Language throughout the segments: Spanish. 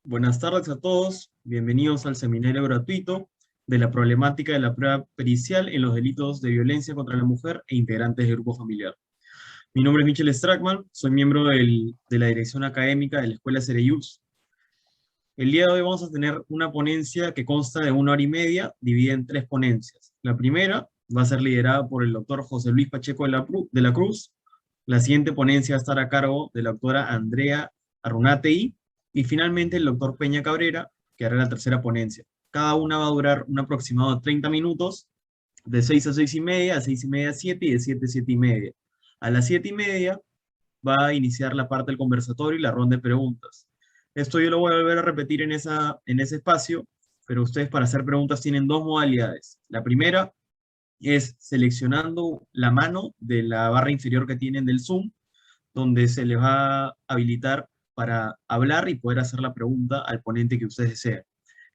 Buenas tardes a todos, bienvenidos al seminario gratuito de la problemática de la prueba pericial en los delitos de violencia contra la mujer e integrantes del grupo familiar. Mi nombre es Michel Strackman, soy miembro de la dirección académica de la Escuela Cereyux. El día de hoy vamos a tener una ponencia que consta de 1 hora y media, dividida en 3 ponencias. La primera va a ser liderada por el doctor José Luis Pacheco de la Cruz. La siguiente ponencia va a estar a cargo de la doctora Andrea Arrunatey y finalmente el doctor Peña Cabrera, que hará la tercera ponencia. Cada una va a durar un aproximado de 30 minutos, de 6 a 6 y media, a 6 y media a 7 y de 7 a 7 y media. A las 7 y media va a iniciar la parte del conversatorio y la ronda de preguntas. Esto yo lo voy a volver a repetir en ese espacio, pero ustedes para hacer preguntas tienen dos modalidades. La primera es seleccionando la mano de la barra inferior que tienen del Zoom, donde se les va a habilitar para hablar y poder hacer la pregunta al ponente que ustedes deseen.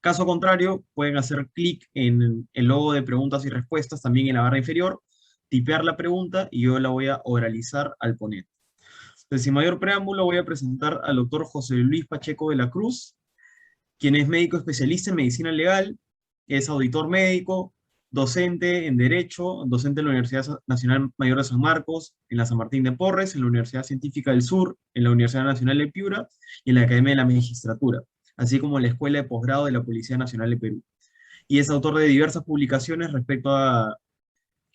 Caso contrario, pueden hacer clic en el logo de preguntas y respuestas también en la barra inferior, tipear la pregunta y yo la voy a oralizar al ponente. Entonces, sin mayor preámbulo, voy a presentar al doctor José Luis Pacheco de la Cruz, quien es médico especialista en medicina legal, es auditor médico, docente en Derecho, docente en la Universidad Nacional Mayor de San Marcos, en la San Martín de Porres, en la Universidad Científica del Sur, en la Universidad Nacional de Piura y en la Academia de la Magistratura, así como en la Escuela de Posgrado de la Policía Nacional de Perú. Y es autor de diversas publicaciones respecto a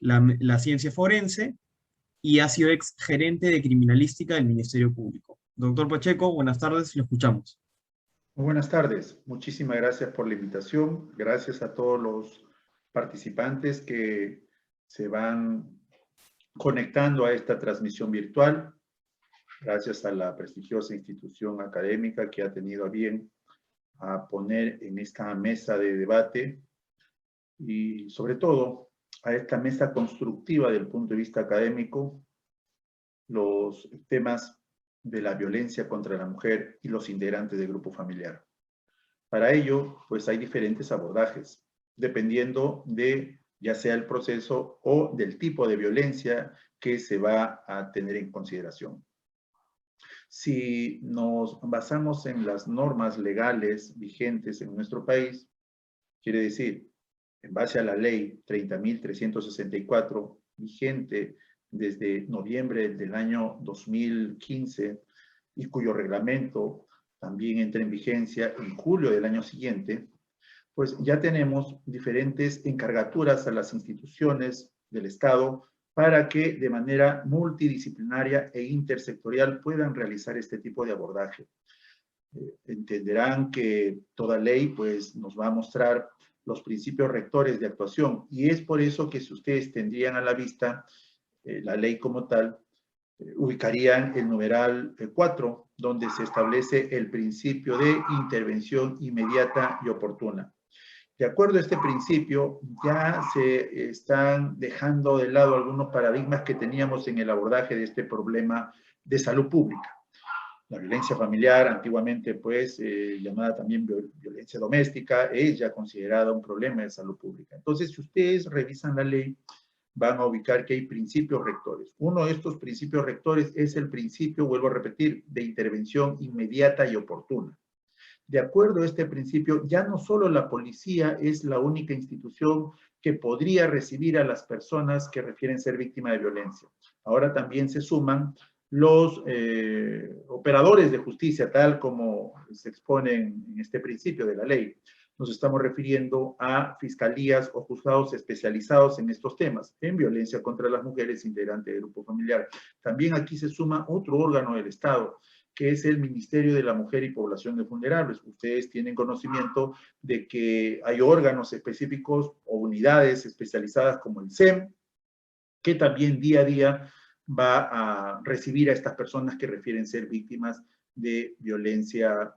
la ciencia forense y ha sido ex gerente de criminalística del Ministerio Público. Doctor Pacheco, buenas tardes, lo escuchamos. Muy buenas tardes. Muchísimas gracias por la invitación. Gracias a todos los participantes que se van conectando a esta transmisión virtual. Gracias a la prestigiosa institución académica que ha tenido a bien a poner en esta mesa de debate y sobre todo a esta mesa constructiva del punto de vista académico los temas de la violencia contra la mujer y los integrantes del grupo familiar. Para ello, pues hay diferentes abordajes, dependiendo de ya sea el proceso o del tipo de violencia que se va a tener en consideración. Si nos basamos en las normas legales vigentes en nuestro país, quiere decir, en base a la ley 30.364, vigente desde noviembre del año 2015 y cuyo reglamento también entra en vigencia en julio del año siguiente, pues ya tenemos diferentes encargaturas a las instituciones del Estado para que de manera multidisciplinaria e intersectorial puedan realizar este tipo de abordaje. Entenderán que toda ley pues nos va a mostrar los principios rectores de actuación y es por eso que si ustedes tendrían a la vista la ley como tal, ubicarían el numeral 4, donde se establece el principio de intervención inmediata y oportuna. De acuerdo a este principio, ya se están dejando de lado algunos paradigmas que teníamos en el abordaje de este problema de salud pública. La violencia familiar, antiguamente pues llamada también violencia doméstica, es ya considerada un problema de salud pública. Entonces, si ustedes revisan la ley, van a ubicar que hay principios rectores. Uno de estos principios rectores es el principio, vuelvo a repetir, de intervención inmediata y oportuna. De acuerdo a este principio, ya no solo la policía es la única institución que podría recibir a las personas que refieren ser víctimas de violencia. Ahora también se suman los operadores de justicia, tal como se exponen en este principio de la ley. Nos estamos refiriendo a fiscalías o juzgados especializados en estos temas, en violencia contra las mujeres integrantes del grupo familiar. También aquí se suma otro órgano del Estado, que es el Ministerio de la Mujer y Poblaciones Vulnerables. Ustedes tienen conocimiento de que hay órganos específicos o unidades especializadas como el SEM, que también día a día va a recibir a estas personas que refieren ser víctimas de violencia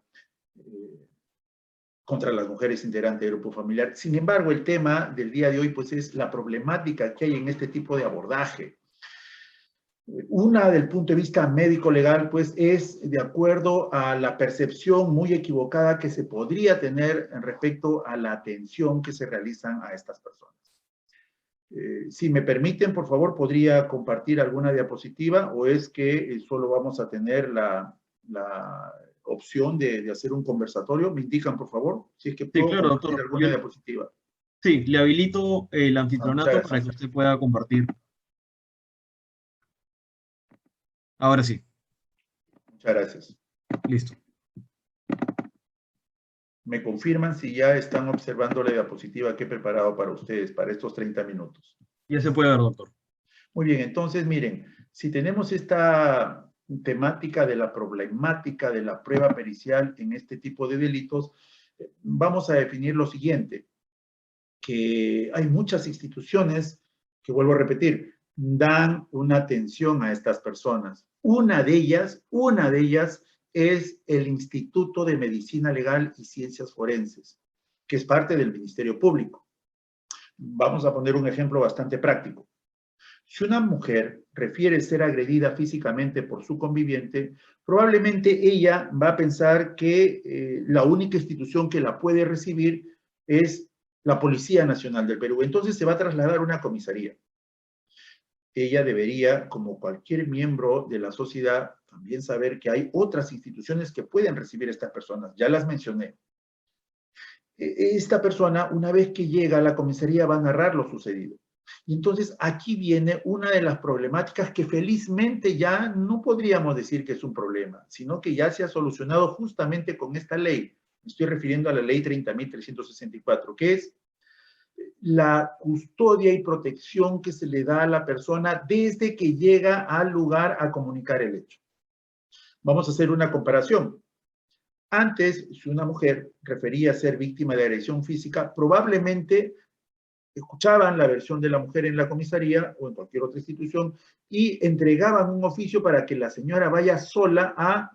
contra las mujeres integrantes del grupo familiar. Sin embargo, el tema del día de hoy pues es la problemática que hay en este tipo de abordaje. Una, del punto de vista médico-legal, pues es de acuerdo a la percepción muy equivocada que se podría tener respecto a la atención que se realizan a estas personas. Si me permiten, por favor, ¿podría compartir alguna diapositiva o es que solo vamos a tener opción de hacer un conversatorio. Me indican, por favor, si es que Sí, puedo claro, compartir doctor. alguna diapositiva. Sí, le habilito el Muchas anfitrionato para que gracias. usted pueda compartir. Ahora sí, Muchas gracias. listo. Me confirman si ya están observando la diapositiva que he preparado para ustedes, para estos 30 minutos. Ya se puede ver, doctor. Muy bien, entonces miren, si tenemos esta temática de la problemática de la prueba pericial en este tipo de delitos, vamos a definir lo siguiente, que hay muchas instituciones que, vuelvo a repetir, dan una atención a estas personas. Una de ellas es el Instituto de Medicina Legal y Ciencias Forenses, que es parte del Ministerio Público. Vamos a poner un ejemplo bastante práctico. Si una mujer refiere ser agredida físicamente por su conviviente, probablemente ella va a pensar que la única institución que la puede recibir es la Policía Nacional del Perú. Entonces se va a trasladar a una comisaría. Ella debería, como cualquier miembro de la sociedad, también saber que hay otras instituciones que pueden recibir a estas personas. Ya las mencioné. Esta persona, una vez que llega a la comisaría, va a narrar lo sucedido. Y entonces aquí viene una de las problemáticas que felizmente ya no podríamos decir que es un problema, sino que ya se ha solucionado justamente con esta ley. Me estoy refiriendo a la ley 30.364, que es la custodia y protección que se le da a la persona desde que llega al lugar a comunicar el hecho. Vamos a hacer una comparación. Antes, si una mujer refería ser víctima de agresión física, probablemente escuchaban la versión de la mujer en la comisaría o en cualquier otra institución y entregaban un oficio para que la señora vaya sola a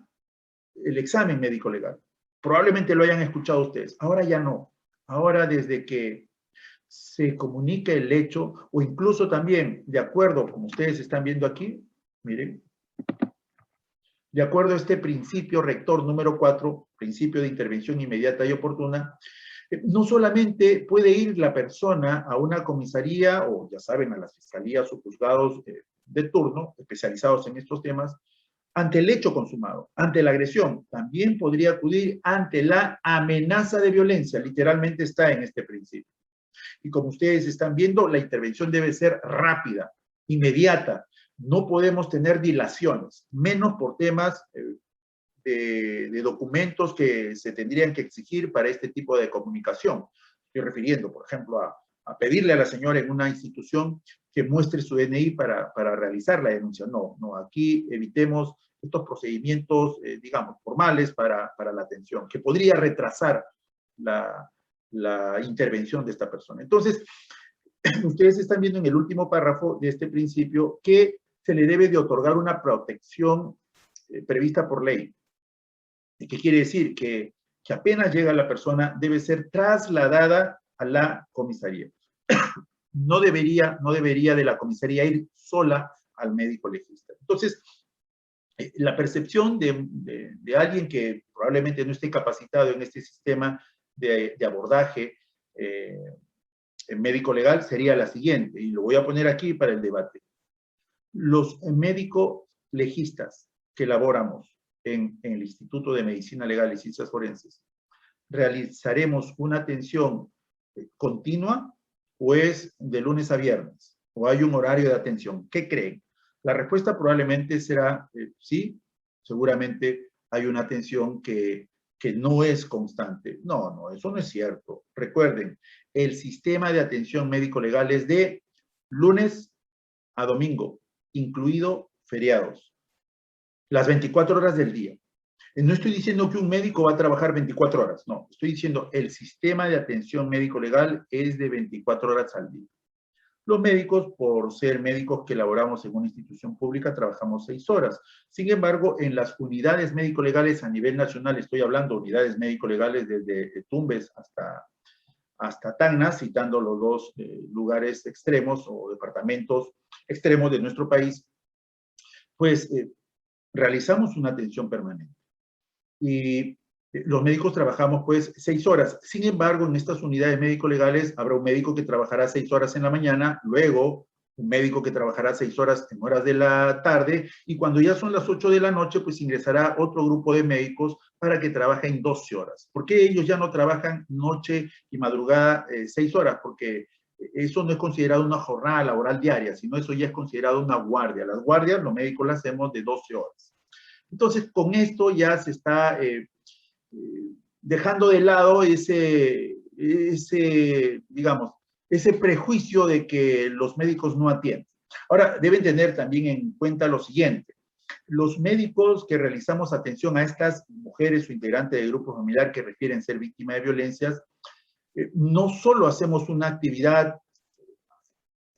el examen médico legal. Probablemente lo hayan escuchado ustedes. Ahora ya no. Ahora, desde que se comunica el hecho, o incluso también, de acuerdo, como ustedes están viendo aquí, miren, de acuerdo a este principio rector número 4, principio de intervención inmediata y oportuna, no solamente puede ir la persona a una comisaría o, ya saben, a las fiscalías o juzgados de turno, especializados en estos temas, ante el hecho consumado, ante la agresión. También podría acudir ante la amenaza de violencia, literalmente está en este principio. Y como ustedes están viendo, la intervención debe ser rápida, inmediata. No podemos tener dilaciones, menos por temas de documentos que se tendrían que exigir para este tipo de comunicación. Estoy refiriendo, por ejemplo, a pedirle a la señora en una institución que muestre su DNI para realizar la denuncia. No, no, aquí evitemos estos procedimientos, digamos, formales para la atención, que podría retrasar la intervención de esta persona. Entonces, ustedes están viendo en el último párrafo de este principio que se le debe de otorgar una protección prevista por ley. ¿Qué quiere decir? Que apenas llega la persona, debe ser trasladada a la comisaría. No debería de la comisaría ir sola al médico legista. Entonces, la percepción de alguien que probablemente no esté capacitado en este sistema de abordaje médico legal sería la siguiente, y lo voy a poner aquí para el debate. Los médicos legistas que elaboramos en el Instituto de Medicina Legal y Ciencias Forenses, ¿realizaremos una atención continua o es de lunes a viernes? ¿O hay un horario de atención? ¿Qué creen? La respuesta probablemente será sí, seguramente hay una atención que no es constante. No, no, eso no es cierto. Recuerden, el sistema de atención médico-legal es de lunes a domingo, incluido feriados, las 24 horas del día. No estoy diciendo que un médico va a trabajar 24 horas, no. Estoy diciendo el sistema de atención médico-legal es de 24 horas al día. Los médicos, por ser médicos que laboramos en una institución pública, trabajamos 6 horas. Sin embargo, en las unidades médico-legales a nivel nacional, estoy hablando de unidades médico-legales desde Tumbes hasta Tacna, citando los dos lugares extremos o departamentos extremos de nuestro país, pues realizamos una atención permanente. Y los médicos trabajamos pues 6 horas. Sin embargo, en estas unidades médico-legales habrá un médico que trabajará 6 horas en la mañana, luego un médico que trabajará 6 horas en horas de la tarde, y cuando ya son las 8 de la noche, pues ingresará otro grupo de médicos para que trabajen 12 horas. ¿Por qué ellos ya no trabajan noche y madrugada 6 horas? Porque eso no es considerado una jornada laboral diaria, sino eso ya es considerado una guardia. Las guardias, los médicos las hacemos de 12 horas. Entonces, con esto ya se está dejando de lado digamos, ese prejuicio de que los médicos no atienden. Ahora, deben tener también en cuenta lo siguiente. Los médicos que realizamos atención a estas mujeres o integrantes del grupo familiar que refieren ser víctimas de violencias, no solo hacemos una actividad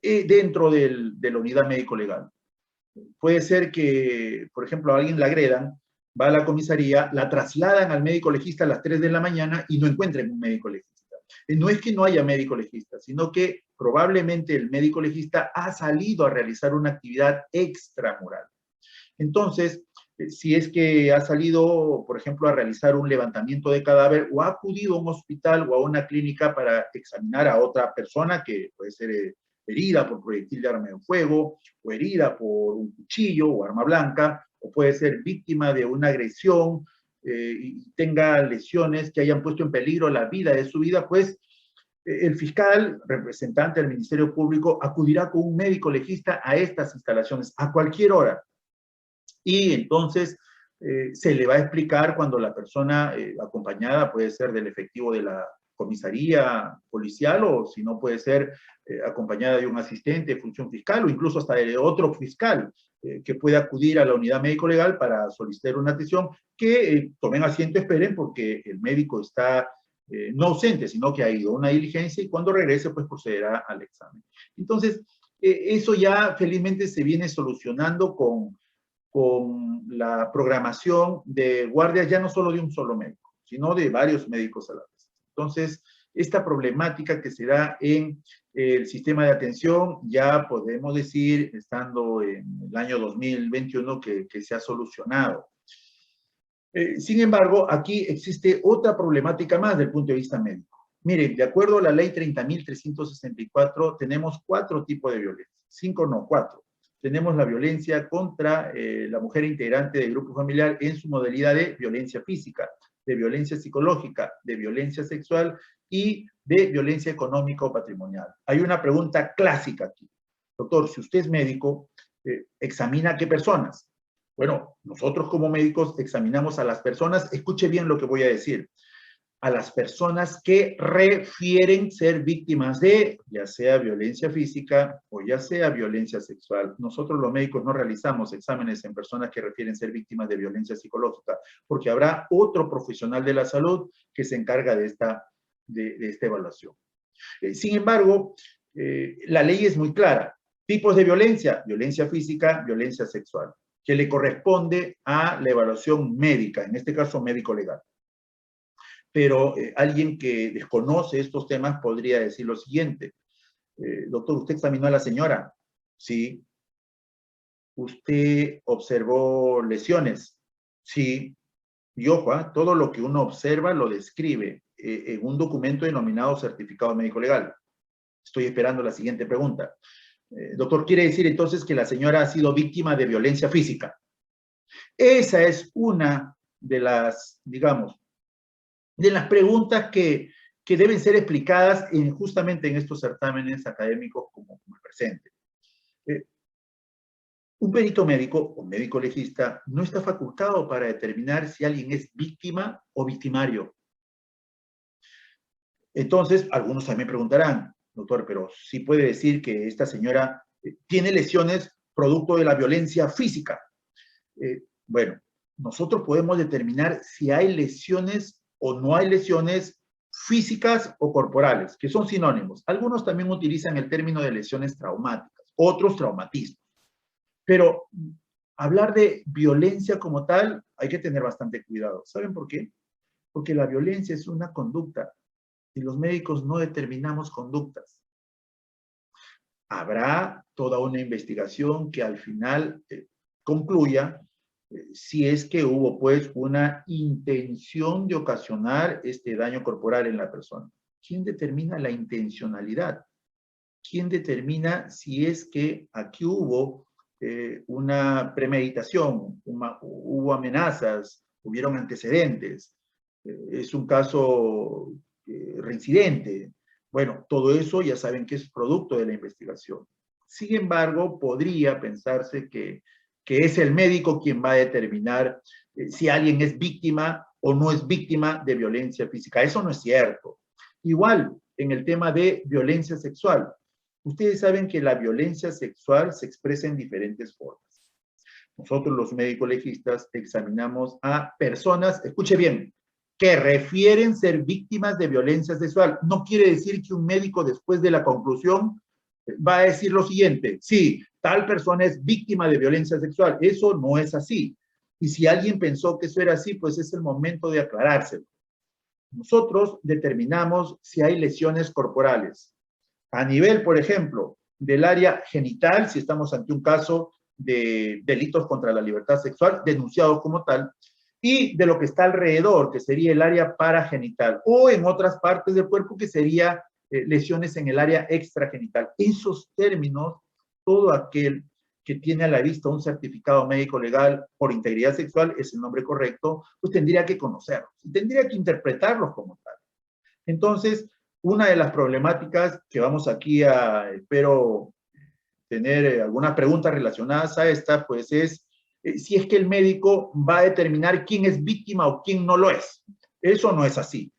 dentro de la unidad médico-legal. Puede ser que, por ejemplo, a alguien la agredan, va a la comisaría, la trasladan al médico legista a las 3 de la mañana y no encuentren un médico legista. No es que no haya médico legista, sino que probablemente el médico legista ha salido a realizar una actividad extramural. Entonces, si es que ha salido, por ejemplo, a realizar un levantamiento de cadáver o ha acudido a un hospital o a una clínica para examinar a otra persona que puede ser herida por proyectil de arma de fuego, o herida por un cuchillo o arma blanca, o puede ser víctima de una agresión y tenga lesiones que hayan puesto en peligro la vida de su vida, pues el fiscal, representante del Ministerio Público, acudirá con un médico legista a estas instalaciones a cualquier hora. Y entonces se le va a explicar cuando la persona acompañada puede ser del efectivo de la comisaría policial, o si no puede ser acompañada de un asistente de función fiscal o incluso hasta de otro fiscal que pueda acudir a la unidad médico-legal para solicitar una atención, que tomen asiento, esperen, porque el médico está no ausente, sino que ha ido a una diligencia y cuando regrese pues procederá al examen. Entonces, eso ya felizmente se viene solucionando con la programación de guardias ya no solo de un solo médico, sino de varios médicos a la vez. Entonces, esta problemática que se da en el sistema de atención, ya podemos decir, estando en el año 2021, que se ha solucionado. Sin embargo, aquí existe otra problemática más desde el punto de vista médico. Miren, de acuerdo a la ley 30.364, tenemos 4 tipos de violencia. 5 no, 4. Tenemos la violencia contra la mujer integrante del grupo familiar en su modalidad de violencia física, de violencia psicológica, de violencia sexual y de violencia económica o patrimonial. Hay una pregunta clásica aquí. Doctor, si usted es médico, ¿examina a qué personas? Bueno, nosotros como médicos examinamos a las personas, escuche bien lo que voy a decir, a las personas que refieren ser víctimas de, ya sea violencia física o ya sea violencia sexual. Nosotros los médicos no realizamos exámenes en personas que refieren ser víctimas de violencia psicológica, porque habrá otro profesional de la salud que se encarga de esta evaluación. Sin embargo, la ley es muy clara. Tipos de violencia: violencia física, violencia sexual, que le corresponde a la evaluación médica, en este caso médico-legal. Pero alguien que desconoce estos temas podría decir lo siguiente: doctor, ¿usted examinó a la señora? Sí. ¿Usted observó lesiones? Sí. Y ojo, todo lo que uno observa lo describe en un documento denominado certificado médico-legal. Estoy esperando la siguiente pregunta. Doctor, ¿quiere decir entonces que la señora ha sido víctima de violencia física? Esa es una de las, digamos, de las preguntas que deben ser explicadas justamente en estos certámenes académicos como el presente. Un perito médico o médico legista no está facultado para determinar si alguien es víctima o victimario. Entonces, algunos también preguntarán: doctor, pero sí puede decir que esta señora tiene lesiones producto de la violencia física. Bueno, nosotros podemos determinar si hay lesiones o no hay lesiones físicas o corporales, que son sinónimos. Algunos también utilizan el término de lesiones traumáticas, otros traumatismos. Pero hablar de violencia como tal, hay que tener bastante cuidado. ¿Saben por qué? Porque la violencia es una conducta y los médicos no determinamos conductas. Habrá toda una investigación que al final concluya si es que hubo pues una intención de ocasionar este daño corporal en la persona. ¿Quién determina la intencionalidad? ¿quién determina si es que aquí hubo una premeditación, hubo amenazas, hubieron antecedentes? ¿Es un caso reincidente? Bueno, todo eso ya saben que es producto de la investigación. Sin embargo, podría pensarse que es el médico quien va a determinar si alguien es víctima o no es víctima de violencia física. Eso no es cierto. Igual, en el tema de violencia sexual, ustedes saben que la violencia sexual se expresa en diferentes formas. Nosotros los médicos legistas examinamos a personas, escuche bien, que refieren ser víctimas de violencia sexual. No quiere decir que un médico después de la conclusión va a decir lo siguiente: sí, tal persona es víctima de violencia sexual. Eso no es así. Y si alguien pensó que eso era así, pues es el momento de aclarárselo. Nosotros determinamos si hay lesiones corporales. A nivel, por ejemplo, del área genital, si estamos ante un caso de delitos contra la libertad sexual, denunciados como tal, y de lo que está alrededor, que sería el área paragenital, o en otras partes del cuerpo, que sería lesiones en el área extragenital. Esos términos, todo aquel que tiene a la vista un certificado médico legal por integridad sexual, es el nombre correcto, pues tendría que conocerlos, y tendría que interpretarlos como tal. Entonces, una de las problemáticas que vamos aquí a, espero tener algunas preguntas relacionadas a esta, pues es si es que el médico va a determinar quién es víctima o quién no lo es. Eso no es así.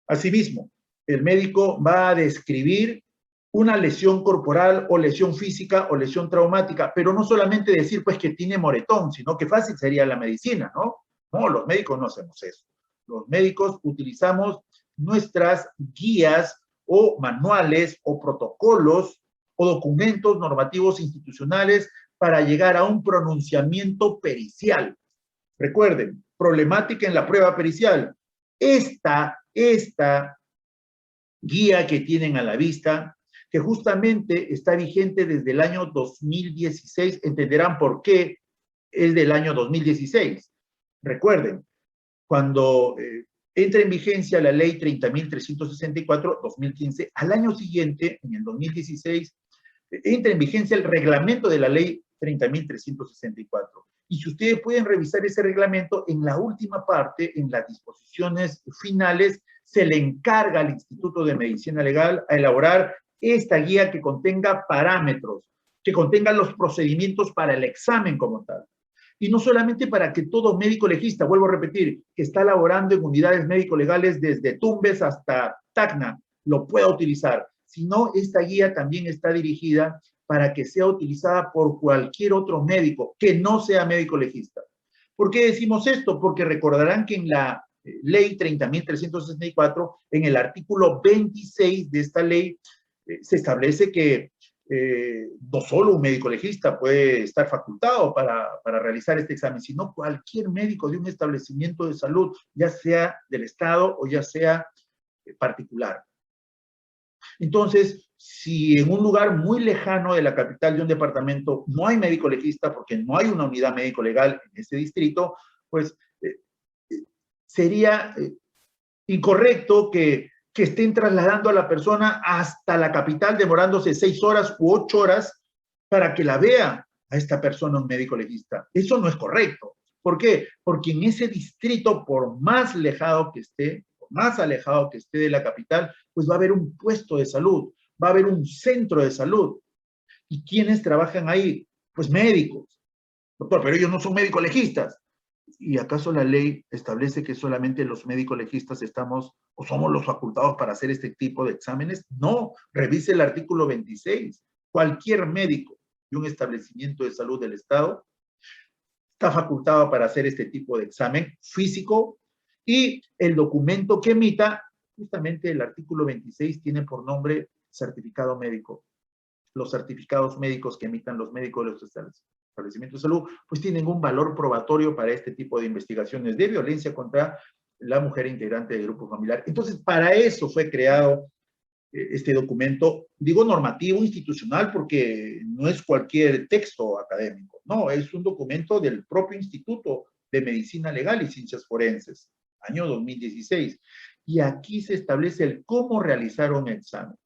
Asimismo, el médico va a describir una lesión corporal o lesión física o lesión traumática, pero no solamente decir pues que tiene moretón, sino que fácil sería la medicina, ¿no? No, los médicos no hacemos eso. Los médicos utilizamos nuestras guías o manuales o protocolos o documentos normativos institucionales para llegar a un pronunciamiento pericial. Recuerden, problemática en la prueba pericial. Esta guía que tienen a la vista, que justamente está vigente desde el año 2016, entenderán por qué es del año 2016. Recuerden, cuando entra en vigencia la ley 30.364, 2015, al año siguiente, en el 2016, entra en vigencia el reglamento de la ley 30.364. Y si ustedes pueden revisar ese reglamento, en la última parte, en las disposiciones finales, se le encarga al Instituto de Medicina Legal a elaborar esta guía que contenga parámetros, que contenga los procedimientos para el examen como tal. Y no solamente para que todo médico legista, vuelvo a repetir, que está laborando en unidades médico-legales desde Tumbes hasta Tacna, lo pueda utilizar, sino esta guía también está dirigida para que sea utilizada por cualquier otro médico que no sea médico legista. ¿Por qué decimos esto? Porque recordarán que en la ley 30.364, en el artículo 26 de esta ley, se establece que no solo un médico legista puede estar facultado para realizar este examen, sino cualquier médico de un establecimiento de salud, ya sea del Estado o ya sea particular. Entonces, si en un lugar muy lejano de la capital de un departamento no hay médico legista, porque no hay una unidad médico legal en ese distrito, pues sería incorrecto que estén trasladando a la persona hasta la capital, demorándose 6 horas u 8 horas para que la vea a esta persona un médico legista. Eso no es correcto. ¿Por qué? Porque en ese distrito, por más alejado que esté de la capital, pues va a haber un puesto de salud, va a haber un centro de salud. ¿Y quiénes trabajan ahí? Pues médicos. Doctor, pero ellos no son médicos legistas. ¿Y acaso la ley establece que solamente los médicos legistas estamos o somos los facultados para hacer este tipo de exámenes? No, revise el artículo 26. Cualquier médico de un establecimiento de salud del Estado está facultado para hacer este tipo de examen físico, y el documento que emita, justamente el artículo 26, tiene por nombre certificado médico. Los certificados médicos que emitan los médicos de los establecimientos de salud, pues tienen un valor probatorio para este tipo de investigaciones de violencia contra la mujer integrante del grupo familiar. Entonces, para eso fue creado este documento, digo normativo, institucional, porque no es cualquier texto académico, no, es un documento del propio Instituto de Medicina Legal y Ciencias Forenses, año 2016. Y aquí se establece el cómo realizar un examen.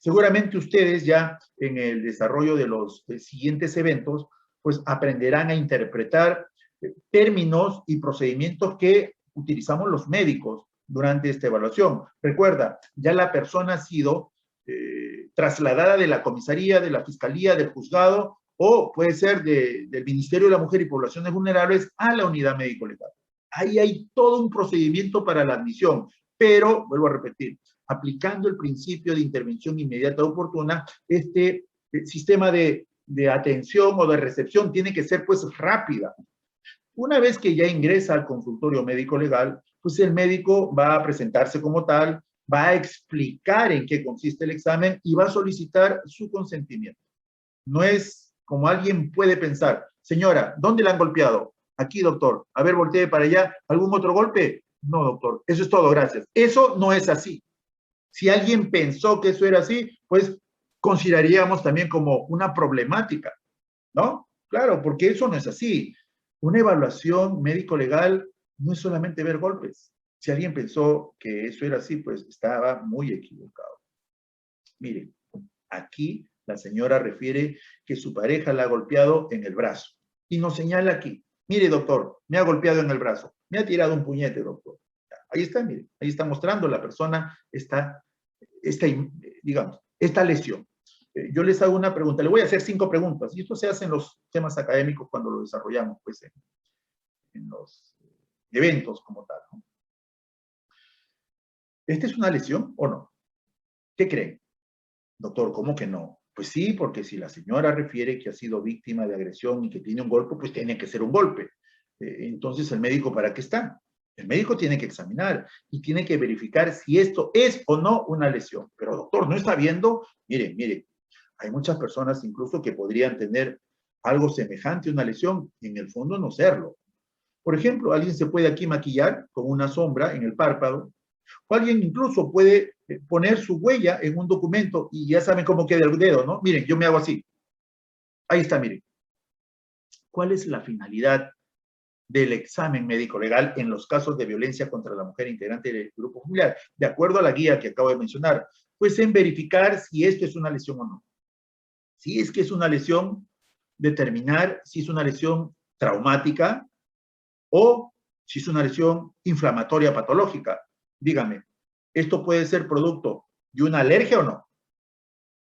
Seguramente ustedes ya en el desarrollo de los siguientes eventos, pues aprenderán a interpretar términos y procedimientos que utilizamos los médicos durante esta evaluación. Recuerda, ya la persona ha sido trasladada de la comisaría, de la fiscalía, del juzgado, o puede ser del Ministerio de la Mujer y Poblaciones Vulnerables a la unidad médico-legal. Ahí hay todo un procedimiento para la admisión, pero, vuelvo a repetir, aplicando el principio de intervención inmediata oportuna, este sistema de atención o de recepción tiene que ser pues rápida. Una vez que ya ingresa al consultorio médico legal, pues el médico va a presentarse como tal, va a explicar en qué consiste el examen y va a solicitar su consentimiento. No es como alguien puede pensar, señora, ¿dónde la han golpeado? Aquí, doctor. A ver, voltee para allá. ¿Algún otro golpe? No, doctor. Eso es todo, gracias. Eso no es así. Si alguien pensó que eso era así, pues consideraríamos también como una problemática, ¿no? Claro, porque eso no es así. Una evaluación médico-legal no es solamente ver golpes. Si alguien pensó que eso era así, pues estaba muy equivocado. Miren, aquí la señora refiere que su pareja la ha golpeado en el brazo y nos señala aquí. Mire, doctor, me ha golpeado en el brazo. Me ha tirado un puñete, doctor. Ahí está, mire, ahí está mostrando la persona digamos, esta lesión. Yo les hago una pregunta, le voy a hacer 5 preguntas, y esto se hace en los temas académicos cuando lo desarrollamos, pues, en los eventos como tal, ¿no? ¿Esta es una lesión o no? ¿Qué creen? Doctor, ¿cómo que no? Pues sí, porque si la señora refiere que ha sido víctima de agresión y que tiene un golpe, pues tiene que ser un golpe. Entonces, ¿el médico para qué está? El médico tiene que examinar y tiene que verificar si esto es o no una lesión. Pero, doctor, ¿no está viendo? Mire, hay muchas personas incluso que podrían tener algo semejante a una lesión y en el fondo no serlo. Por ejemplo, alguien se puede aquí maquillar con una sombra en el párpado, o alguien incluso puede poner su huella en un documento y ya saben cómo queda el dedo, ¿no? Miren, yo me hago así. Ahí está, miren. ¿Cuál es la finalidad del examen médico legal en los casos de violencia contra la mujer integrante del grupo familiar? De acuerdo a la guía que acabo de mencionar, pues en verificar si esto es una lesión o no. Si es que es una lesión, determinar si es una lesión traumática o si es una lesión inflamatoria patológica. Dígame, ¿esto puede ser producto de una alergia o no?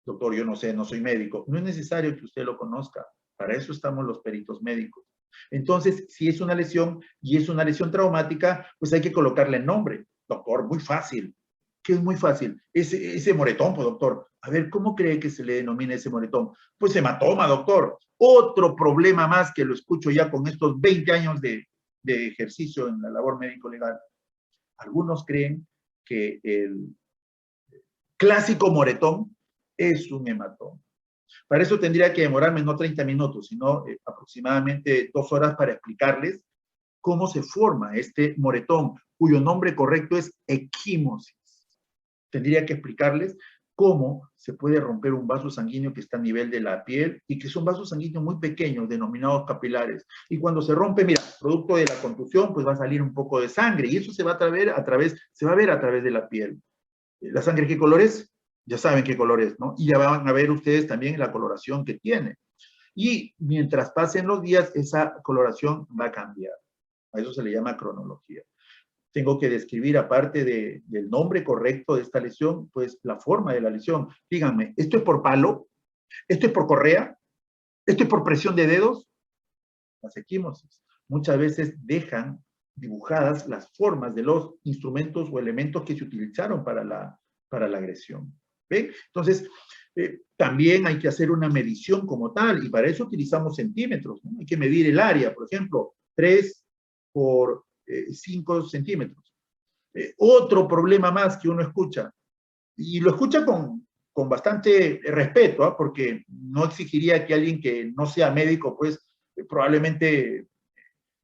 Doctor, yo no sé, no soy médico. No es necesario que usted lo conozca. Para eso estamos los peritos médicos. Entonces, si es una lesión y es una lesión traumática, pues hay que colocarle el nombre. Doctor, muy fácil. ¿Qué es muy fácil? Ese moretón, pues, doctor. A ver, ¿cómo cree que se le denomina ese moretón? Pues hematoma, doctor. Otro problema más que lo escucho ya con estos 20 años de ejercicio en la labor médico-legal. Algunos creen que el clásico moretón es un hematoma. Para eso tendría que demorarme no 30 minutos, sino aproximadamente 2 horas para explicarles cómo se forma este moretón, cuyo nombre correcto es equimosis. Tendría que explicarles cómo se puede romper un vaso sanguíneo que está a nivel de la piel y que son vasos sanguíneos muy pequeños, denominados capilares. Y cuando se rompe, mira, producto de la contusión, pues va a salir un poco de sangre y eso se va a ver a través de la piel. ¿La sangre qué color es? Ya saben qué color es, ¿no? Y ya van a ver ustedes también la coloración que tiene. Y mientras pasen los días, esa coloración va a cambiar. A eso se le llama cronología. Tengo que describir, aparte del nombre correcto de esta lesión, pues la forma de la lesión. Díganme, ¿esto es por palo? ¿Esto es por correa? ¿Esto es por presión de dedos? Las equimosis muchas veces dejan dibujadas las formas de los instrumentos o elementos que se utilizaron para la agresión. ¿Ven? Entonces, también hay que hacer una medición como tal, y para eso utilizamos centímetros, ¿no? Hay que medir el área, por ejemplo, 3 por 5 centímetros. Otro problema más que uno escucha, y lo escucha con bastante respeto, ¿eh? Porque no exigiría que alguien que no sea médico, pues, probablemente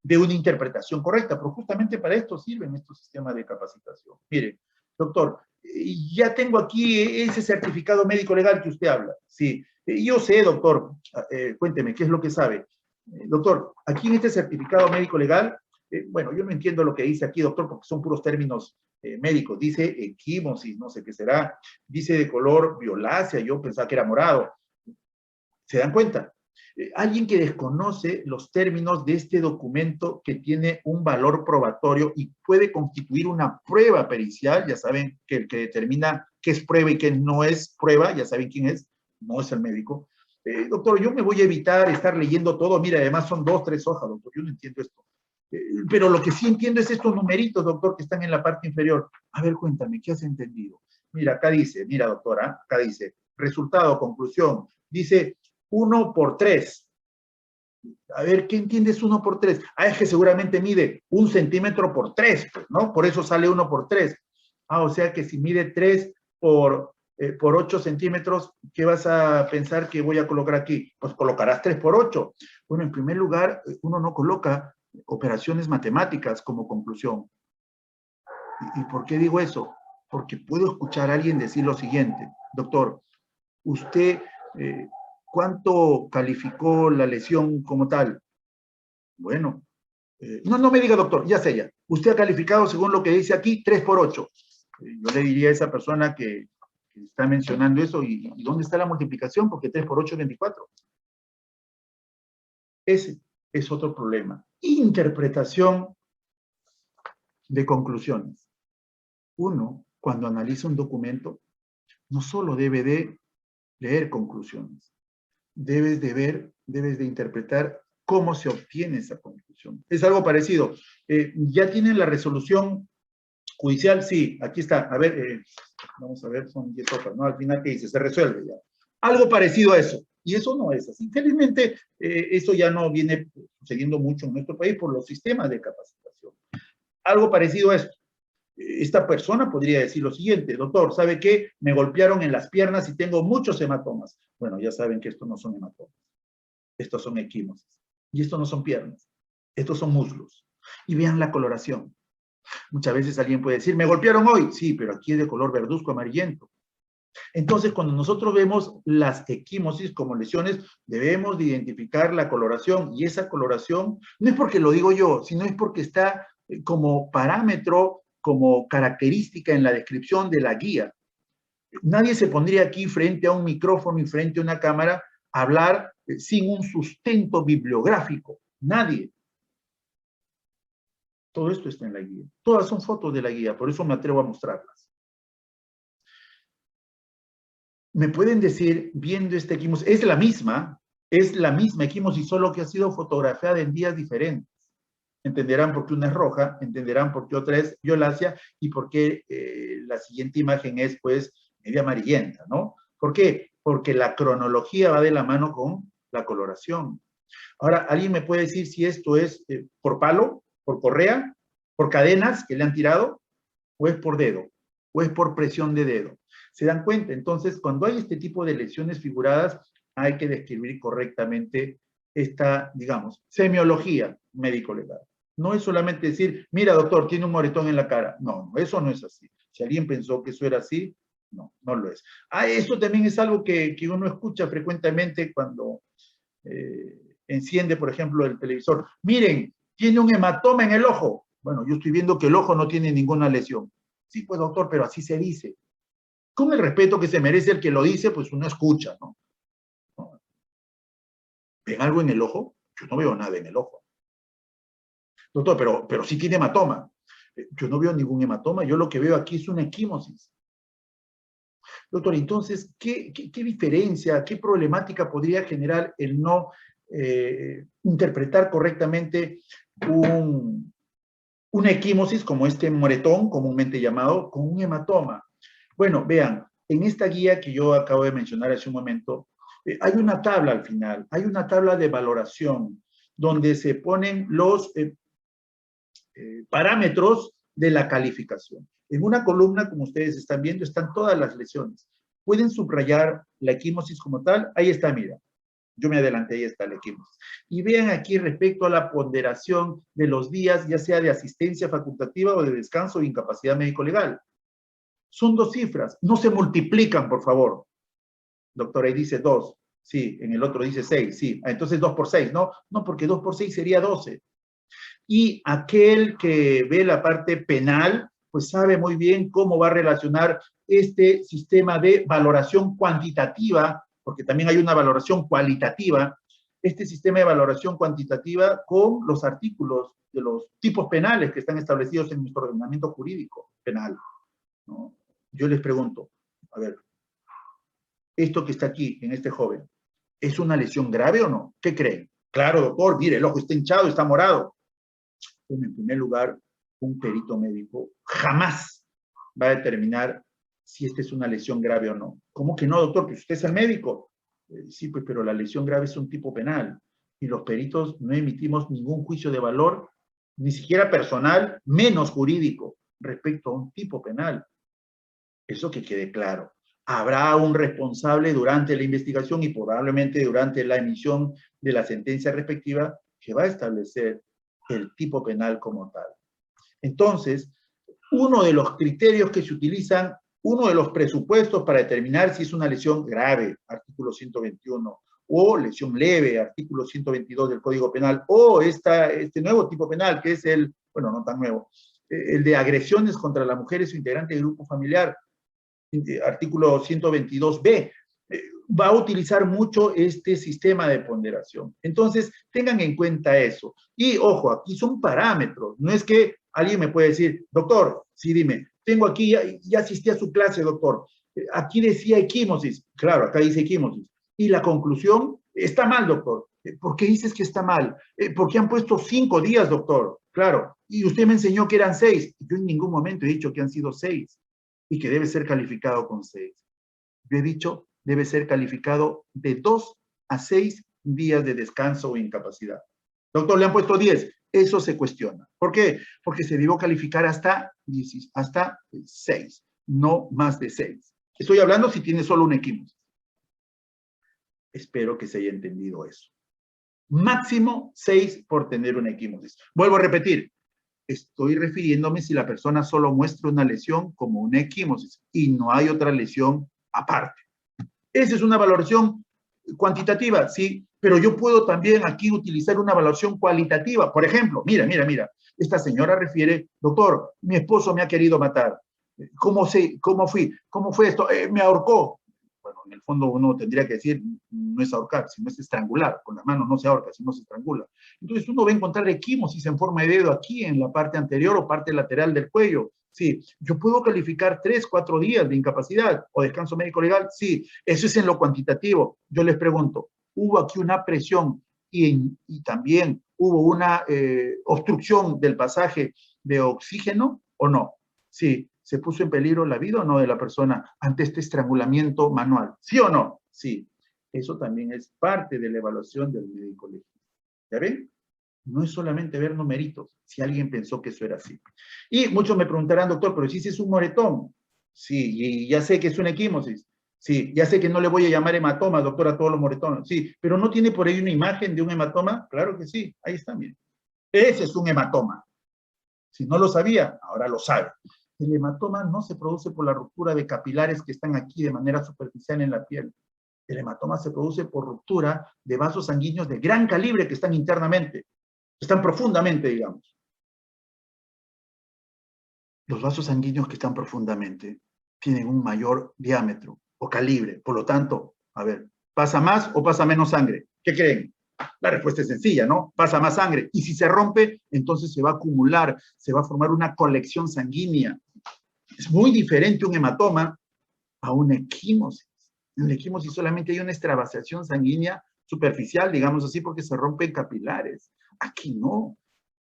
de una interpretación correcta, pero justamente para esto sirven estos sistemas de capacitación. Mire, doctor, ya tengo aquí ese certificado médico legal que usted habla. Sí, yo sé, doctor, cuénteme, ¿qué es lo que sabe? Doctor, aquí en este certificado médico legal, bueno, yo no entiendo lo que dice aquí, doctor, porque son puros términos médicos. Dice equimosis, no sé qué será. Dice de color violácea, yo pensaba que era morado. ¿Se dan cuenta? Alguien que desconoce los términos de este documento que tiene un valor probatorio y puede constituir una prueba pericial, ya saben que el que determina qué es prueba y qué no es prueba, ya saben quién es, no es el médico. Doctor, yo me voy a evitar estar leyendo todo, mira, además son 2, 3 hojas, doctor, yo no entiendo esto. Pero lo que sí entiendo es estos numeritos, doctor, que están en la parte inferior. A ver, cuéntame, ¿qué has entendido? Mira, acá dice, mira, doctora, acá dice, resultado, conclusión, dice 1 por 3. A ver, ¿qué entiendes 1 por 3? Ah, es que seguramente mide 1 centímetro por 3, pues, ¿no? Por eso sale 1 por 3. Ah, o sea que si mide 3 por 8 centímetros, ¿qué vas a pensar que voy a colocar aquí? Pues colocarás 3 por 8. Bueno, en primer lugar, uno no coloca operaciones matemáticas como conclusión. ¿Y por qué digo eso? Porque puedo escuchar a alguien decir lo siguiente, doctor, usted, ¿cuánto calificó la lesión como tal? Bueno, no me diga doctor, ya sé ya, usted ha calificado según lo que dice aquí 3 por 8. Yo le diría a esa persona que está mencionando eso, ¿y dónde está la multiplicación? Porque 3 por 8 es 24. Ese es otro problema. Interpretación de conclusiones. Uno, cuando analiza un documento, no solo debe de leer conclusiones, debes de interpretar cómo se obtiene esa conclusión. Es algo parecido. ¿Ya tienen la resolución judicial? Sí, aquí está. A ver, vamos a ver, son 10 hojas, ¿no? Al final, ¿qué dice? Se resuelve ya. Algo parecido a eso. Y eso no es así. Felizmente, eso ya no viene sucediendo mucho en nuestro país por los sistemas de capacitación. Algo parecido a esto. Esta persona podría decir lo siguiente, doctor, ¿sabe qué? Me golpearon en las piernas y tengo muchos hematomas. Bueno, ya saben que estos no son hematomas. Estos son equimosis. Y estos no son piernas. Estos son muslos. Y vean la coloración. Muchas veces alguien puede decir, ¿me golpearon hoy? Sí, pero aquí es de color verduzco amarillento. Entonces, cuando nosotros vemos las equimosis como lesiones, debemos de identificar la coloración. Y esa coloración no es porque lo digo yo, sino es porque está como parámetro, como característica en la descripción de la guía. Nadie se pondría aquí frente a un micrófono y frente a una cámara a hablar sin un sustento bibliográfico. Nadie. Todo esto está en la guía. Todas son fotos de la guía, por eso me atrevo a mostrarlas. ¿Me pueden decir, viendo esta equimosis, es la misma equimosis, solo que ha sido fotografiada en días diferentes? Entenderán por qué una es roja, entenderán por qué otra es violácea y por qué la siguiente imagen es, pues, media amarillenta, ¿no? ¿Por qué? Porque la cronología va de la mano con la coloración. Ahora, ¿alguien me puede decir si esto es por palo, por correa, por cadenas que le han tirado, o es por dedo, o es por presión de dedo? ¿Se dan cuenta? Entonces, cuando hay este tipo de lesiones figuradas, hay que describir correctamente esta, digamos, semiología médico-legal. No es solamente decir, mira, doctor, tiene un moretón en la cara. No, eso no es así. Si alguien pensó que eso era así, no, no lo es. Esto también es algo que uno escucha frecuentemente cuando enciende, por ejemplo, el televisor. Miren, tiene un hematoma en el ojo. Bueno, yo estoy viendo que el ojo no tiene ninguna lesión. Sí, pues, doctor, pero así se dice. Con el respeto que se merece el que lo dice, pues uno escucha, ¿no? ¿Ven algo en el ojo? Yo no veo nada en el ojo. Doctor, pero sí tiene hematoma. Yo no veo ningún hematoma, yo lo que veo aquí es una equimosis. Doctor, entonces, ¿qué diferencia, qué problemática podría generar el no interpretar correctamente una equimosis como este moretón, comúnmente llamado, con un hematoma? Bueno, vean, en esta guía que yo acabo de mencionar hace un momento, hay una tabla al final, hay una tabla de valoración donde se ponen los parámetros de la calificación. En una columna, como ustedes están viendo, están todas las lesiones. Pueden subrayar la equimosis como tal. Ahí está, mira. Yo me adelanté, ahí está la equimosis. Y vean aquí respecto a la ponderación de los días, ya sea de asistencia facultativa o de descanso o incapacidad médico-legal. Son 2 cifras. No se multiplican, por favor. Doctor, ahí dice 2. Sí, en el otro dice 6. Sí, entonces 2 por 6, ¿no? No, porque 2 por 6 sería 12. Y aquel que ve la parte penal pues sabe muy bien cómo va a relacionar este sistema de valoración cuantitativa, porque también hay una valoración cualitativa, este sistema de valoración cuantitativa con los artículos de los tipos penales que están establecidos en nuestro ordenamiento jurídico penal, ¿no? Yo les pregunto, a ver, esto que está aquí en este joven, ¿es una lesión grave o no? ¿Qué creen? Claro, doctor, mire, el ojo está hinchado, está morado. Bueno, en primer lugar, un perito médico jamás va a determinar si esta es una lesión grave o no. ¿Cómo que no, doctor? Pues usted es el médico. Sí, pues, pero la lesión grave es un tipo penal y los peritos no emitimos ningún juicio de valor, ni siquiera personal, menos jurídico, respecto a un tipo penal. Eso que quede claro. Habrá un responsable durante la investigación y probablemente durante la emisión de la sentencia respectiva que va a establecer el tipo penal como tal. Entonces, uno de los criterios que se utilizan, uno de los presupuestos para determinar si es una lesión grave, artículo 121, o lesión leve, artículo 122 del Código Penal, o este nuevo tipo penal, que es el, bueno, no tan nuevo, el de agresiones contra la mujer y su integrante del grupo familiar, artículo 122b, va a utilizar mucho este sistema de ponderación. Entonces, tengan en cuenta eso. Y, ojo, aquí son parámetros. No es que alguien me puede decir, doctor, sí, dime, tengo aquí, ya asistí a su clase, doctor. Aquí decía equimosis. Claro, acá dice equimosis. Y la conclusión, está mal, doctor. ¿Por qué dices que está mal? Porque han puesto 5 días, doctor. Claro. Y usted me enseñó que eran 6. Yo en ningún momento he dicho que han sido 6 y que debe ser calificado con 6. Yo he dicho, debe ser calificado de 2 a 6 días de descanso o incapacidad. Doctor, le han puesto 10. Eso se cuestiona. ¿Por qué? Porque se debió calificar hasta 6, no más de 6. Estoy hablando si tiene solo un equimosis. Espero que se haya entendido eso. Máximo 6 por tener un equimosis. Vuelvo a repetir, estoy refiriéndome si la persona solo muestra una lesión como una equimosis y no hay otra lesión aparte. Esa es una valoración cuantitativa, sí, pero yo puedo también aquí utilizar una valoración cualitativa. Por ejemplo, mira, esta señora refiere, doctor, mi esposo me ha querido matar. ¿Cómo fue esto? Me ahorcó. Bueno, en el fondo uno tendría que decir, no es ahorcar, sino es estrangular. Con las manos no se ahorca, sino se estrangula. Entonces uno va a encontrar equimosis en forma de dedo aquí en la parte anterior o parte lateral del cuello. Sí, yo puedo calificar 3, 4 días de incapacidad o descanso médico legal. Sí, eso es en lo cuantitativo. Yo les pregunto, ¿hubo aquí una presión y también hubo una obstrucción del pasaje de oxígeno o no? Sí, ¿se puso en peligro la vida o no de la persona ante este estrangulamiento manual? ¿Sí o no? Sí. Eso también es parte de la evaluación del médico legista. ¿Ya ven? No es solamente ver numeritos, si alguien pensó que eso era así. Y muchos me preguntarán, doctor, pero si ese es un moretón. Sí, y ya sé que es una equimosis. Sí, ya sé que no le voy a llamar hematoma, doctor, a todos los moretones. Sí, pero ¿no tiene por ahí una imagen de un hematoma? Claro que sí, ahí está, miren. Ese es un hematoma. Si no lo sabía, ahora lo sabe. El hematoma no se produce por la ruptura de capilares que están aquí de manera superficial en la piel. El hematoma se produce por ruptura de vasos sanguíneos de gran calibre que están internamente. Están profundamente, digamos. Los vasos sanguíneos que están profundamente tienen un mayor diámetro o calibre. Por lo tanto, a ver, ¿pasa más o pasa menos sangre? ¿Qué creen? La respuesta es sencilla, ¿no? Pasa más sangre. Y si se rompe, entonces se va a acumular, se va a formar una colección sanguínea. Es muy diferente un hematoma a una equimosis. En la equimosis solamente hay una extravasación sanguínea superficial, digamos así, porque se rompen capilares. Aquí no.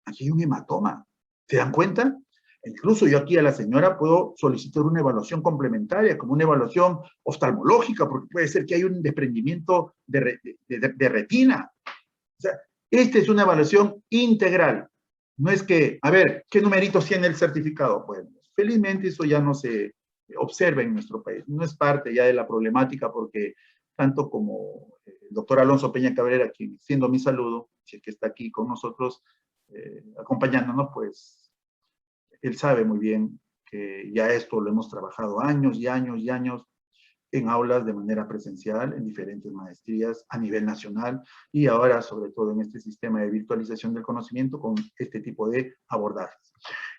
Aquí hay un hematoma. ¿Se dan cuenta? Incluso yo aquí a la señora puedo solicitar una evaluación complementaria, como una evaluación oftalmológica, porque puede ser que hay un desprendimiento de retina. O sea, esta es una evaluación integral. No es que, a ver, ¿qué numeritos tiene el certificado? Bueno, felizmente eso ya no se observa en nuestro país. No es parte ya de la problemática porque tanto como el doctor Alonso Peña Cabrera, quien siendo mi saludo, si es que está aquí con nosotros, acompañándonos, pues él sabe muy bien que ya esto lo hemos trabajado años y años y años en aulas de manera presencial, en diferentes maestrías a nivel nacional y ahora sobre todo en este sistema de virtualización del conocimiento con este tipo de abordajes.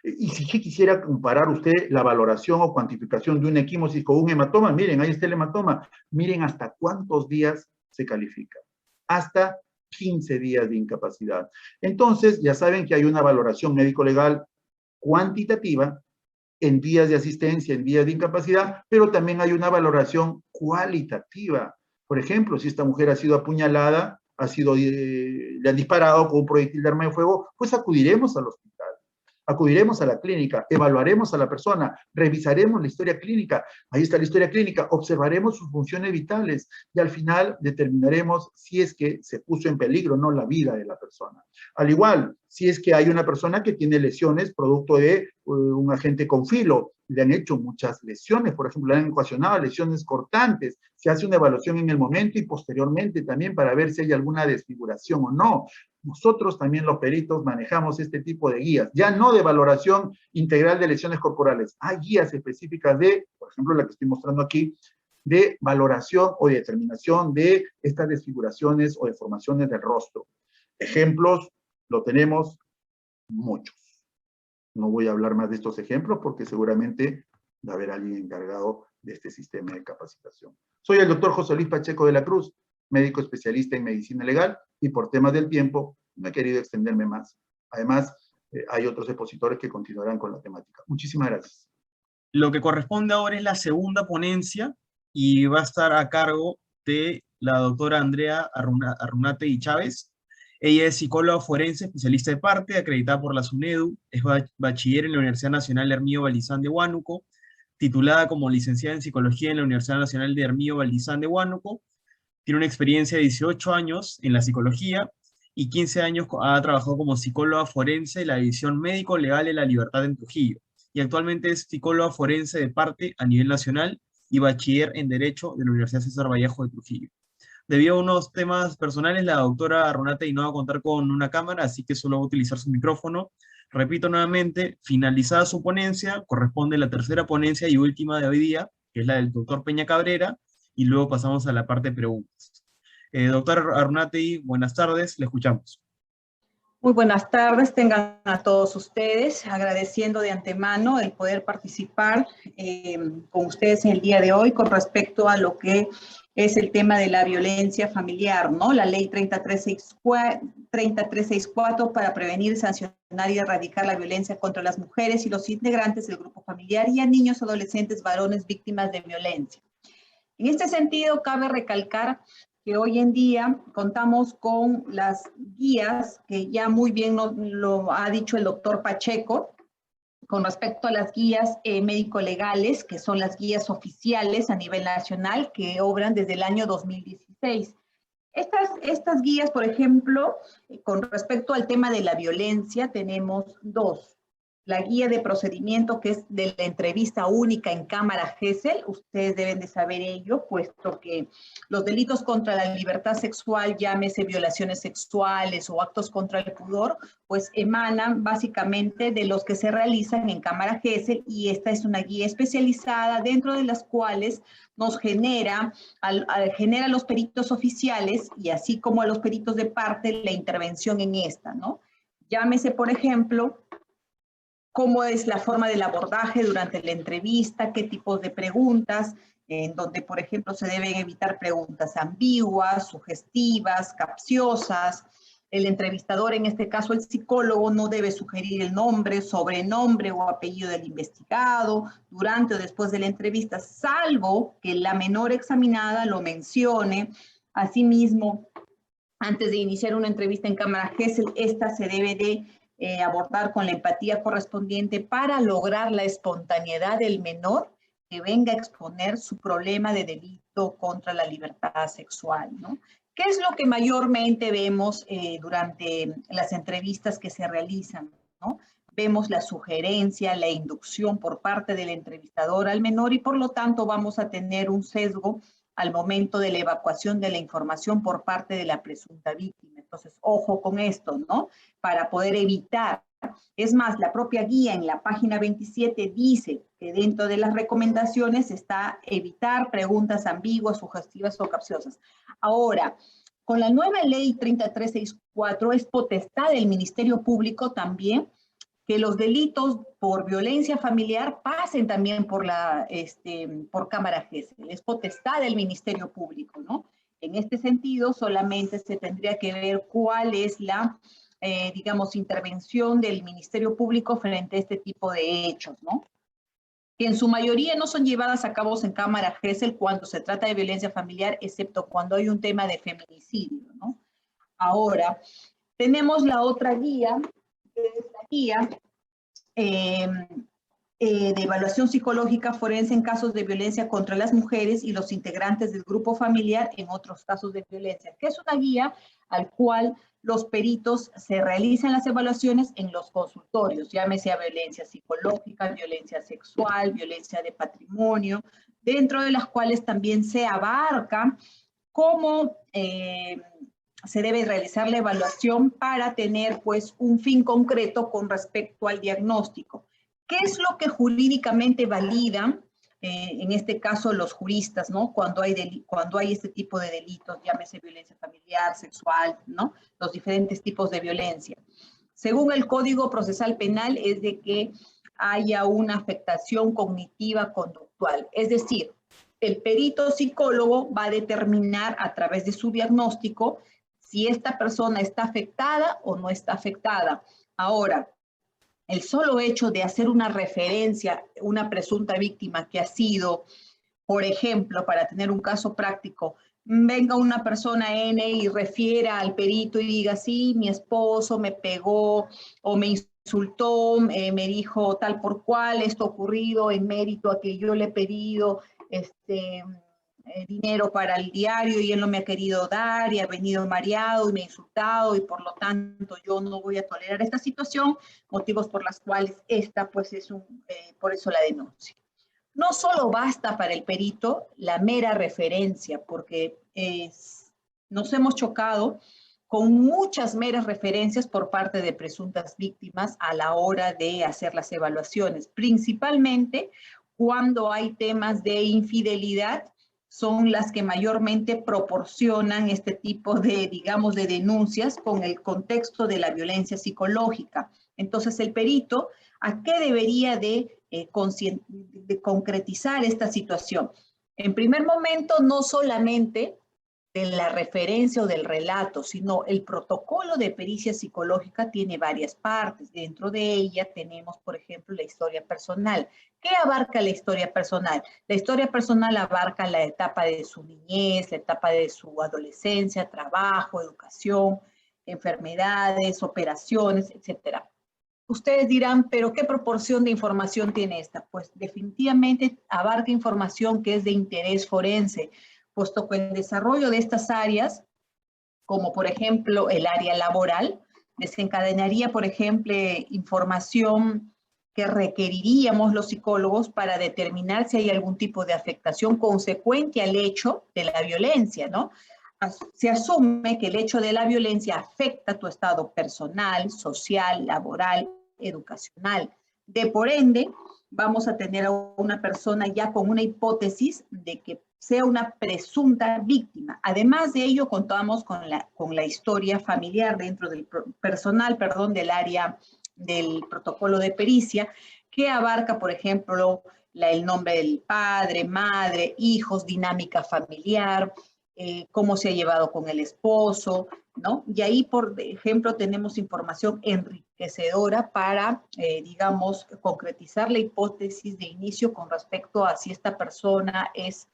Y si quisiera comparar usted la valoración o cuantificación de una equimosis con un hematoma, miren, ahí está el hematoma, miren hasta cuántos días se califica. Hasta 15 días de incapacidad. Entonces, ya saben que hay una valoración médico-legal cuantitativa en días de asistencia, en días de incapacidad, pero también hay una valoración cualitativa. Por ejemplo, si esta mujer ha sido apuñalada, le han disparado con un proyectil de arma de fuego, pues acudiremos al hospital. Acudiremos a la clínica, evaluaremos a la persona, revisaremos la historia clínica, ahí está la historia clínica, observaremos sus funciones vitales y al final determinaremos si es que se puso en peligro o no la vida de la persona. Al igual, si es que hay una persona que tiene lesiones producto de un agente con filo, le han hecho muchas lesiones, por ejemplo, le han ocasionado lesiones cortantes, se hace una evaluación en el momento y posteriormente también para ver si hay alguna desfiguración o no. Nosotros también los peritos manejamos este tipo de guías, ya no de valoración integral de lesiones corporales. Hay guías específicas de, por ejemplo, la que estoy mostrando aquí, de valoración o de determinación de estas desfiguraciones o deformaciones del rostro. Ejemplos, lo tenemos muchos. No voy a hablar más de estos ejemplos porque seguramente va a haber alguien encargado de este sistema de capacitación. Soy el doctor José Luis Pacheco de la Cruz, médico especialista en medicina legal, y por temas del tiempo no he querido extenderme más. Además, hay otros expositores que continuarán con la temática. Muchísimas gracias. Lo que corresponde ahora es la segunda ponencia y va a estar a cargo de la doctora Andrea Arrunate y Chávez. Ella es psicóloga forense, especialista de parte, acreditada por la SUNEDU, es bachiller en la Universidad Nacional Hermío Balizán de Huánuco, titulada como licenciada en psicología en la Universidad Nacional de Hermío Balizán de Huánuco. Tiene una experiencia de 18 años en la psicología y 15 años ha trabajado como psicóloga forense en la división médico-legal de La Libertad en Trujillo. Y actualmente es psicóloga forense de parte a nivel nacional y bachiller en Derecho de la Universidad César Vallejo de Trujillo. Debido a unos temas personales, la doctora Arrunate no va a contar con una cámara, así que solo va a utilizar su micrófono. Repito nuevamente, finalizada su ponencia, corresponde la tercera ponencia y última de hoy día, que es la del doctor Peña Cabrera, y luego pasamos a la parte de preguntas. Doctor Arrunate, buenas tardes, le escuchamos. Muy buenas tardes, tengan a todos ustedes, agradeciendo de antemano el poder participar con ustedes en el día de hoy con respecto a lo que es el tema de la violencia familiar, ¿no? La ley 3364 para prevenir, sancionar y erradicar la violencia contra las mujeres y los integrantes del grupo familiar y a niños, adolescentes, varones víctimas de violencia. En este sentido, cabe recalcar que hoy en día contamos con las guías, que ya muy bien lo ha dicho el doctor Pacheco, con respecto a las guías médico-legales, que son las guías oficiales a nivel nacional, que obran desde el año 2016. Estas guías, por ejemplo, con respecto al tema de la violencia, tenemos dos. La guía de procedimiento, que es de la entrevista única en cámara GESEL, ustedes deben de saber ello, puesto que los delitos contra la libertad sexual, llámese violaciones sexuales o actos contra el pudor, pues emanan básicamente de los que se realizan en cámara GESEL, y esta es una guía especializada dentro de las cuales nos genera a los peritos oficiales y así como a los peritos de parte la intervención en esta, ¿no? Llámese, por ejemplo, cómo es la forma del abordaje durante la entrevista, qué tipos de preguntas, en donde, por ejemplo, se deben evitar preguntas ambiguas, sugestivas, capciosas. El entrevistador, en este caso el psicólogo, no debe sugerir el nombre, sobrenombre o apellido del investigado durante o después de la entrevista, salvo que la menor examinada lo mencione. Asimismo, antes de iniciar una entrevista en cámara GESEL, esta se debe de abordar con la empatía correspondiente para lograr la espontaneidad del menor que venga a exponer su problema de delito contra la libertad sexual, ¿no? ¿Qué es lo que mayormente vemos durante las entrevistas que se realizan, ¿no? Vemos la sugerencia, la inducción por parte del entrevistador al menor y por lo tanto vamos a tener un sesgo al momento de la evacuación de la información por parte de la presunta víctima. Entonces, ojo con esto, ¿no? Para poder evitar. Es más, la propia guía en la página 27 dice que dentro de las recomendaciones está evitar preguntas ambiguas, sugestivas o capciosas. Ahora, con la nueva ley 3364 es potestad del Ministerio Público también que los delitos por violencia familiar pasen también por por Cámara GESEL. Es potestad del Ministerio Público, ¿no? En este sentido, solamente se tendría que ver cuál es la, digamos, intervención del Ministerio Público frente a este tipo de hechos, ¿no? Que en su mayoría no son llevadas a cabo en Cámara GESEL cuando se trata de violencia familiar, excepto cuando hay un tema de feminicidio, ¿no? Ahora, tenemos la otra guía, que es la guía de evaluación psicológica forense en casos de violencia contra las mujeres y los integrantes del grupo familiar en otros casos de violencia, que es una guía al cual los peritos se realizan las evaluaciones en los consultorios, llámese a violencia psicológica, violencia sexual, violencia de patrimonio, dentro de las cuales también se abarca cómo se debe realizar la evaluación para tener pues un fin concreto con respecto al diagnóstico. ¿Qué es lo que jurídicamente valida, en este caso los juristas, ¿no? Cuando hay este tipo de delitos, llámese violencia familiar, sexual, ¿no? Los diferentes tipos de violencia. Según el Código Procesal Penal es de que haya una afectación cognitiva conductual, es decir, el perito psicólogo va a determinar a través de su diagnóstico si esta persona está afectada o no está afectada. Ahora, el solo hecho de hacer una referencia, una presunta víctima que ha sido, por ejemplo, para tener un caso práctico, venga una persona N y refiera al perito y diga, sí, mi esposo me pegó o me insultó, me dijo tal por cual, esto ha ocurrido en mérito a que yo le he pedido dinero para el diario y él no me ha querido dar y ha venido mareado y me ha insultado y por lo tanto yo no voy a tolerar esta situación, motivos por los cuales esta pues es por eso la denuncia. No solo basta para el perito la mera referencia, porque nos hemos chocado con muchas meras referencias por parte de presuntas víctimas a la hora de hacer las evaluaciones, principalmente cuando hay temas de infidelidad, son las que mayormente proporcionan este tipo de, digamos, de denuncias con el contexto de la violencia psicológica. Entonces, el perito, ¿a qué debería de concretizar esta situación? En primer momento, no solamente de la referencia o del relato, sino el protocolo de pericia psicológica tiene varias partes. Dentro de ella tenemos, por ejemplo, la historia personal. ¿Qué abarca la historia personal? La historia personal abarca la etapa de su niñez, la etapa de su adolescencia, trabajo, educación, enfermedades, operaciones, etcétera. Ustedes dirán, ¿pero qué proporción de información tiene esta? Pues definitivamente abarca información que es de interés forense, puesto que el desarrollo de estas áreas, como por ejemplo el área laboral, desencadenaría, por ejemplo, información que requeriríamos los psicólogos para determinar si hay algún tipo de afectación consecuente al hecho de la violencia, ¿no? Se asume que el hecho de la violencia afecta tu estado personal, social, laboral, educacional. De por ende, vamos a tener a una persona ya con una hipótesis de que sea una presunta víctima. Además de ello, contamos con la historia familiar dentro del personal, del área del protocolo de pericia, que abarca, por ejemplo, el nombre del padre, madre, hijos, dinámica familiar, cómo se ha llevado con el esposo, ¿no? Y ahí, por ejemplo, tenemos información enriquecedora para, digamos, concretizar la hipótesis de inicio con respecto a si esta persona es,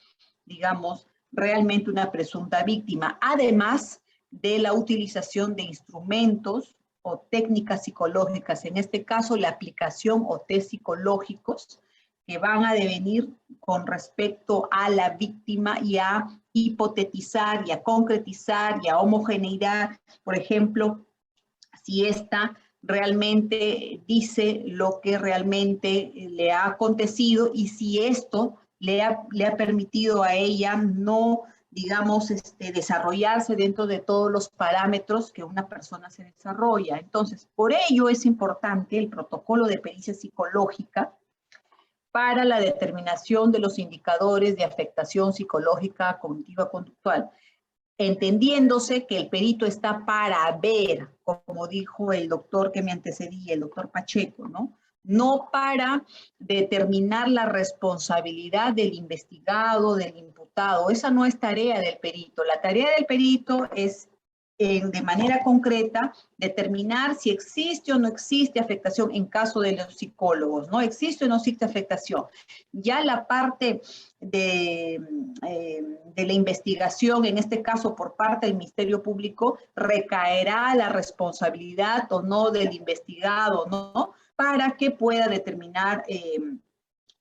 digamos, realmente una presunta víctima, además de la utilización de instrumentos o técnicas psicológicas, en este caso la aplicación o test psicológicos que van a devenir con respecto a la víctima y a hipotetizar y a concretizar y a homogeneidad, por ejemplo, si ésta realmente dice lo que realmente le ha acontecido y si esto le ha permitido a ella no, digamos, desarrollarse dentro de todos los parámetros que una persona se desarrolla. Entonces, por ello es importante el protocolo de pericia psicológica para la determinación de los indicadores de afectación psicológica cognitiva conductual. entendiéndose que el perito está para ver, como dijo el doctor que me antecedía, el doctor Pacheco, ¿no? No para determinar la responsabilidad del investigado, del imputado. Esa no es tarea del perito. La tarea del perito es, de manera concreta, determinar si existe o no existe afectación en caso de los psicólogos, ¿no? ¿Existe o no existe afectación? Ya la parte de la investigación, en este caso por parte del Ministerio Público, recaerá la responsabilidad o no del investigado, ¿no? Para que pueda determinar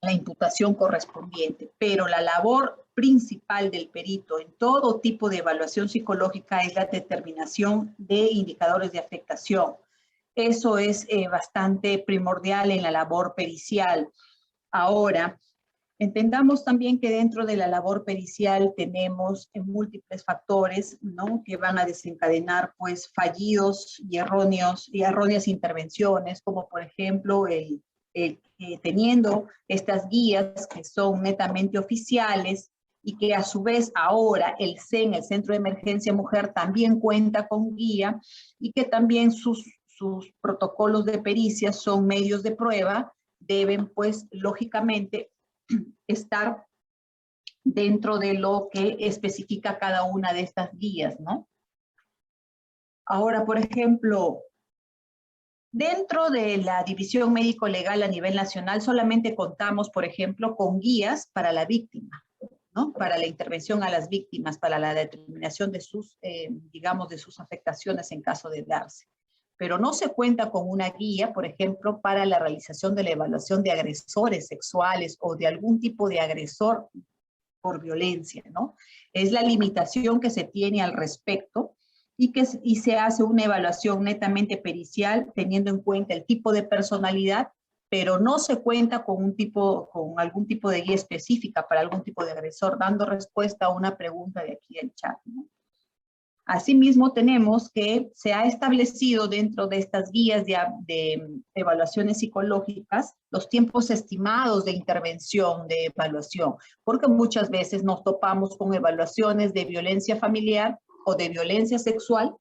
la imputación correspondiente. Pero la labor principal del perito en todo tipo de evaluación psicológica es la determinación de indicadores de afectación. Eso es bastante primordial en la labor pericial. Ahora, entendamos también que dentro de la labor pericial tenemos múltiples factores, ¿no? Que van a desencadenar pues fallidos y erróneas intervenciones, como por ejemplo teniendo estas guías que son netamente oficiales y que a su vez ahora el CEN, el Centro de Emergencia Mujer, también cuenta con guía y que también sus protocolos de pericia son medios de prueba, deben pues lógicamente estar dentro de lo que especifica cada una de estas guías, ¿no? Ahora, por ejemplo, dentro de la división médico-legal a nivel nacional solamente contamos, por ejemplo, con guías para la víctima, ¿no? Para la intervención a las víctimas, para la determinación de sus, digamos, de sus afectaciones en caso de darse. Pero no se cuenta con una guía, por ejemplo, para la realización de la evaluación de agresores sexuales o de algún tipo de agresor por violencia, ¿no? Es la limitación que se tiene al respecto y se hace una evaluación netamente pericial teniendo en cuenta el tipo de personalidad, pero no se cuenta con algún tipo de guía específica para algún tipo de agresor, dando respuesta a una pregunta de aquí del chat, ¿no? Asimismo, tenemos que se ha establecido dentro de estas guías de evaluaciones psicológicas los tiempos estimados de intervención, de evaluación, porque muchas veces nos topamos con evaluaciones de violencia familiar o de violencia sexual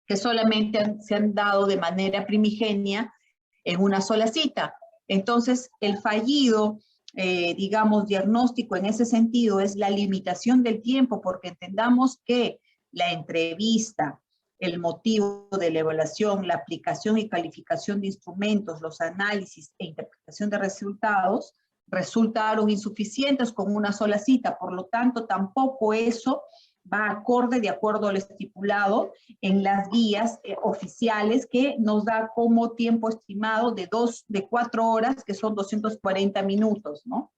que solamente se han dado de manera primigenia en una sola cita. Entonces, el fallido, digamos, diagnóstico en ese sentido es la limitación del tiempo, porque entendamos que la entrevista, el motivo de la evaluación, la aplicación y calificación de instrumentos, los análisis e interpretación de resultados resultaron insuficientes con una sola cita. Por lo tanto, tampoco eso va acorde, de acuerdo al estipulado en las guías oficiales, que nos da como tiempo estimado de 4 horas, que son 240 minutos, ¿no?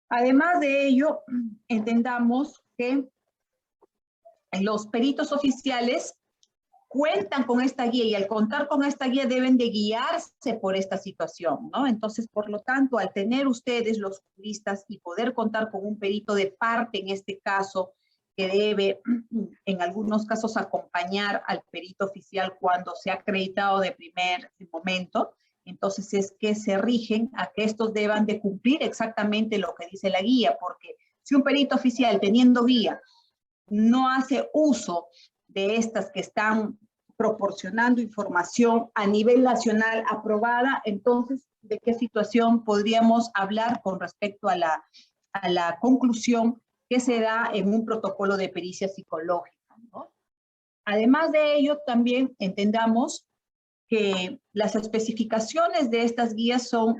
Además de ello, entendamos que los peritos oficiales cuentan con esta guía y al contar con esta guía deben de guiarse por esta situación, ¿no? Entonces, por lo tanto, al tener ustedes los juristas y poder contar con un perito de parte en este caso, que debe en algunos casos acompañar al perito oficial cuando se ha acreditado de primer momento, entonces es que se rigen a que estos deban de cumplir exactamente lo que dice la guía, porque si un perito oficial teniendo guía no hace uso de estas que están proporcionando información a nivel nacional aprobada, entonces, ¿de qué situación podríamos hablar con respecto a la conclusión que se da en un protocolo de pericia psicológica, ¿no? Además de ello, también entendamos que las especificaciones de estas guías son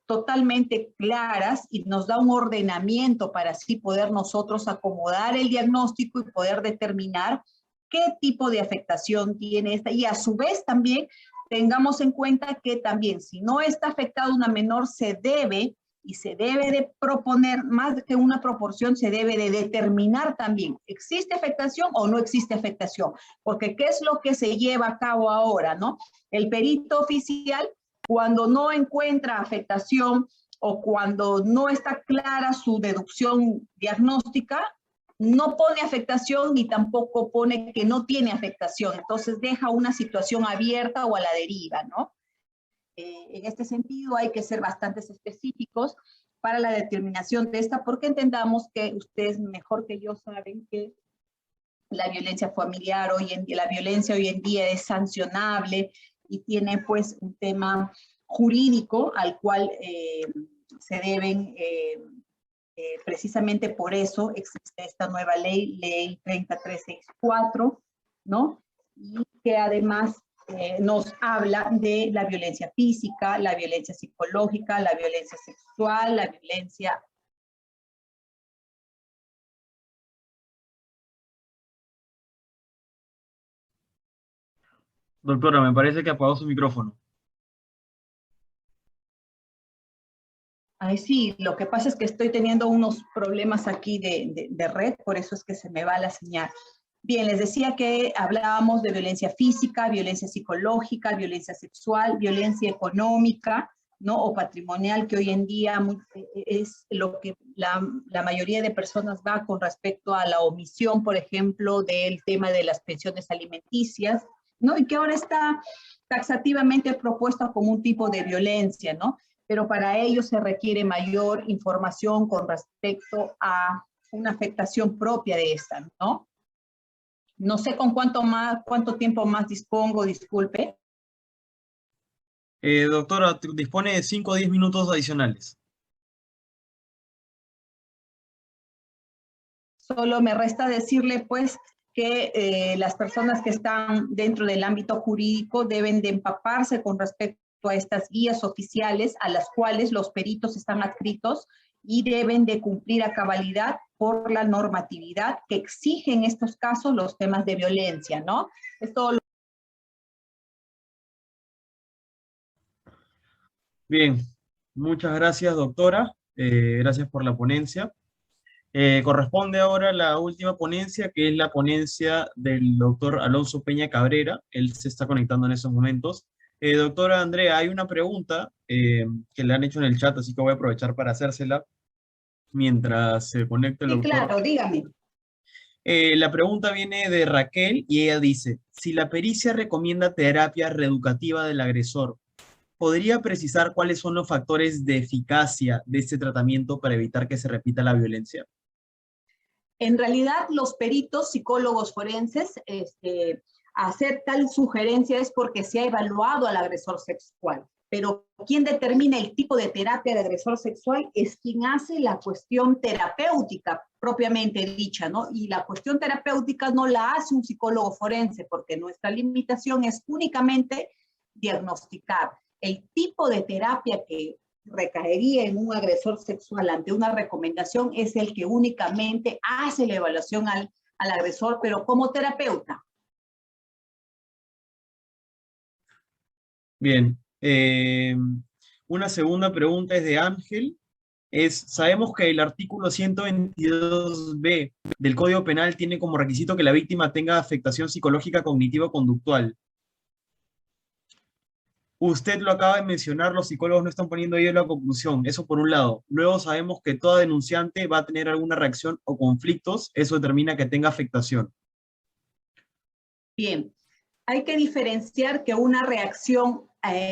totalmente claras y nos da un ordenamiento para así poder nosotros acomodar el diagnóstico y poder determinar qué tipo de afectación tiene esta. Y a su vez también tengamos en cuenta que también si no está afectada una menor se debe de proponer más que una proporción, se debe de determinar también, ¿existe afectación o no existe afectación? Porque ¿qué es lo que se lleva a cabo ahora, no? El perito oficial, cuando no encuentra afectación o cuando no está clara su deducción diagnóstica, no pone afectación ni tampoco pone que no tiene afectación. Entonces deja una situación abierta o a la deriva, ¿no? En este sentido hay que ser bastante específicos para la determinación de esta, porque entendamos que ustedes mejor que yo saben que la violencia familiar la violencia hoy en día es sancionable y tiene pues un tema jurídico al cual se deben, precisamente por eso existe esta nueva ley, ley 30364, ¿no? Y que además nos habla de la violencia física, la violencia psicológica, la violencia sexual, la violencia... Doctora, me parece que apagó su micrófono. Ay, sí, lo que pasa es que estoy teniendo unos problemas aquí de red, por eso es que se me va la señal. Bien, les decía que hablábamos de violencia física, violencia psicológica, violencia sexual, violencia económica, ¿no? O patrimonial, que hoy en día es lo que la mayoría de personas va con respecto a la omisión, por ejemplo, del tema de las pensiones alimenticias, ¿no? Y que ahora está taxativamente propuesta como un tipo de violencia, ¿no? Pero para ello se requiere mayor información con respecto a una afectación propia de esta, ¿no? No sé con cuánto tiempo más dispongo, disculpe. Doctora, dispone de 5 o 10 minutos adicionales. Solo me resta decirle, pues, que las personas que están dentro del ámbito jurídico deben de empaparse con respecto a estas guías oficiales a las cuales los peritos están adscritos y deben de cumplir a cabalidad por la normatividad que exige en estos casos los temas de violencia, ¿no? Es todo lo... Bien, muchas gracias, doctora. Gracias por la ponencia. Corresponde ahora la última ponencia, que es la ponencia del doctor Alonso Peña Cabrera. Él se está conectando en esos momentos. Doctora Andrea, hay una pregunta que le han hecho en el chat, así que voy a aprovechar para hacérsela mientras se conecta el Sí, doctor. claro, dígame. La pregunta viene de Raquel y ella dice, si la pericia recomienda terapia reeducativa del agresor, ¿podría precisar cuáles son los factores de eficacia de este tratamiento para evitar que se repita la violencia? En realidad, los peritos psicólogos forenses hacer tal sugerencia es porque se ha evaluado al agresor sexual. Pero quien determina el tipo de terapia de agresor sexual es quien hace la cuestión terapéutica propiamente dicha, ¿no? Y la cuestión terapéutica no la hace un psicólogo forense porque nuestra limitación es únicamente diagnosticar el tipo de terapia que recaería en un agresor sexual ante una recomendación es el que únicamente hace la evaluación al agresor, pero como terapeuta. Bien. Una segunda pregunta es de Ángel. Sabemos que el artículo 122b del Código Penal tiene como requisito que la víctima tenga afectación psicológica cognitivo-conductual. Usted lo acaba de mencionar, los psicólogos no están poniendo ahí la conclusión, eso por un lado. Luego sabemos que toda denunciante va a tener alguna reacción o conflictos, eso determina que tenga afectación. Bien, hay que diferenciar que una reacción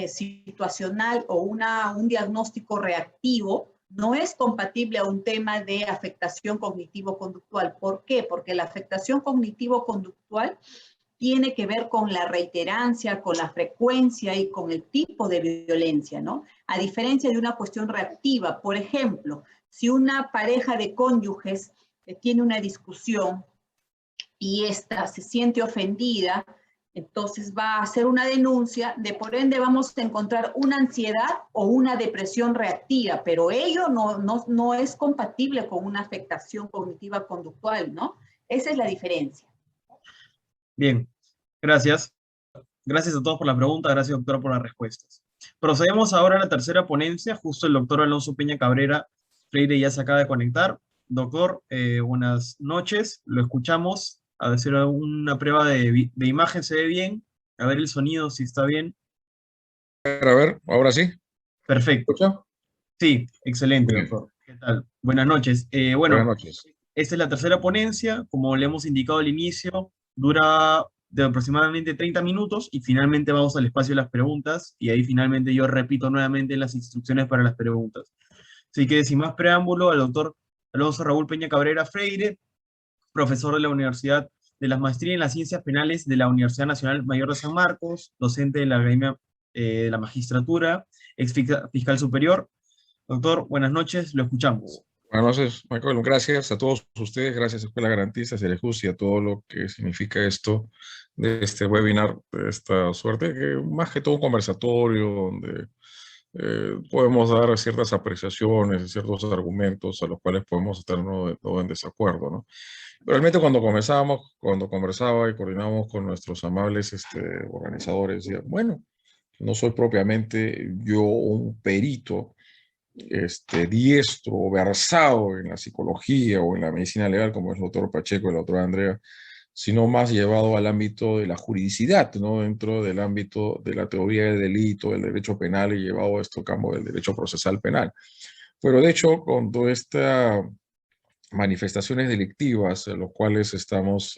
situacional o un diagnóstico reactivo no es compatible a un tema de afectación cognitivo-conductual. ¿Por qué? Porque la afectación cognitivo-conductual tiene que ver con la reiterancia, con la frecuencia y con el tipo de violencia, ¿no? A diferencia de una cuestión reactiva. Por ejemplo, si una pareja de cónyuges tiene una discusión y ésta se siente ofendida, entonces va a hacer una denuncia, por ende vamos a encontrar una ansiedad o una depresión reactiva, pero ello no es compatible con una afectación cognitiva conductual, ¿no? Esa es la diferencia. Bien, gracias. Gracias a todos por la pregunta, gracias doctora por las respuestas. Procedemos ahora a la tercera ponencia, justo el doctor Alonso Peña Cabrera Freire ya se acaba de conectar. Doctor, buenas noches, lo escuchamos. A hacer una prueba de imagen, ¿se ve bien? A ver el sonido, si está bien. A ver, ahora sí. Perfecto. ¿Escucha? Sí, excelente, Bien. doctor. ¿Qué tal? Buenas noches. Bueno, Buenas noches. esta es la tercera ponencia, como le hemos indicado al inicio, dura de aproximadamente 30 minutos y finalmente vamos al espacio de las preguntas y ahí finalmente yo repito nuevamente las instrucciones para las preguntas. Así que sin más preámbulo, al doctor Alonso Raúl Peña Cabrera Freire, profesor de la Universidad de la maestría en las Ciencias Penales de la Universidad Nacional Mayor de San Marcos, docente de la Academia de la Magistratura, ex fiscal superior. Doctor, buenas noches, lo escuchamos. Buenas noches, Michael. Gracias a todos ustedes, gracias a Escuela Garantista, Cerejus y a todo lo que significa esto de este webinar, de esta suerte, que más que todo un conversatorio donde podemos dar ciertas apreciaciones, ciertos argumentos a los cuales podemos estar no de todo en desacuerdo, ¿no? Realmente cuando conversaba y coordinamos con nuestros amables organizadores, decía, bueno, no soy propiamente yo un perito diestro o versado en la psicología o en la medicina legal, como es el doctor Pacheco y el doctor Andrea, sino más llevado al ámbito de la juridicidad, ¿no? Dentro del ámbito de la teoría del delito, del derecho penal y llevado a esto a campo del derecho procesal penal. Pero de hecho, con toda esta manifestaciones delictivas, a los cuales estamos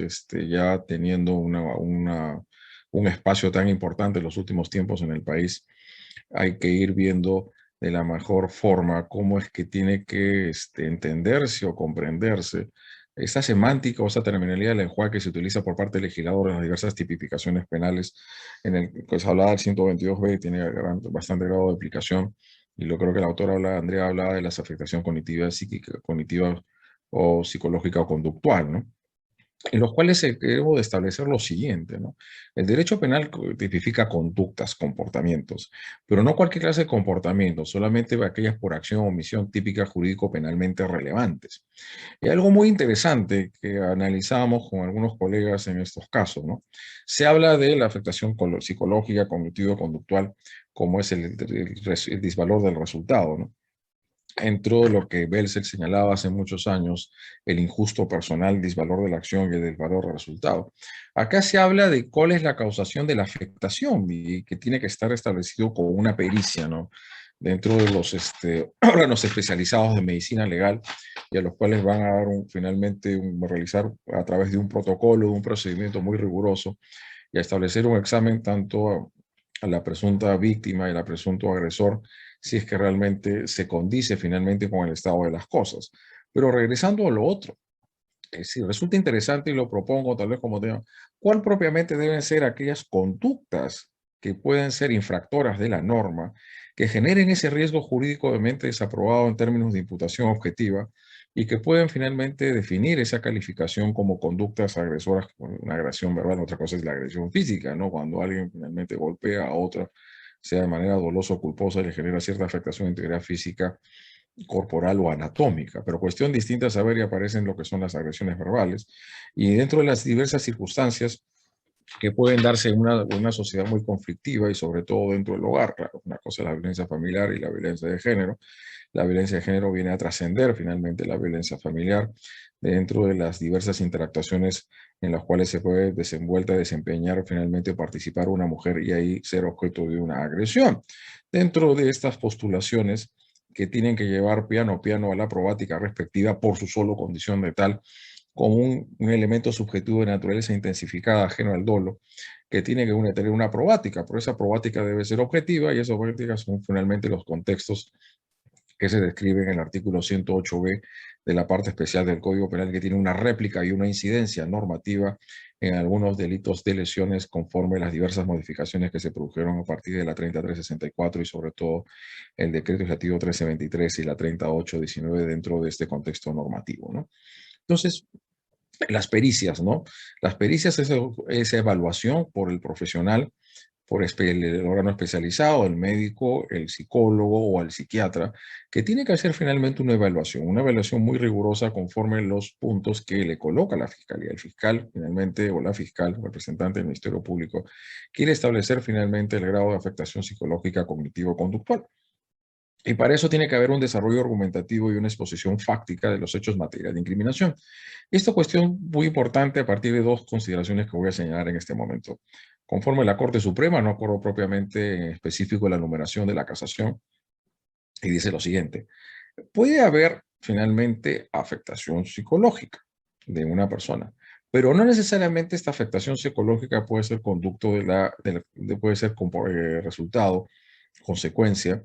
ya teniendo un espacio tan importante en los últimos tiempos en el país, hay que ir viendo de la mejor forma cómo es que tiene que entenderse o comprenderse esta semántica o esta terminología del lenguaje que se utiliza por parte del legislador en las diversas tipificaciones penales, en el que se habla del 122b, tiene bastante grado de aplicación, y lo creo que la autora Andrea hablaba de las afectaciones cognitivas, psíquicas, cognitivas o psicológica o conductual, ¿no? En los cuales debo de establecer lo siguiente, ¿no? El derecho penal tipifica conductas, comportamientos, pero no cualquier clase de comportamiento, solamente aquellas por acción o omisión típicas jurídico-penalmente relevantes. Y algo muy interesante que analizamos con algunos colegas en estos casos, ¿no? Se habla de la afectación psicológica, cognitivo-conductual, como es el disvalor del resultado, ¿no? Entró de lo que Belzel señalaba hace muchos años, el injusto personal, disvalor de la acción y el desvalor del resultado. Acá se habla de cuál es la causación de la afectación y que tiene que estar establecido con una pericia, ¿no? Dentro de los órganos especializados de medicina legal, y a los cuales van a dar realizar a través de un protocolo, de un procedimiento muy riguroso, y a establecer un examen tanto a la presunta víctima y al presunto agresor, si es que realmente se condice finalmente con el estado de las cosas. Pero regresando a lo otro, si resulta interesante y lo propongo tal vez como tema, ¿cuál propiamente deben ser aquellas conductas que pueden ser infractoras de la norma, que generen ese riesgo jurídicamente desaprobado en términos de imputación objetiva y que pueden finalmente definir esa calificación como conductas agresoras, una agresión verbal? Otra cosa es la agresión física, ¿no? Cuando alguien finalmente golpea a otra, sea de manera dolosa o culposa, y le genera cierta afectación de integridad física, corporal o anatómica, pero cuestión distinta es saber y aparecen lo que son las agresiones verbales, y dentro de las diversas circunstancias que pueden darse en una sociedad muy conflictiva y sobre todo dentro del hogar. Claro, una cosa es la violencia familiar y la violencia de género. La violencia de género viene a trascender finalmente la violencia familiar dentro de las diversas interactuaciones en las cuales se puede desempeñar finalmente participar una mujer y ahí ser objeto de una agresión. Dentro de estas postulaciones que tienen que llevar piano a piano a la probática respectiva por su solo condición de tal, como un elemento subjetivo de naturaleza intensificada ajeno al dolo, que tiene que tener una probática, pero esa probática debe ser objetiva y esas objetivas son finalmente los contextos que se describen en el artículo 108b de la parte especial del Código Penal, que tiene una réplica y una incidencia normativa en algunos delitos de lesiones conforme a las diversas modificaciones que se produjeron a partir de la 3364 y sobre todo el decreto legislativo 1323 y la 3819 dentro de este contexto normativo, ¿no? Entonces, las pericias, ¿no? Las pericias es esa evaluación por el profesional, por el órgano especializado, el médico, el psicólogo o el psiquiatra, que tiene que hacer finalmente una evaluación muy rigurosa conforme los puntos que le coloca la fiscalía. El fiscal finalmente, o la fiscal, representante del Ministerio Público, quiere establecer finalmente el grado de afectación psicológica cognitivo-conductual. Y para eso tiene que haber un desarrollo argumentativo y una exposición fáctica de los hechos materiales de incriminación. Esta cuestión muy importante a partir de dos consideraciones que voy a señalar en este momento. Conforme la Corte Suprema, no acuerdo propiamente en específico la numeración de la casación, y dice lo siguiente: puede haber finalmente afectación psicológica de una persona, pero no necesariamente esta afectación psicológica puede ser conducto puede ser resultado, consecuencia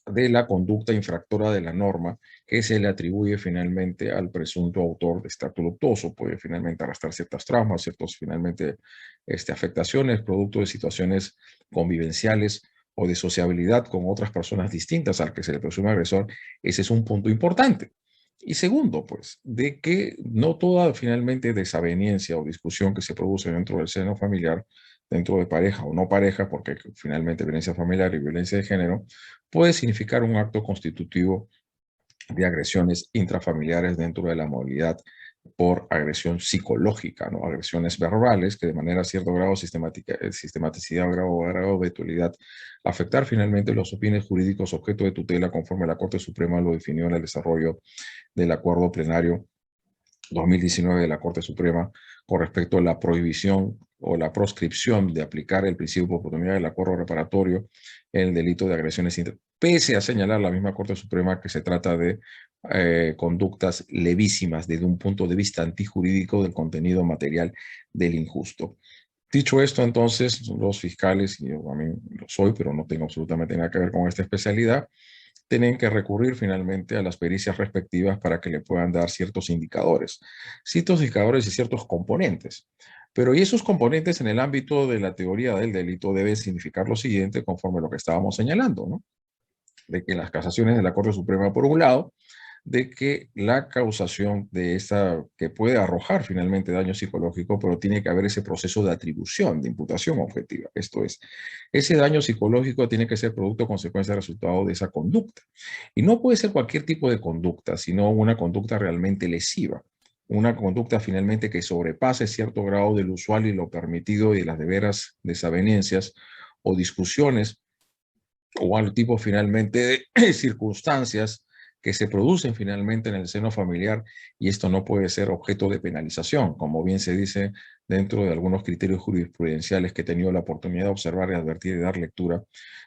de la conducta infractora de la norma que se le atribuye finalmente al presunto autor de este acto luctuoso. Puede finalmente arrastrar ciertas traumas, ciertas finalmente afectaciones, producto de situaciones convivenciales o de sociabilidad con otras personas distintas al que se le presume agresor. Ese es un punto importante. Y segundo, pues, de que no toda finalmente desaveniencia o discusión que se produce dentro del seno familiar, dentro de pareja o no pareja, porque finalmente violencia familiar y violencia de género, puede significar un acto constitutivo de agresiones intrafamiliares dentro de la modalidad por agresión psicológica, ¿no? Agresiones verbales que de manera cierto grado sistematicidad o grado de utilidad afectar finalmente los bienes jurídicos objeto de tutela conforme la Corte Suprema lo definió en el desarrollo del acuerdo plenario 2019 de la Corte Suprema con respecto a la prohibición o la proscripción de aplicar el principio de oportunidad del acuerdo reparatorio en el delito de agresiones, pese a señalar la misma Corte Suprema que se trata de conductas levísimas desde un punto de vista antijurídico del contenido material del injusto. Dicho esto, entonces, los fiscales, y yo también lo soy, pero no tengo absolutamente nada que ver con esta especialidad, tienen que recurrir finalmente a las pericias respectivas para que le puedan dar ciertos indicadores y ciertos componentes. Pero y esos componentes en el ámbito de la teoría del delito deben significar lo siguiente conforme a lo que estábamos señalando, ¿no? De que las casaciones de la Corte Suprema, por un lado, de que la causación de esta, que puede arrojar finalmente daño psicológico, pero tiene que haber ese proceso de atribución, de imputación objetiva. Esto es, ese daño psicológico tiene que ser producto o consecuencia resultado de esa conducta. Y no puede ser cualquier tipo de conducta, sino una conducta realmente lesiva. Una conducta finalmente que sobrepase cierto grado del usual y lo permitido y de las de veras desavenencias o discusiones o al tipo finalmente de circunstancias que se producen finalmente en el seno familiar, y esto no puede ser objeto de penalización, como bien se dice dentro de algunos criterios jurisprudenciales que he tenido la oportunidad de observar y advertir y dar lectura,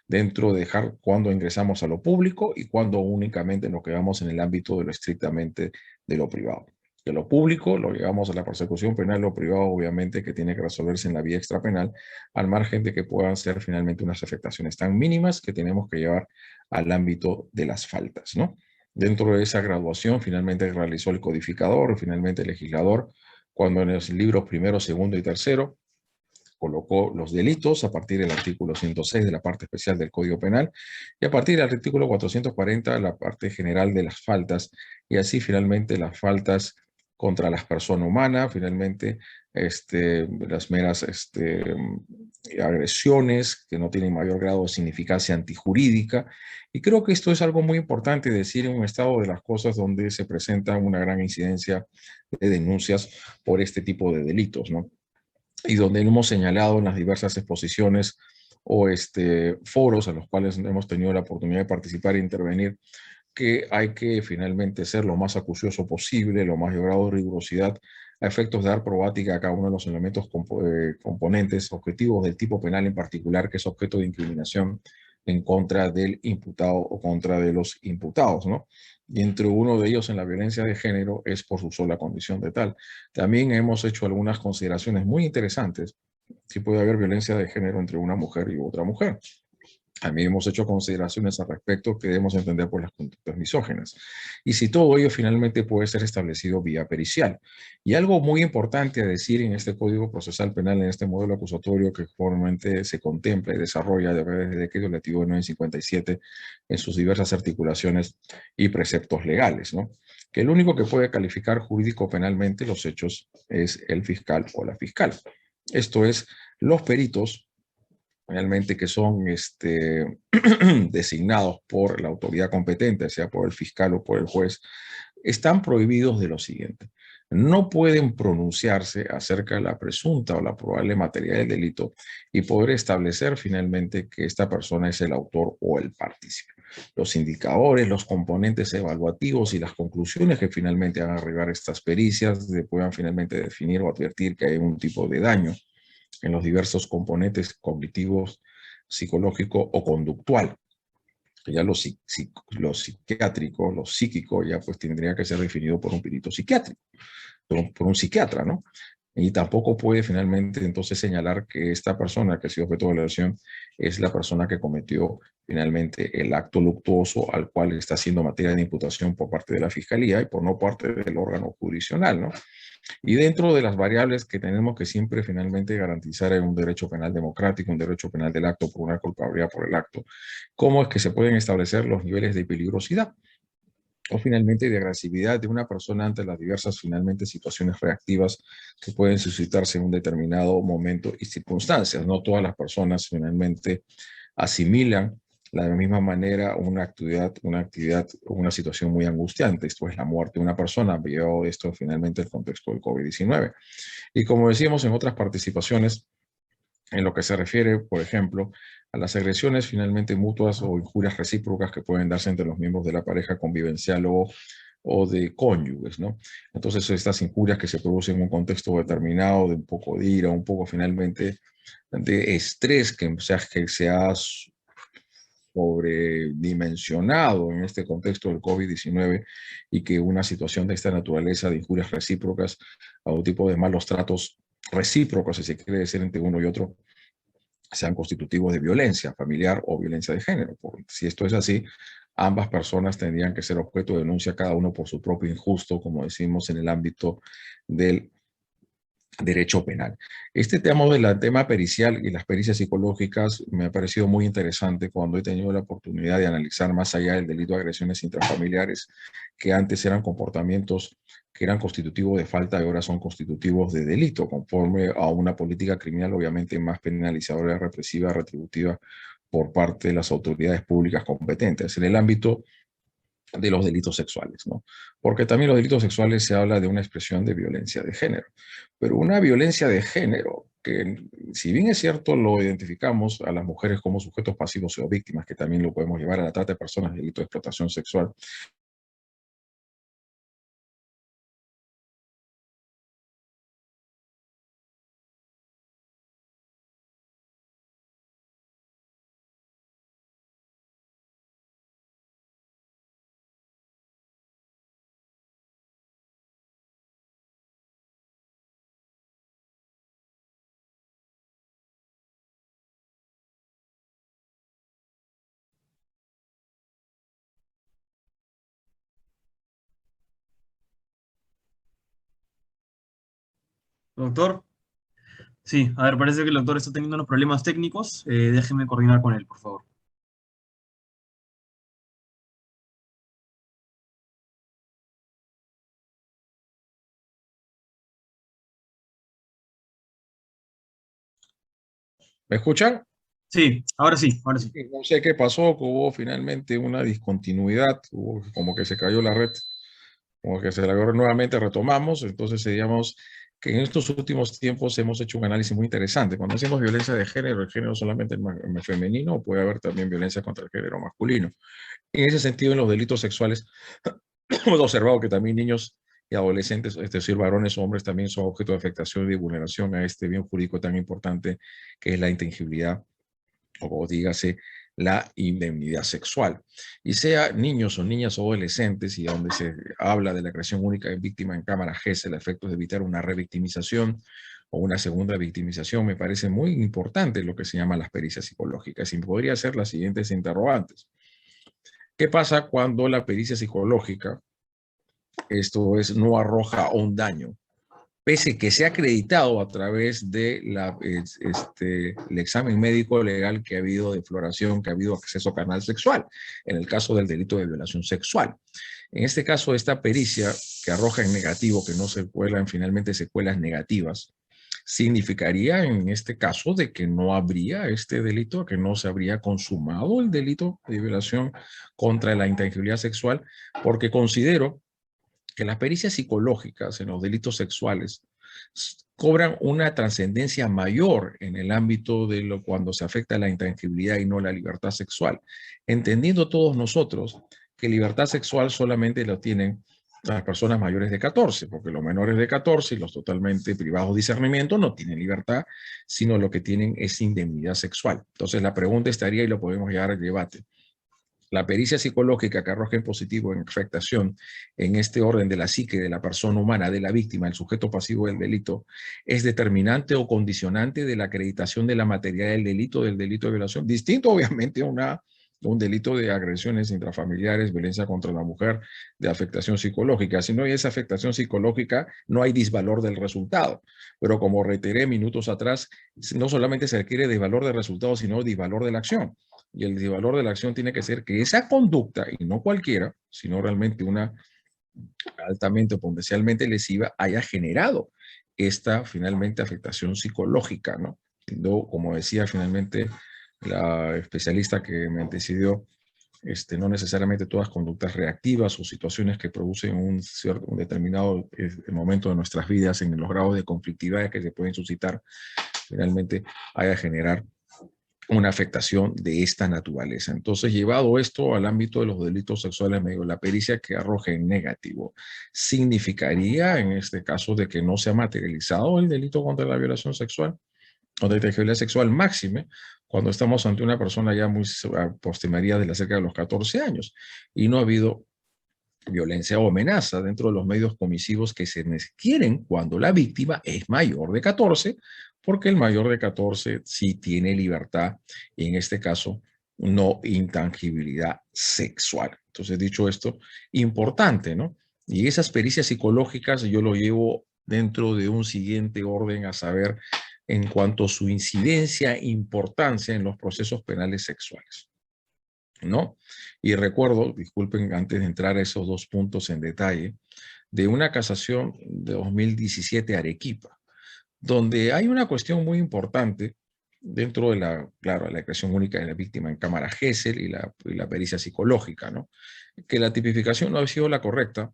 dentro de dejar cuando ingresamos a lo público y cuando únicamente nos quedamos en el ámbito de lo estrictamente de lo privado. De lo público lo llevamos a la persecución penal, lo privado obviamente que tiene que resolverse en la vía extrapenal, al margen de que puedan ser finalmente unas afectaciones tan mínimas que tenemos que llevar al ámbito de las faltas, ¿no? Dentro de esa graduación finalmente realizó el codificador, finalmente el legislador, cuando en los libros primero, segundo y tercero colocó los delitos a partir del artículo 106 de la parte especial del Código Penal y a partir del artículo 440 la parte general de las faltas, y así finalmente las faltas contra las personas humanas, finalmente las meras agresiones que no tienen mayor grado de significancia antijurídica. Y creo que esto es algo muy importante decir en un estado de las cosas donde se presenta una gran incidencia de denuncias por este tipo de delitos, ¿no? Y donde hemos señalado en las diversas exposiciones o foros a los cuales hemos tenido la oportunidad de participar e intervenir, que hay que finalmente ser lo más acucioso posible, lo más grado de rigurosidad, a efectos de dar probática a cada uno de los elementos componentes, objetivos del tipo penal en particular, que es objeto de incriminación en contra del imputado o contra de los imputados, ¿no? Y entre uno de ellos en la violencia de género es por su sola condición de tal. También hemos hecho algunas consideraciones muy interesantes si puede haber violencia de género entre una mujer y otra mujer. También hemos hecho consideraciones al respecto que debemos entender por las conductas misóginas. Y si todo ello finalmente puede ser establecido vía pericial. Y algo muy importante a decir en este Código Procesal Penal, en este modelo acusatorio que formalmente se contempla y desarrolla a través del Decreto Legislativo 957 en sus diversas articulaciones y preceptos legales, ¿no? Que el único que puede calificar jurídico-penalmente los hechos es el fiscal o la fiscal. Esto es, los peritos realmente que son designados por la autoridad competente, sea por el fiscal o por el juez, están prohibidos de lo siguiente. No pueden pronunciarse acerca de la presunta o la probable materialidad del delito y poder establecer finalmente que esta persona es el autor o el partícipe. Los indicadores, los componentes evaluativos y las conclusiones que finalmente hagan arribar estas pericias puedan finalmente definir o advertir que hay un tipo de daño en los diversos componentes cognitivos, psicológico o conductual. Ya lo psiquiátrico, lo psíquico, ya pues tendría que ser definido por un perito psiquiátrico, por un psiquiatra, ¿no? Y tampoco puede finalmente entonces señalar que esta persona que ha sido objeto de violación es la persona que cometió finalmente el acto luctuoso al cual está siendo materia de imputación por parte de la Fiscalía y por no parte del órgano jurisdiccional, ¿no? Y dentro de las variables que tenemos que siempre finalmente garantizar en un derecho penal democrático, un derecho penal del acto por una culpabilidad por el acto, ¿cómo es que se pueden establecer los niveles de peligrosidad o finalmente de agresividad de una persona ante las diversas finalmente situaciones reactivas que pueden suscitarse en un determinado momento y circunstancias? No todas las personas finalmente asimilan de la misma manera una situación muy angustiante. Esto es la muerte de una persona, veo esto finalmente el contexto del COVID-19. Y como decíamos en otras participaciones, en lo que se refiere, por ejemplo, a las agresiones finalmente mutuas o injurias recíprocas que pueden darse entre los miembros de la pareja convivencial o de cónyuges, ¿no? Entonces, estas injurias que se producen en un contexto determinado, de un poco de ira, un poco finalmente de estrés que se ha sobredimensionado en este contexto del COVID-19 y que una situación de esta naturaleza de injurias recíprocas o tipo de malos tratos recíprocos, si se quiere decir, entre uno y otro, sean constitutivos de violencia familiar o violencia de género. Si esto es así, ambas personas tendrían que ser objeto de denuncia cada uno por su propio injusto, como decimos en el ámbito del derecho penal. Este tema pericial y las pericias psicológicas me ha parecido muy interesante cuando he tenido la oportunidad de analizar más allá del delito de agresiones intrafamiliares, que antes eran comportamientos que eran constitutivos de falta y ahora son constitutivos de delito, conforme a una política criminal obviamente más penalizadora, represiva, retributiva por parte de las autoridades públicas competentes. En el ámbito de los delitos sexuales, ¿no? Porque también los delitos sexuales se habla de una expresión de violencia de género, pero una violencia de género que, si bien es cierto, lo identificamos a las mujeres como sujetos pasivos o víctimas, que también lo podemos llevar a la trata de personas, delito de explotación sexual, Doctor, sí, a ver, parece que el doctor está teniendo unos problemas técnicos. Déjeme coordinar con él, por favor. ¿me escuchan? Sí, ahora sí, ahora sí. No sé qué pasó, que hubo finalmente una discontinuidad, como que se cayó la red, como que se la nuevamente retomamos, entonces digamos que en estos últimos tiempos hemos hecho un análisis muy interesante. Cuando decimos violencia de género, el género solamente es femenino, o puede haber también violencia contra el género masculino. En ese sentido, en los delitos sexuales, hemos observado que también niños y adolescentes, es decir, varones o hombres, también son objeto de afectación y vulneración a este bien jurídico tan importante que es la intangibilidad, o dígase la indemnidad sexual. Y sea niños o niñas o adolescentes, y donde se habla de la creación única de víctima en cámara GES, el efecto de evitar una revictimización o una segunda victimización, me parece muy importante lo que se llama las pericias psicológicas. Y podría hacer las siguientes interrogantes. ¿Qué pasa cuando la pericia psicológica, esto es, no arroja un daño? Pese que se ha acreditado a través de el examen médico legal que ha habido de floración, que ha habido acceso a canal sexual, en el caso del delito de violación sexual. En este caso, esta pericia que arroja en negativo, que no se cuelan finalmente secuelas negativas, significaría en este caso de que no habría este delito, que no se habría consumado el delito de violación contra la intangibilidad sexual, porque considero que las pericias psicológicas en los delitos sexuales cobran una trascendencia mayor en el ámbito de cuando se afecta la intangibilidad y no la libertad sexual, entendiendo todos nosotros que libertad sexual solamente lo tienen las personas mayores de 14, porque los menores de 14 y los totalmente privados de discernimiento no tienen libertad, sino lo que tienen es indemnidad sexual. Entonces la pregunta estaría, y lo podemos llevar al debate, La pericia psicológica que arroja en positivo en afectación en este orden de la psique de la persona humana, de la víctima, el sujeto pasivo del delito, es determinante o condicionante de la acreditación de la materialidad del delito de violación, distinto obviamente a un delito de agresiones intrafamiliares, violencia contra la mujer, de afectación psicológica. Si no hay esa afectación psicológica, no hay disvalor del resultado. Pero como reiteré minutos atrás, no solamente se requiere disvalor del resultado, sino disvalor de la acción. Y el disvalor de la acción tiene que ser que esa conducta, y no cualquiera, sino realmente una altamente o potencialmente lesiva, haya generado esta finalmente afectación psicológica, ¿no? Como decía finalmente la especialista que me antecedió, no necesariamente todas conductas reactivas o situaciones que producen un determinado momento de nuestras vidas en los grados de conflictividad que se pueden suscitar, finalmente haya a generar una afectación de esta naturaleza. Entonces, llevado esto al ámbito de los delitos sexuales, la pericia que arroje en negativo significaría, en este caso, de que no se ha materializado el delito contra la violación sexual o de integridad sexual máxime, cuando estamos ante una persona ya muy postimería de cerca de los 14 años y no ha habido violencia o amenaza dentro de los medios comisivos que se requieren cuando la víctima es mayor de 14, porque el mayor de 14 sí tiene libertad y en este caso no intangibilidad sexual. Entonces, dicho esto, importante, ¿no? Y esas pericias psicológicas yo lo llevo dentro de un siguiente orden a saber en cuanto a su incidencia e importancia en los procesos penales sexuales, ¿no? Y recuerdo, disculpen antes de entrar a esos dos puntos en detalle, de una casación de 2017 Arequipa, donde hay una cuestión muy importante dentro de la declaración única de la víctima en cámara Gesell y la pericia psicológica, ¿no? Que la tipificación no ha sido la correcta,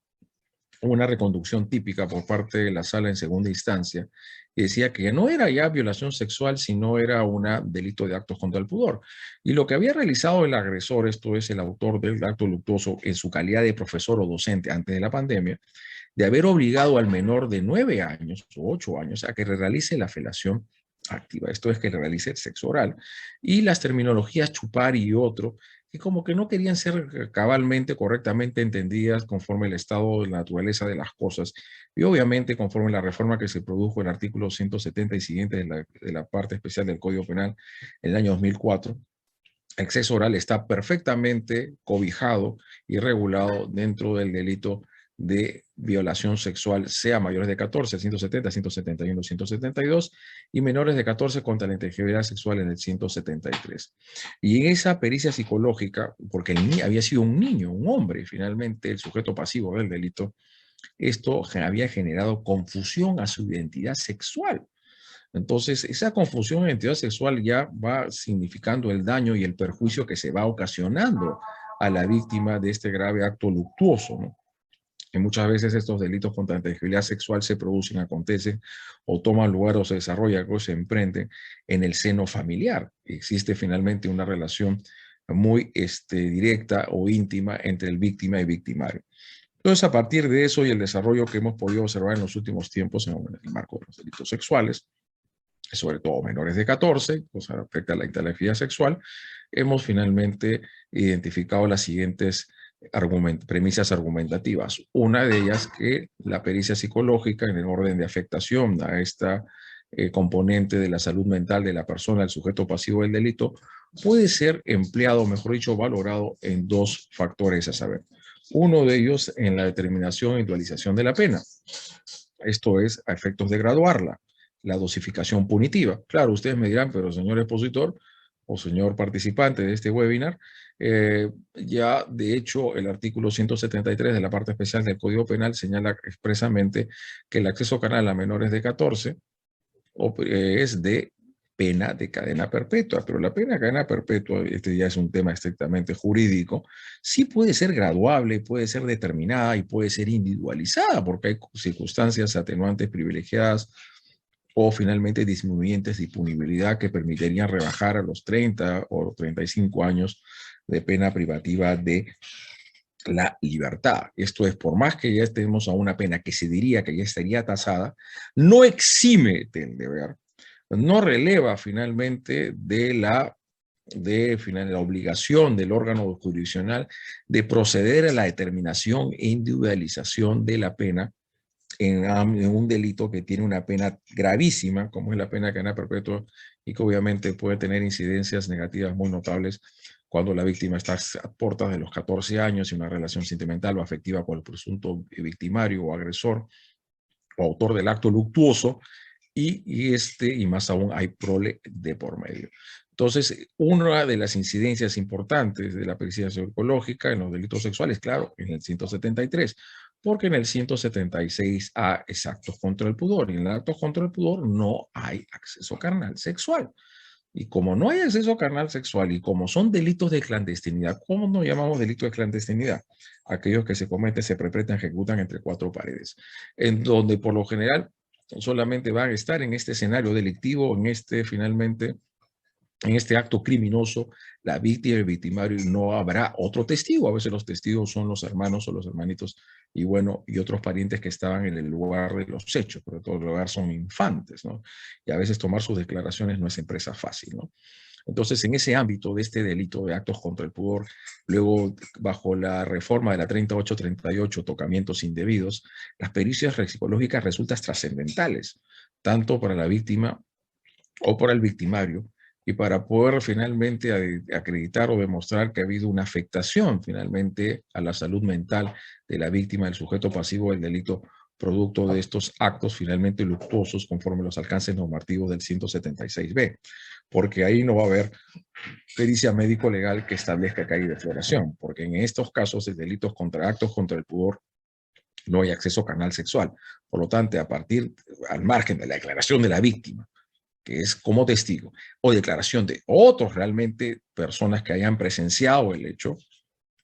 una reconducción típica por parte de la sala en segunda instancia, y decía que no era ya violación sexual, sino era un delito de actos contra el pudor. Y lo que había realizado el agresor, esto es el autor del acto luctuoso en su calidad de profesor o docente antes de la pandemia, de haber obligado al menor de 9 años o 8 años a que realice la felación activa. Esto es que realice el sexo oral. Y las terminologías chupar y otro, que como que no querían ser cabalmente, correctamente entendidas conforme el estado de la naturaleza de las cosas. Y obviamente conforme la reforma que se produjo en el artículo 170 y siguiente de la parte especial del Código Penal en el año 2004, el sexo oral está perfectamente cobijado y regulado dentro del delito de violación sexual, sea mayores de 14, 170, 171, 172, y menores de 14 contra la integridad sexual en el 173. Y en esa pericia psicológica, porque el niño había sido un niño, un hombre, finalmente el sujeto pasivo del delito, esto había generado confusión a su identidad sexual. Entonces, esa confusión de identidad sexual ya va significando el daño y el perjuicio que se va ocasionando a la víctima de este grave acto luctuoso, ¿no? Que muchas veces estos delitos contra la integridad sexual se producen, acontecen o toman lugar o se desarrollan o se emprenden en el seno familiar. Existe finalmente una relación muy directa o íntima entre el víctima y victimario. Entonces, a partir de eso y el desarrollo que hemos podido observar en los últimos tiempos en el marco de los delitos sexuales, sobre todo menores de 14, o sea, afecta a la integridad sexual, hemos finalmente identificado las siguientes premisas argumentativas. Una de ellas que la pericia psicológica en el orden de afectación a esta componente de la salud mental de la persona, el sujeto pasivo del delito, puede ser empleado, mejor dicho, valorado en dos factores a saber. Uno de ellos en la determinación e individualización de la pena. Esto es a efectos de graduarla, la dosificación punitiva. Claro, ustedes me dirán, pero señor expositor o señor participante de este webinar, ya de hecho el artículo 173 de la parte especial del Código Penal señala expresamente que el acceso carnal a menores de 14 es de pena de cadena perpetua, pero la pena de cadena perpetua, este ya es un tema estrictamente jurídico, sí puede ser graduable, puede ser determinada y puede ser individualizada, porque hay circunstancias atenuantes privilegiadas o finalmente disminuyentes de punibilidad que permitirían rebajar a los 30 o 35 años de pena privativa de la libertad. Esto es, por más que ya estemos a una pena que se diría que ya estaría tasada, no exime del deber, no releva finalmente de la de la obligación del órgano jurisdiccional de proceder a la determinación e individualización de la pena en un delito que tiene una pena gravísima, como es la pena de cadena perpetua, y que obviamente puede tener incidencias negativas muy notables cuando la víctima está a puertas de los 14 años y una relación sentimental o afectiva con el presunto victimario o agresor o autor del acto luctuoso, y más aún hay prole de por medio. Entonces, una de las incidencias importantes de la pericia psicológica en los delitos sexuales, claro, en el 173, porque en el 176A es actos contra el pudor, y en el actos contra el pudor no hay acceso carnal sexual. Y como no hay acceso carnal sexual y como son delitos de clandestinidad, ¿cómo nos llamamos delitos de clandestinidad? Aquellos que se cometen, se perpetran, ejecutan entre cuatro paredes, en donde por lo general solamente van a estar en este escenario delictivo, finalmente, en este acto criminoso, la víctima y el victimario, y no habrá otro testigo. A veces los testigos son los hermanos o los hermanitos y otros parientes que estaban en el lugar de los hechos, pero en todo lugar son infantes, ¿no? Y a veces tomar sus declaraciones no es empresa fácil, ¿no? Entonces, en ese ámbito de este delito de actos contra el pudor, luego bajo la reforma de la 3838, tocamientos indebidos, las pericias psicológicas resultan trascendentales, tanto para la víctima o para el victimario, y para poder finalmente acreditar o demostrar que ha habido una afectación finalmente a la salud mental de la víctima, del sujeto pasivo del delito, producto de estos actos finalmente luctuosos conforme los alcances normativos del 176B, porque ahí no va a haber pericia médico-legal que establezca que hay defloración, porque en estos casos de delitos contra actos contra el pudor no hay acceso carnal sexual. Por lo tanto, al margen de la declaración de la víctima, que es como testigo, o declaración de otros realmente personas que hayan presenciado el hecho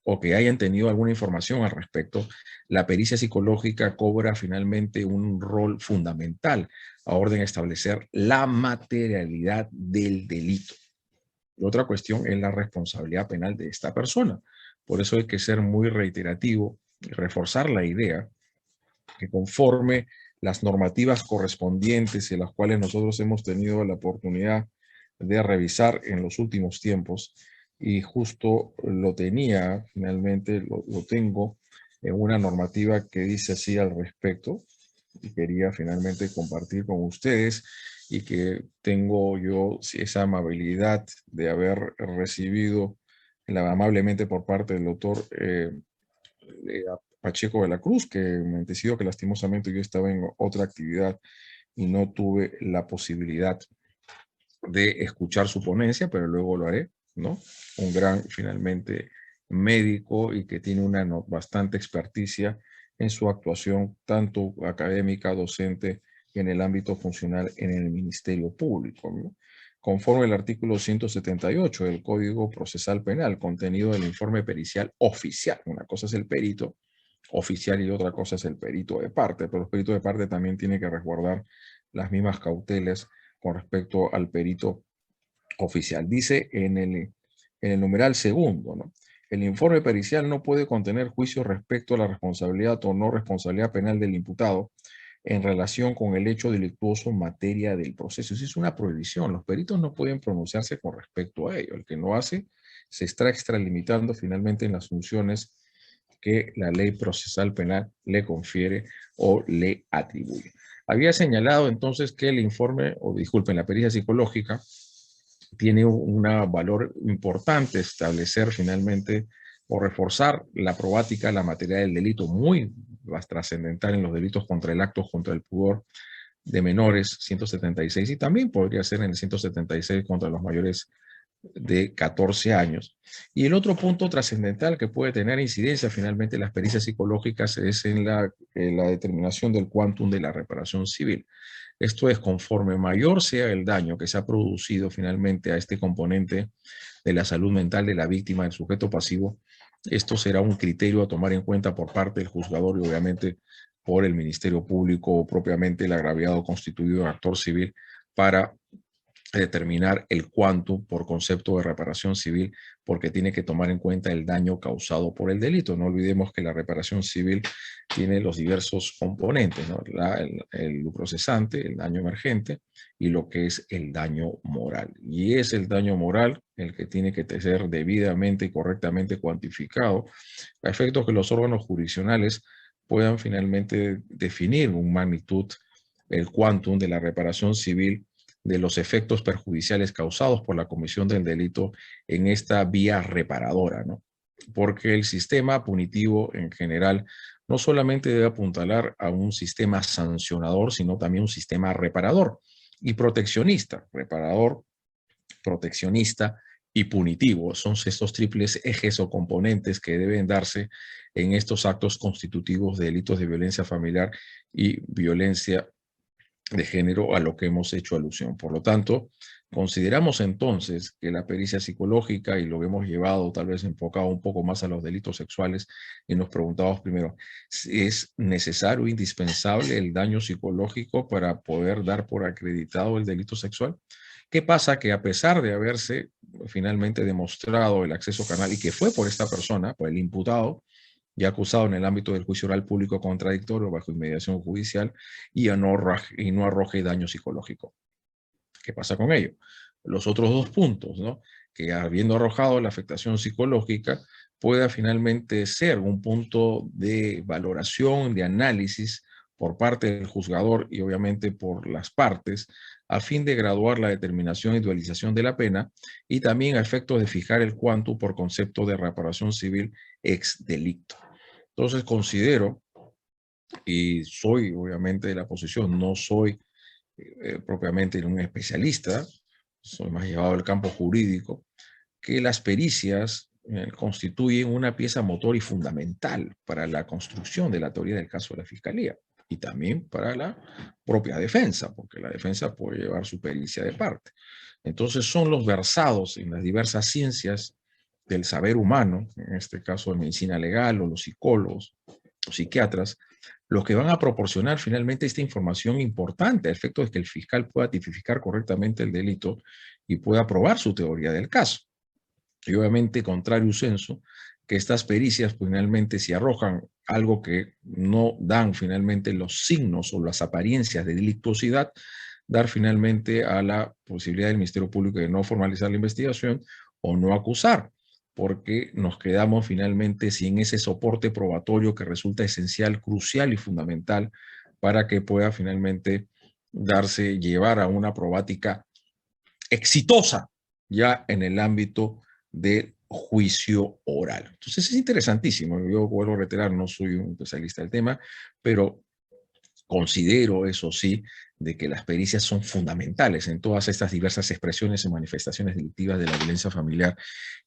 o que hayan tenido alguna información al respecto, la pericia psicológica cobra finalmente un rol fundamental a orden de establecer la materialidad del delito. Y otra cuestión es la responsabilidad penal de esta persona. Por eso hay que ser muy reiterativo y reforzar la idea que conforme las normativas correspondientes y las cuales nosotros hemos tenido la oportunidad de revisar en los últimos tiempos, y justo lo tenía, finalmente lo tengo en una normativa que dice así al respecto, y quería finalmente compartir con ustedes, y que tengo yo esa amabilidad de haber recibido amablemente por parte del doctor Pacheco de la Cruz, que me decidió que lastimosamente yo estaba en otra actividad y no tuve la posibilidad de escuchar su ponencia, pero luego lo haré, ¿no? Un gran, finalmente, médico y que tiene una bastante experticia en su actuación, tanto académica, docente, y en el ámbito funcional en el Ministerio Público, ¿no? Conforme al artículo 178 del Código Procesal Penal, contenido del informe pericial oficial. Una cosa es el perito oficial y otra cosa es el perito de parte, pero el perito de parte también tiene que resguardar las mismas cautelas con respecto al perito oficial. Dice en el numeral segundo, ¿no? El informe pericial no puede contener juicio respecto a la responsabilidad o no responsabilidad penal del imputado en relación con el hecho delictuoso en materia del proceso. Eso es una prohibición. Los peritos no pueden pronunciarse con respecto a ello. El que no hace se está extralimitando finalmente en las funciones que la ley procesal penal le confiere o le atribuye. Había señalado entonces que el informe, la pericia psicológica, tiene un valor importante establecer finalmente o reforzar la probática, la materia del delito, muy trascendental en los delitos contra el acto contra el pudor de menores, 176, y también podría ser en el 176 contra los mayores de 14 años. Y el otro punto trascendental que puede tener incidencia finalmente en las pericias psicológicas es en la determinación del quantum de la reparación civil. Esto es, conforme mayor sea el daño que se ha producido finalmente a este componente de la salud mental de la víctima, del sujeto pasivo, esto será un criterio a tomar en cuenta por parte del juzgador y obviamente por el Ministerio Público o propiamente el agraviado constituido actor civil para determinar el quantum por concepto de reparación civil, porque tiene que tomar en cuenta el daño causado por el delito. No olvidemos que la reparación civil tiene los diversos componentes, ¿no? El lucro cesante, el daño emergente y lo que es el daño moral. Y es el daño moral el que tiene que ser debidamente y correctamente cuantificado a efectos que los órganos jurisdiccionales puedan finalmente definir una magnitud, el quantum de la reparación civil de los efectos perjudiciales causados por la comisión del delito en esta vía reparadora, ¿no? Porque el sistema punitivo en general no solamente debe apuntalar a un sistema sancionador, sino también un sistema reparador y proteccionista. Reparador, proteccionista y punitivo. Son estos triples ejes o componentes que deben darse en estos actos constitutivos de delitos de violencia familiar y violencia de género a lo que hemos hecho alusión. Por lo tanto, consideramos entonces que la pericia psicológica, y lo hemos llevado tal vez enfocado un poco más a los delitos sexuales, y nos preguntamos primero, ¿es necesario, indispensable el daño psicológico para poder dar por acreditado el delito sexual? ¿Qué pasa? Que a pesar de haberse finalmente demostrado el acceso carnal y que fue por esta persona, por el imputado, ya acusado en el ámbito del juicio oral público contradictorio bajo inmediación judicial y no arroje daño psicológico. ¿Qué pasa con ello? Los otros dos puntos, ¿no? Que habiendo arrojado la afectación psicológica, pueda finalmente ser un punto de valoración, de análisis por parte del juzgador y obviamente por las partes, a fin de graduar la determinación y dualización de la pena y también a efectos de fijar el quantum por concepto de reparación civil ex delicto. Entonces considero, y soy obviamente de la posición, no soy propiamente un especialista, soy más llevado al campo jurídico, que las pericias constituyen una pieza motor y fundamental para la construcción de la teoría del caso de la Fiscalía y también para la propia defensa, porque la defensa puede llevar su pericia de parte. Entonces son los versados en las diversas ciencias del saber humano, en este caso de medicina legal o los psicólogos, los psiquiatras, los que van a proporcionar finalmente esta información importante a efecto de que el fiscal pueda tipificar correctamente el delito y pueda probar su teoría del caso. Y obviamente, contrario sensu, que estas pericias finalmente si arrojan algo que no dan finalmente los signos o las apariencias de delictuosidad, dar finalmente a la posibilidad del Ministerio Público de no formalizar la investigación o no acusar, porque nos quedamos finalmente sin ese soporte probatorio que resulta esencial, crucial y fundamental para que pueda finalmente llevar a una probática exitosa ya en el ámbito del juicio oral. Entonces es interesantísimo. Yo vuelvo a reiterar, no soy un especialista del tema, pero considero, eso sí, de que las pericias son fundamentales en todas estas diversas expresiones y manifestaciones delictivas de la violencia familiar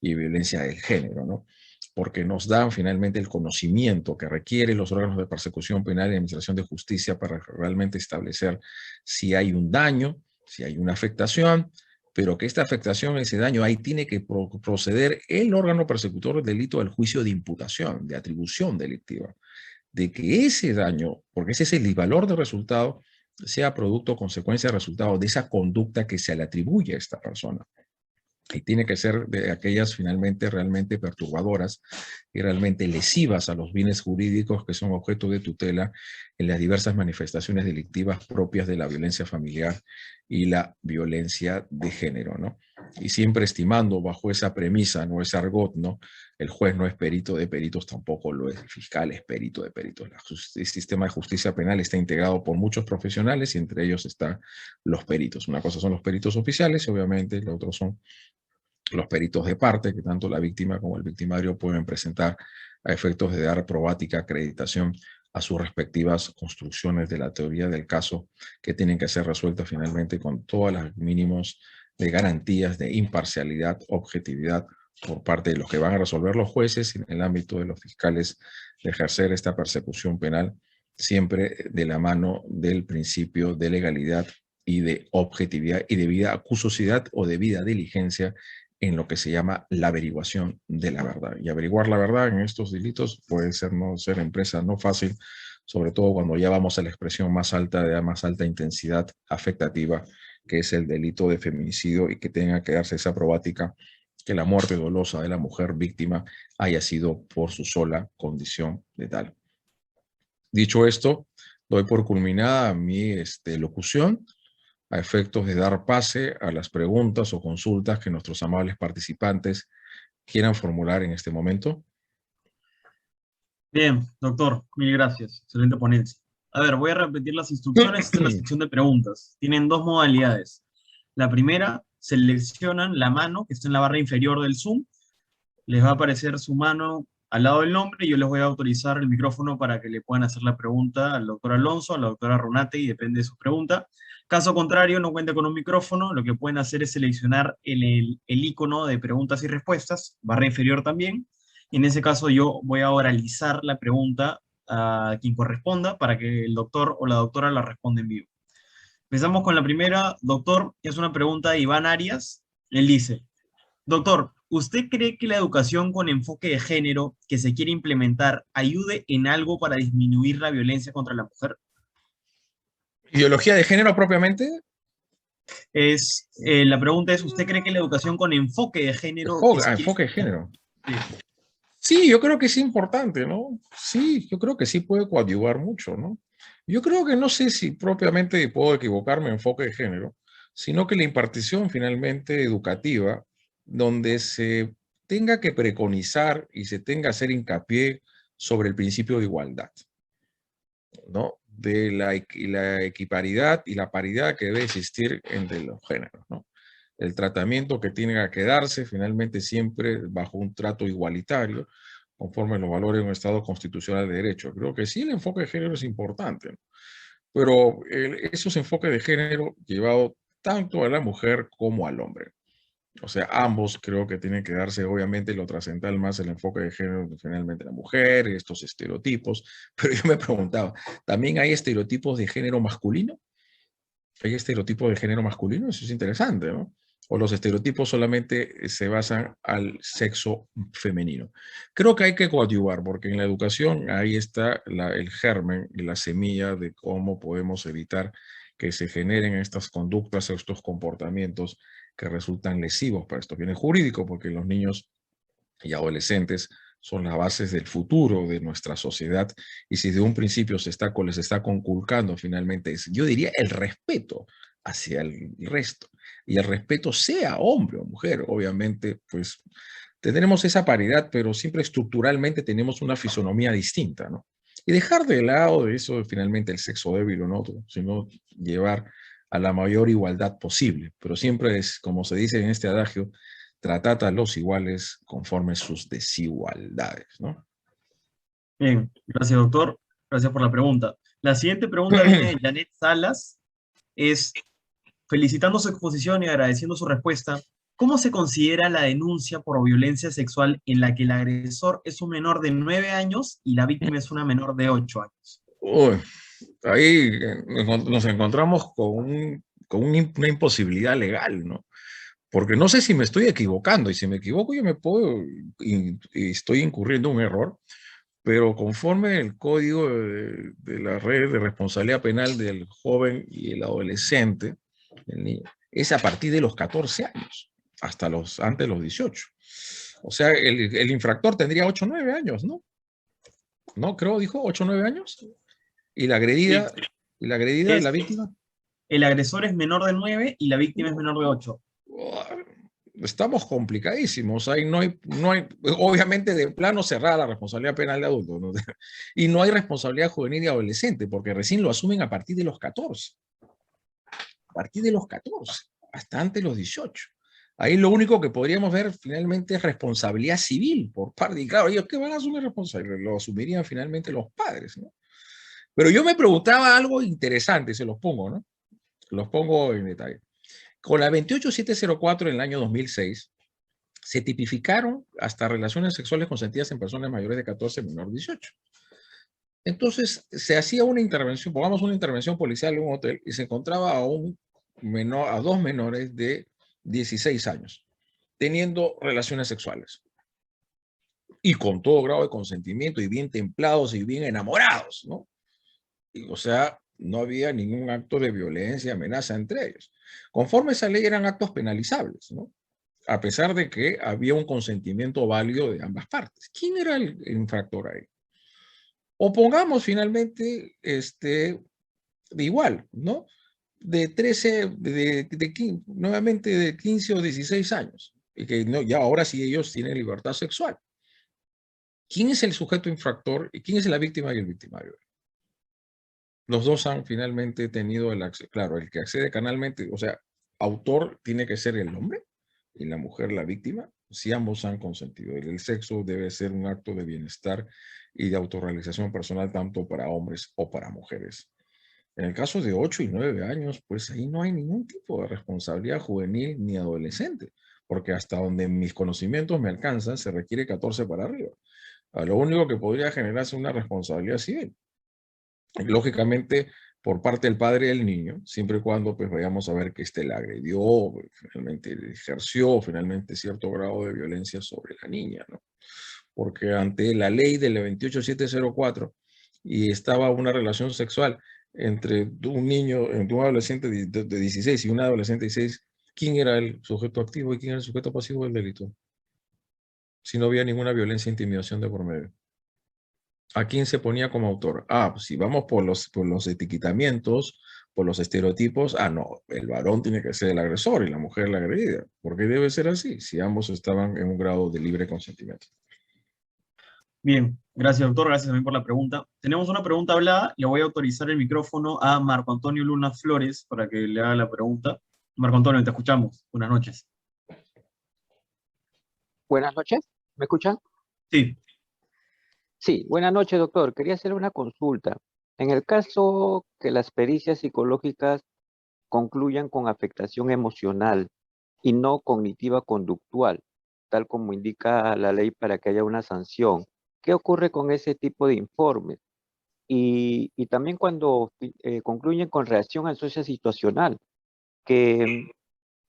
y violencia del género, ¿no? Porque nos dan finalmente el conocimiento que requieren los órganos de persecución penal y administración de justicia para realmente establecer si hay un daño, si hay una afectación, pero que esta afectación, ese daño, ahí tiene que proceder el órgano persecutor del delito al juicio de imputación, de atribución delictiva, de que ese daño, porque ese es el valor del resultado, sea producto o consecuencia del resultado de esa conducta que se le atribuye a esta persona. Y tiene que ser de aquellas finalmente realmente perturbadoras y realmente lesivas a los bienes jurídicos que son objeto de tutela en las diversas manifestaciones delictivas propias de la violencia familiar y la violencia de género, ¿no? Y siempre estimando bajo esa premisa, no ese argot, ¿no? El juez no es perito de peritos, tampoco lo es. El fiscal es perito de peritos. El sistema de justicia penal está integrado por muchos profesionales y entre ellos están los peritos. Una cosa son los peritos oficiales y obviamente los otros son los peritos de parte que tanto la víctima como el victimario pueden presentar a efectos de dar probática acreditación a sus respectivas construcciones de la teoría del caso que tienen que ser resueltas finalmente con todos los mínimos de garantías de imparcialidad, objetividad por parte de los que van a resolver los jueces y en el ámbito de los fiscales de ejercer esta persecución penal siempre de la mano del principio de legalidad y de objetividad y debida acuosidad o debida diligencia en lo que se llama la averiguación de la verdad. Y averiguar la verdad en estos delitos puede ser no ser empresa no fácil, sobre todo cuando ya vamos a la expresión más alta, de más alta intensidad afectativa, que es el delito de feminicidio y que tenga que darse esa probática que la muerte dolosa de la mujer víctima haya sido por su sola condición de tal. Dicho esto, doy por culminada mi locución a efectos de dar pase a las preguntas o consultas que nuestros amables participantes quieran formular en este momento. Bien, doctor, mil gracias. Excelente ponencia. A ver, voy a repetir las instrucciones. Esta es la sección de preguntas. Tienen dos modalidades. La primera, seleccionan la mano que está en la barra inferior del Zoom. Les va a aparecer su mano al lado del nombre y yo les voy a autorizar el micrófono para que le puedan hacer la pregunta al doctor Alonso, a la doctora Runate, y depende de su pregunta. Caso contrario, no cuenta con un micrófono, lo que pueden hacer es seleccionar el icono de preguntas y respuestas, barra inferior también, y en ese caso yo voy a oralizar la pregunta a quien corresponda para que el doctor o la doctora la responda en vivo. Empezamos con la primera, doctor, es una pregunta de Iván Arias. Él dice: doctor, ¿usted cree que la educación con enfoque de género que se quiere implementar ayude en algo para disminuir la violencia contra la mujer? ¿Ideología de género propiamente? La pregunta es, ¿usted cree que la educación con enfoque de género que se quiere Enfoque de género. Sí. Sí, yo creo que es importante, ¿no? Sí, yo creo que sí puede coadyuvar mucho, ¿no? Yo creo que no sé si propiamente puedo equivocarme en enfoque de género, sino que la impartición finalmente educativa, donde se tenga que preconizar y se tenga que hacer hincapié sobre el principio de igualdad, ¿no? De la equiparidad y la paridad que debe existir entre los géneros, ¿no? El tratamiento que tiene que darse finalmente siempre bajo un trato igualitario, conforme a los valores de un Estado constitucional de derecho. Creo que sí el enfoque de género es importante, ¿no? Pero esos enfoques de género llevado tanto a la mujer como al hombre. O sea, ambos creo que tienen que darse, obviamente, lo trascendental más el enfoque de género, finalmente la mujer, estos estereotipos. Pero yo me preguntaba, ¿también hay estereotipos de género masculino? ¿Hay estereotipos de género masculino? Eso es interesante, ¿no? O los estereotipos solamente se basan al sexo femenino. Creo que hay que coadyuvar, porque en la educación ahí está el germen y la semilla de cómo podemos evitar que se generen estas conductas, estos comportamientos que resultan lesivos para estos bienes jurídicos, porque los niños y adolescentes son las bases del futuro de nuestra sociedad, y si de un principio les está conculcando finalmente, yo diría el respeto hacia el resto, y el respeto sea hombre o mujer, obviamente, pues tendremos esa paridad, pero siempre estructuralmente tenemos una fisonomía distinta, ¿no? Y dejar de lado de eso finalmente el sexo débil o no, sino llevar a la mayor igualdad posible, pero siempre es, como se dice en este adagio, tratad a los iguales conforme sus desigualdades, ¿no? Bien, gracias, doctor. Gracias por la pregunta. La siguiente pregunta viene de Janet Salas. Es, felicitando su exposición y agradeciendo su respuesta, ¿cómo se considera la denuncia por violencia sexual en la que el agresor es un menor de 9 años y la víctima es una menor de 8 años? Uy, ahí nos encontramos con una imposibilidad legal, ¿no? Porque no sé si me estoy equivocando, y si me equivoco yo me puedo, y estoy incurriendo en un error, pero conforme el código de la red de responsabilidad penal del joven y el adolescente, el niño, es a partir de los 14 años, hasta antes de los 18. O sea, el infractor tendría 8 o 9 años, ¿no? ¿No? Creo, dijo 8 o 9 años. Y la agredida, Sí. la víctima. El agresor es menor de 9 y la víctima es menor de 8. Estamos complicadísimos. Ahí no hay, obviamente de plano cerrada la responsabilidad penal de adulto, ¿no? Y no hay responsabilidad juvenil y adolescente, porque recién lo asumen a partir de los 14. A partir de los 14, hasta antes de los 18. Ahí lo único que podríamos ver finalmente es responsabilidad civil por parte, y claro, ellos ¿qué van a asumir responsabilidad? Lo asumirían finalmente los padres, ¿no? Pero yo me preguntaba algo interesante, se los pongo, ¿no? Los pongo en detalle. Con la 28704 en el año 2006, se tipificaron hasta relaciones sexuales consentidas en personas mayores de 14, menor de 18. Entonces, se hacía una intervención, pongamos una intervención policial en un hotel, y se encontraba a dos menores de 16 años, teniendo relaciones sexuales. Y con todo grado de consentimiento, y bien templados, y bien enamorados, ¿no? O sea, no había ningún acto de violencia, amenaza entre ellos. Conforme esa ley eran actos penalizables, ¿no? A pesar de que había un consentimiento válido de ambas partes. ¿Quién era el infractor ahí? O pongamos finalmente, de igual, ¿no? De 13, nuevamente de 15 o 16 años, y que no, ya ahora sí ellos tienen libertad sexual. ¿Quién es el sujeto infractor y quién es la víctima y el victimario? Los dos han finalmente tenido el acceso. Claro, el que accede canalmente, o sea, autor tiene que ser el hombre y la mujer la víctima, si ambos han consentido. El sexo debe ser un acto de bienestar y de autorrealización personal tanto para hombres o para mujeres. En el caso de 8 y 9 años, pues ahí no hay ningún tipo de responsabilidad juvenil ni adolescente, porque hasta donde mis conocimientos me alcanzan, se requiere 14 para arriba. Lo único que podría generarse una responsabilidad civil. Lógicamente, por parte del padre del niño, siempre y cuando pues vayamos a ver que le agredió, finalmente ejerció finalmente cierto grado de violencia sobre la niña, ¿no? Porque ante la ley del 28704 y estaba una relación sexual entre un niño, entre un adolescente de 16 y una adolescente de 16, ¿quién era el sujeto activo y quién era el sujeto pasivo del delito? Si no había ninguna violencia e intimidación de por medio. ¿A quién se ponía como autor? Pues si vamos por los etiquetamientos, por los estereotipos, no, el varón tiene que ser el agresor y la mujer la agredida. ¿Por qué debe ser así? Si ambos estaban en un grado de libre consentimiento. Bien, gracias doctor, gracias también por la pregunta. Tenemos una pregunta hablada, le voy a autorizar el micrófono a Marco Antonio Luna Flores para que le haga la pregunta. Marco Antonio, te escuchamos. Buenas noches. Buenas noches, ¿me escuchan? Sí. Sí, buenas noches, doctor. Quería hacer una consulta. En el caso que las pericias psicológicas concluyan con afectación emocional y no cognitiva conductual, tal como indica la ley para que haya una sanción, ¿qué ocurre con ese tipo de informes? Y también cuando concluyen con reacción ansiosa situacional, que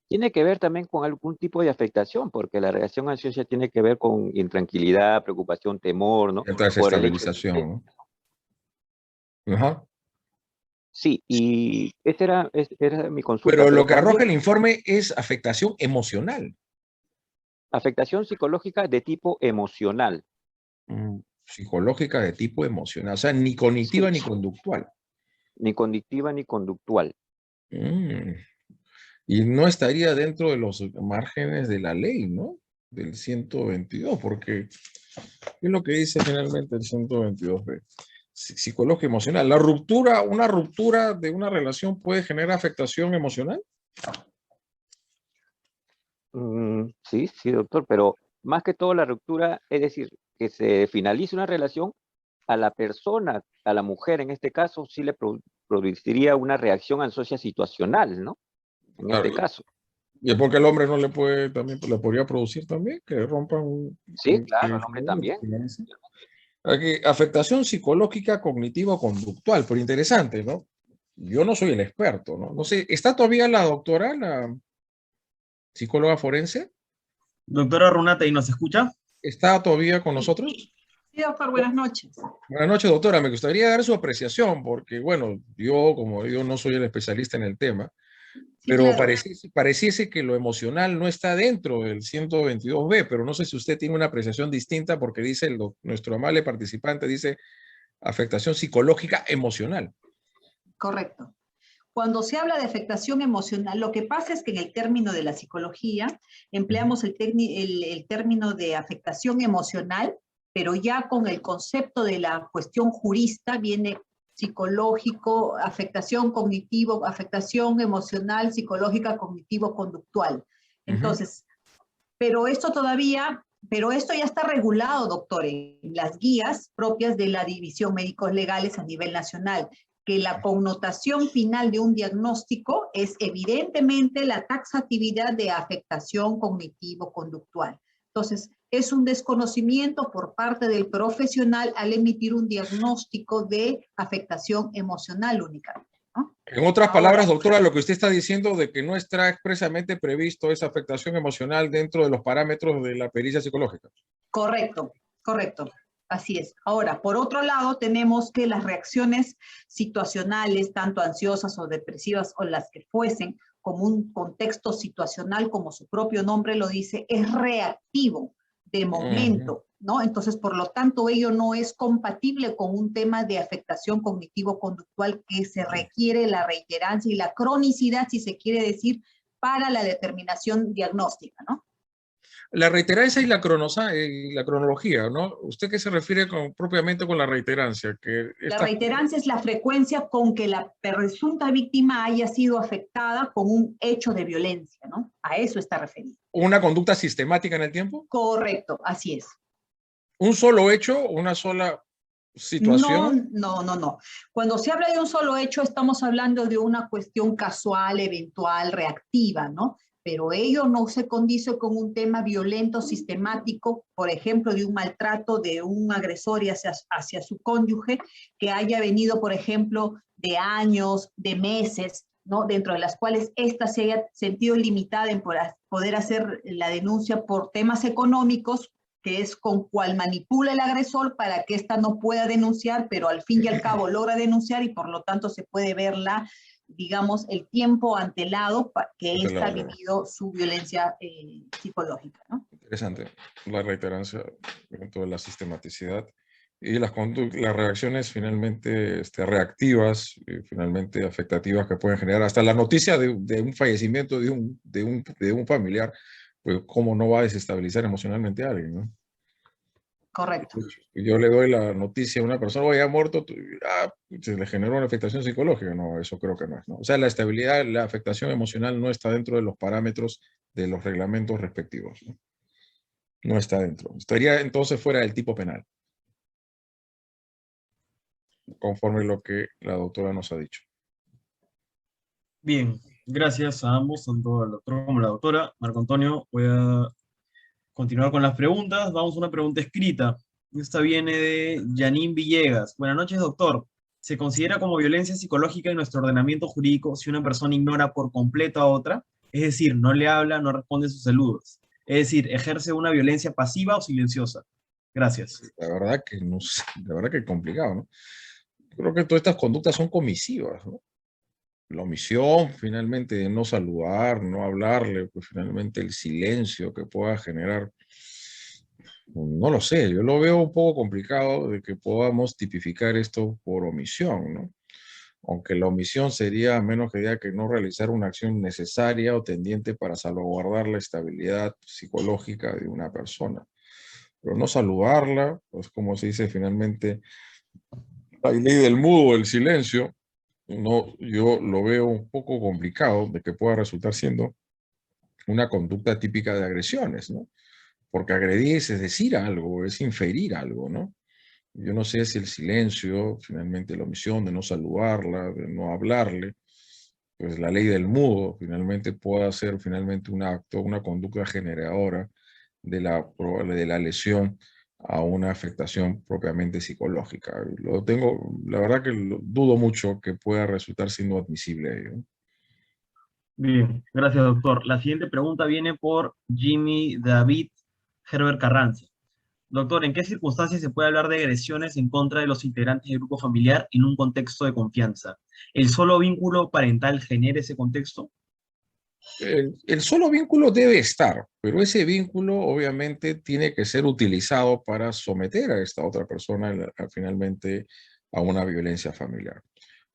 tiene que ver también con algún tipo de afectación, porque la reacción ansiosa tiene que ver con intranquilidad, preocupación, temor, ¿no? Cierta Por el hecho desestabilización, ¿no? Ajá. Sí, y esa era mi consulta. Pero lo que también arroja el informe es afectación emocional. afectación psicológica de tipo emocional. Psicológica de tipo emocional, o sea, ni cognitiva Sí. ni conductual. Ni cognitiva ni conductual. Y no estaría dentro de los márgenes de la ley, ¿no? Del 122, porque ¿qué es lo que dice finalmente el 122B? Psicología emocional. Una ruptura de una relación puede generar afectación emocional. Sí, doctor, pero más que todo la ruptura, es decir, que se finalice una relación, a la persona, a la mujer en este caso, sí le produciría una reacción ansiosa situacional, ¿no? En este caso. ¿Y es porque el hombre no le puede, también le podría producir también, que rompan? Sí, claro, el hombre también. Aquí, afectación psicológica, cognitiva o conductual, pero interesante, ¿no? Yo no soy el experto, ¿no? No sé, ¿está todavía la doctora, la psicóloga forense? Doctora Runate, ¿y nos escucha? ¿Está todavía con nosotros? Sí, doctor, buenas noches. Buenas noches, doctora. Me gustaría dar su apreciación, porque, bueno, como yo no soy el especialista en el tema, Sí, pero claro. pareciese que lo emocional no está dentro del 122B, pero no sé si usted tiene una apreciación distinta, porque dice nuestro amable participante, dice afectación psicológica emocional. Correcto. Cuando se habla de afectación emocional, lo que pasa es que en el término de la psicología empleamos el término de afectación emocional, pero ya con el concepto de la cuestión jurista viene psicológico, afectación cognitivo, afectación emocional, psicológica, cognitivo, conductual. Entonces, pero esto ya está regulado, doctor, en las guías propias de la División Médicos Legales a nivel nacional, que la connotación final de un diagnóstico es evidentemente la taxatividad de afectación cognitivo-conductual. Entonces, es un desconocimiento por parte del profesional al emitir un diagnóstico de afectación emocional únicamente, ¿no? En otras palabras, doctora, lo que usted está diciendo de que no está expresamente previsto esa afectación emocional dentro de los parámetros de la pericia psicológica. Correcto, correcto. Así es. Ahora, por otro lado, tenemos que las reacciones situacionales, tanto ansiosas o depresivas o las que fuesen, como un contexto situacional, como su propio nombre lo dice, es reactivo, de momento, ¿no? Entonces, por lo tanto, ello no es compatible con un tema de afectación cognitivo-conductual que se requiere la reiterancia y la cronicidad, si se quiere decir, para la determinación diagnóstica, ¿no? La reiterancia y la cronología, ¿no? ¿Usted qué se refiere propiamente con la reiterancia? La reiterancia es la frecuencia con que la presunta víctima haya sido afectada con un hecho de violencia, ¿no? A eso está referido. ¿Una conducta sistemática en el tiempo? Correcto, así es. ¿Un solo hecho, una sola situación? No. Cuando se habla de un solo hecho, estamos hablando de una cuestión casual, eventual, reactiva, ¿no? Pero ello no se condice con un tema violento, sistemático, por ejemplo, de un maltrato de un agresor hacia su cónyuge, que haya venido, por ejemplo, de años, de meses, ¿no? Dentro de las cuales ésta se haya sentido limitada en poder hacer la denuncia por temas económicos, que es con cual manipula el agresor para que ésta no pueda denunciar, pero al fin y al cabo logra denunciar y por lo tanto se puede ver digamos, el tiempo antelado que ésta ha vivido su violencia psicológica, ¿no? Interesante. La reiterancia dentro de la sistematicidad y las reacciones finalmente reactivas y finalmente afectativas que pueden generar hasta la noticia de un fallecimiento de un familiar, pues cómo no va a desestabilizar emocionalmente a alguien, ¿no? Correcto. Yo le doy la noticia a una persona, oye, ha muerto, se le generó una afectación psicológica. No, eso creo que no es, ¿no? O sea, la estabilidad, la afectación emocional no está dentro de los parámetros de los reglamentos respectivos, ¿no? No está dentro. Estaría entonces fuera del tipo penal, conforme lo que la doctora nos ha dicho. Bien, gracias a ambos, tanto al doctor como a la doctora. Marco Antonio, voy a continuar con las preguntas. Vamos a una pregunta escrita. Esta viene de Janine Villegas. Buenas noches, doctor. ¿Se considera como violencia psicológica en nuestro ordenamiento jurídico si una persona ignora por completo a otra? Es decir, no le habla, no responde sus saludos. Es decir, ejerce una violencia pasiva o silenciosa. Gracias. La verdad que no sé, la verdad que es complicado, ¿no? Creo que todas estas conductas son comisivas, ¿no? La omisión, finalmente, de no saludar, no hablarle, pues finalmente el silencio que pueda generar, no lo sé, yo lo veo un poco complicado de que podamos tipificar esto por omisión, ¿no? Aunque la omisión sería, a menos que diga que no realizar una acción necesaria o tendiente para salvaguardar la estabilidad psicológica de una persona. Pero no saludarla, pues como se dice finalmente, la ley del mudo, el silencio, no, yo lo veo un poco complicado de que pueda resultar siendo una conducta típica de agresiones, ¿no? Porque agredir es decir algo, es inferir algo, ¿no? Yo no sé si el silencio, finalmente la omisión de no saludarla, de no hablarle, pues la ley del mudo finalmente pueda ser finalmente un acto, una conducta generadora de la lesión a una afectación propiamente psicológica. La verdad que dudo mucho que pueda resultar siendo admisible ello. Bien, gracias, doctor. La siguiente pregunta viene por Jimmy David Herbert Carranza. Doctor, ¿en qué circunstancias se puede hablar de agresiones en contra de los integrantes del grupo familiar en un contexto de confianza? ¿El solo vínculo parental genera ese contexto? El solo vínculo debe estar, pero ese vínculo obviamente tiene que ser utilizado para someter a esta otra persona finalmente a una violencia familiar.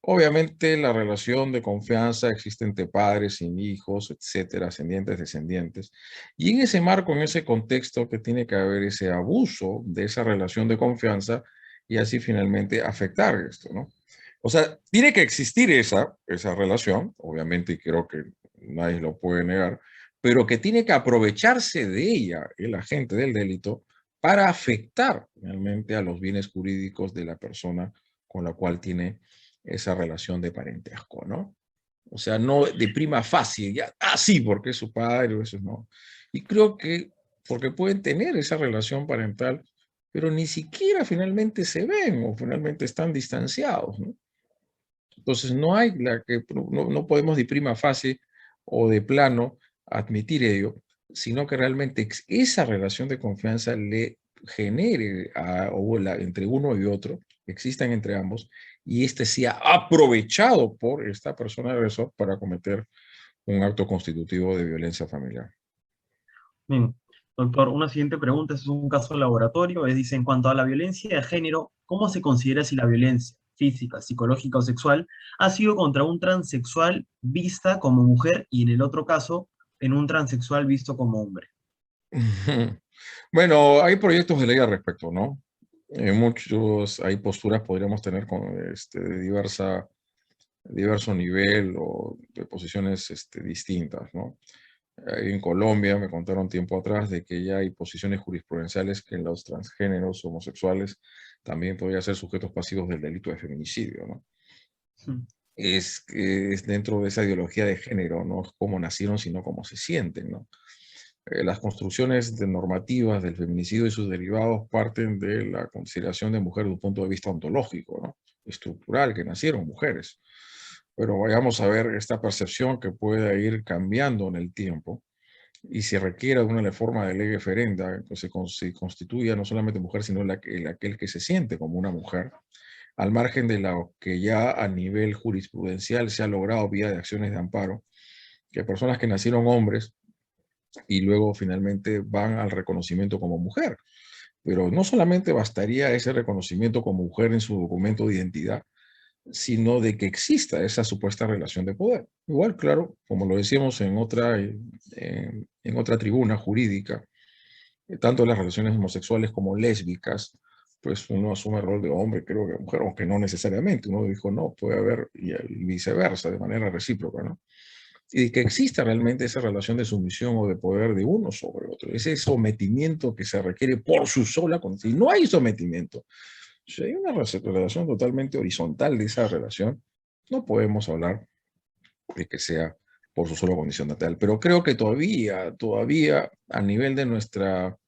Obviamente la relación de confianza existe entre padres y hijos, etcétera, ascendientes, descendientes. Y en ese marco, en ese contexto que tiene que haber ese abuso de esa relación de confianza y así finalmente afectar esto, ¿no? O sea, tiene que existir esa relación, obviamente, y creo que nadie lo puede negar, pero que tiene que aprovecharse de ella el agente del delito para afectar realmente a los bienes jurídicos de la persona con la cual tiene esa relación de parentesco, ¿no? O sea, no de prima facie, ya, sí, porque es su padre o eso no. Y creo que porque pueden tener esa relación parental, pero ni siquiera finalmente se ven o finalmente están distanciados, ¿no? Entonces no hay no podemos de prima facie o de plano admitir ello, sino que realmente esa relación de confianza le genere entre uno y otro, existan entre ambos, y este sea aprovechado por esta persona agresor para cometer un acto constitutivo de violencia familiar. Bien, doctor, una siguiente pregunta, es un caso de laboratorio, dice, en cuanto a la violencia de género, ¿cómo se considera si la violencia física, psicológica o sexual ha sido contra un transexual vista como mujer y en el otro caso, en un transexual visto como hombre? Bueno, hay proyectos de ley al respecto, ¿no? Hay posturas, podríamos tener con de diverso nivel o de posiciones distintas, ¿no? En Colombia me contaron tiempo atrás de que ya hay posiciones jurisprudenciales que en los transgéneros homosexuales también podrían ser sujetos pasivos del delito de feminicidio, ¿no? Es dentro de esa ideología de género, no es cómo nacieron, sino cómo se sienten, ¿no? Las construcciones normativas del feminicidio y sus derivados parten de la consideración de mujer desde un punto de vista ontológico, ¿no? Estructural, que nacieron mujeres. Pero vayamos a ver esta percepción que pueda ir cambiando en el tiempo y se requiera de una reforma de ley referenda que se constituya no solamente mujer, sino aquel que se siente como una mujer, al margen de lo que ya a nivel jurisprudencial se ha logrado vía de acciones de amparo, que personas que nacieron hombres y luego finalmente van al reconocimiento como mujer. Pero no solamente bastaría ese reconocimiento como mujer en su documento de identidad, sino de que exista esa supuesta relación de poder. Igual, claro, como lo decíamos en otra tribuna jurídica, tanto las relaciones homosexuales como lésbicas, pues uno asume el rol de hombre, creo que mujer, aunque no necesariamente. Uno dijo, no, puede haber y viceversa, de manera recíproca, ¿no? Y que exista realmente esa relación de sumisión o de poder de uno sobre otro, ese sometimiento que se requiere por su sola condición. Si no hay sometimiento, si hay una relación totalmente horizontal de esa relación, no podemos hablar de que sea por su sola condición natal. Pero creo que todavía a nivel de nuestro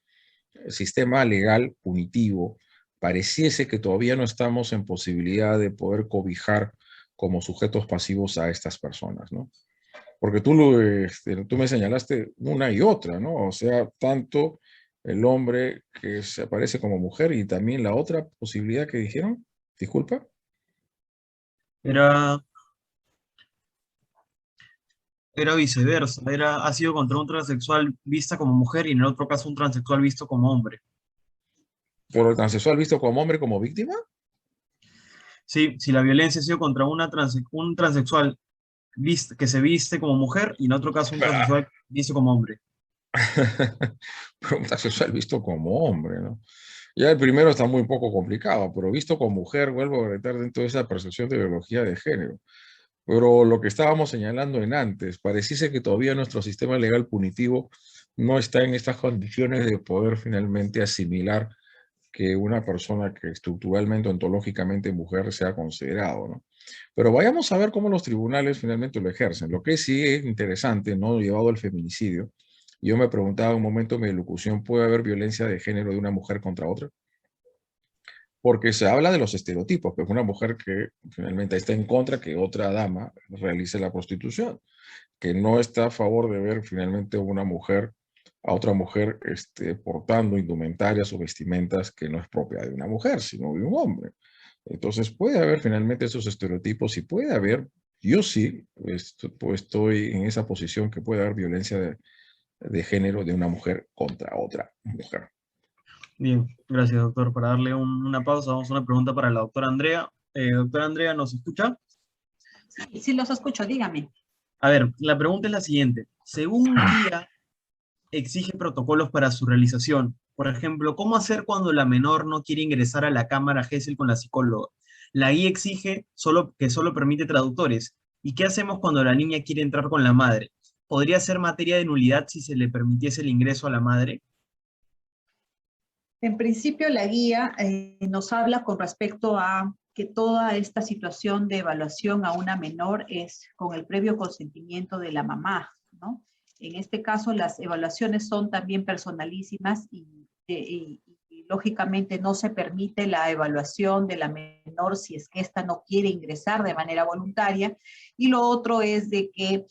sistema legal punitivo, pareciese que todavía no estamos en posibilidad de poder cobijar como sujetos pasivos a estas personas, ¿no? Porque tú me señalaste una y otra, ¿no? O sea, tanto el hombre que se aparece como mujer y también la otra posibilidad que dijeron, disculpa. Era, era viceversa, ha sido contra un transexual vista como mujer y en el otro caso un transexual visto como hombre. ¿Por el transexual visto como hombre como víctima? Sí, si la violencia ha sido contra un transexual que se viste como mujer y en otro caso un transexual visto como hombre. Pero un transexual visto como hombre, ¿no? Ya el primero está muy poco complicado, pero visto como mujer, vuelvo a retar dentro de esa percepción de ideología de género. Pero lo que estábamos señalando en antes, pareciese que todavía nuestro sistema legal punitivo no está en estas condiciones de poder finalmente asimilar que una persona que estructuralmente, ontológicamente mujer sea considerado, ¿no? Pero vayamos a ver cómo los tribunales finalmente lo ejercen. Lo que sí es interesante, ¿no? Llevado al feminicidio, yo me preguntaba en un momento en mi elocución, ¿puede haber violencia de género de una mujer contra otra? Porque se habla de los estereotipos, pues una mujer que finalmente está en contra que otra dama realice la prostitución, que no está a favor de ver finalmente una mujer a otra mujer portando indumentarias o vestimentas que no es propia de una mujer, sino de un hombre. Entonces puede haber finalmente esos estereotipos y puede haber, yo sí, pues estoy en esa posición que puede haber violencia de género de una mujer contra otra mujer. Bien, gracias doctor. Para darle una pausa, vamos a una pregunta para la doctora Andrea. Doctora Andrea, ¿nos escucha? Sí, sí los escucho, dígame. A ver, la pregunta es la siguiente. Según guía, exige protocolos para su realización. Por ejemplo, ¿cómo hacer cuando la menor no quiere ingresar a la cámara GESEL con la psicóloga? La guía exige que solo permite traductores. ¿Y qué hacemos cuando la niña quiere entrar con la madre? ¿Podría ser materia de nulidad si se le permitiese el ingreso a la madre? En principio, la guía nos habla con respecto a que toda esta situación de evaluación a una menor es con el previo consentimiento de la mamá, ¿no? En este caso, las evaluaciones son también personalísimas y lógicamente no se permite la evaluación de la menor si es que ésta no quiere ingresar de manera voluntaria. Y lo otro es de que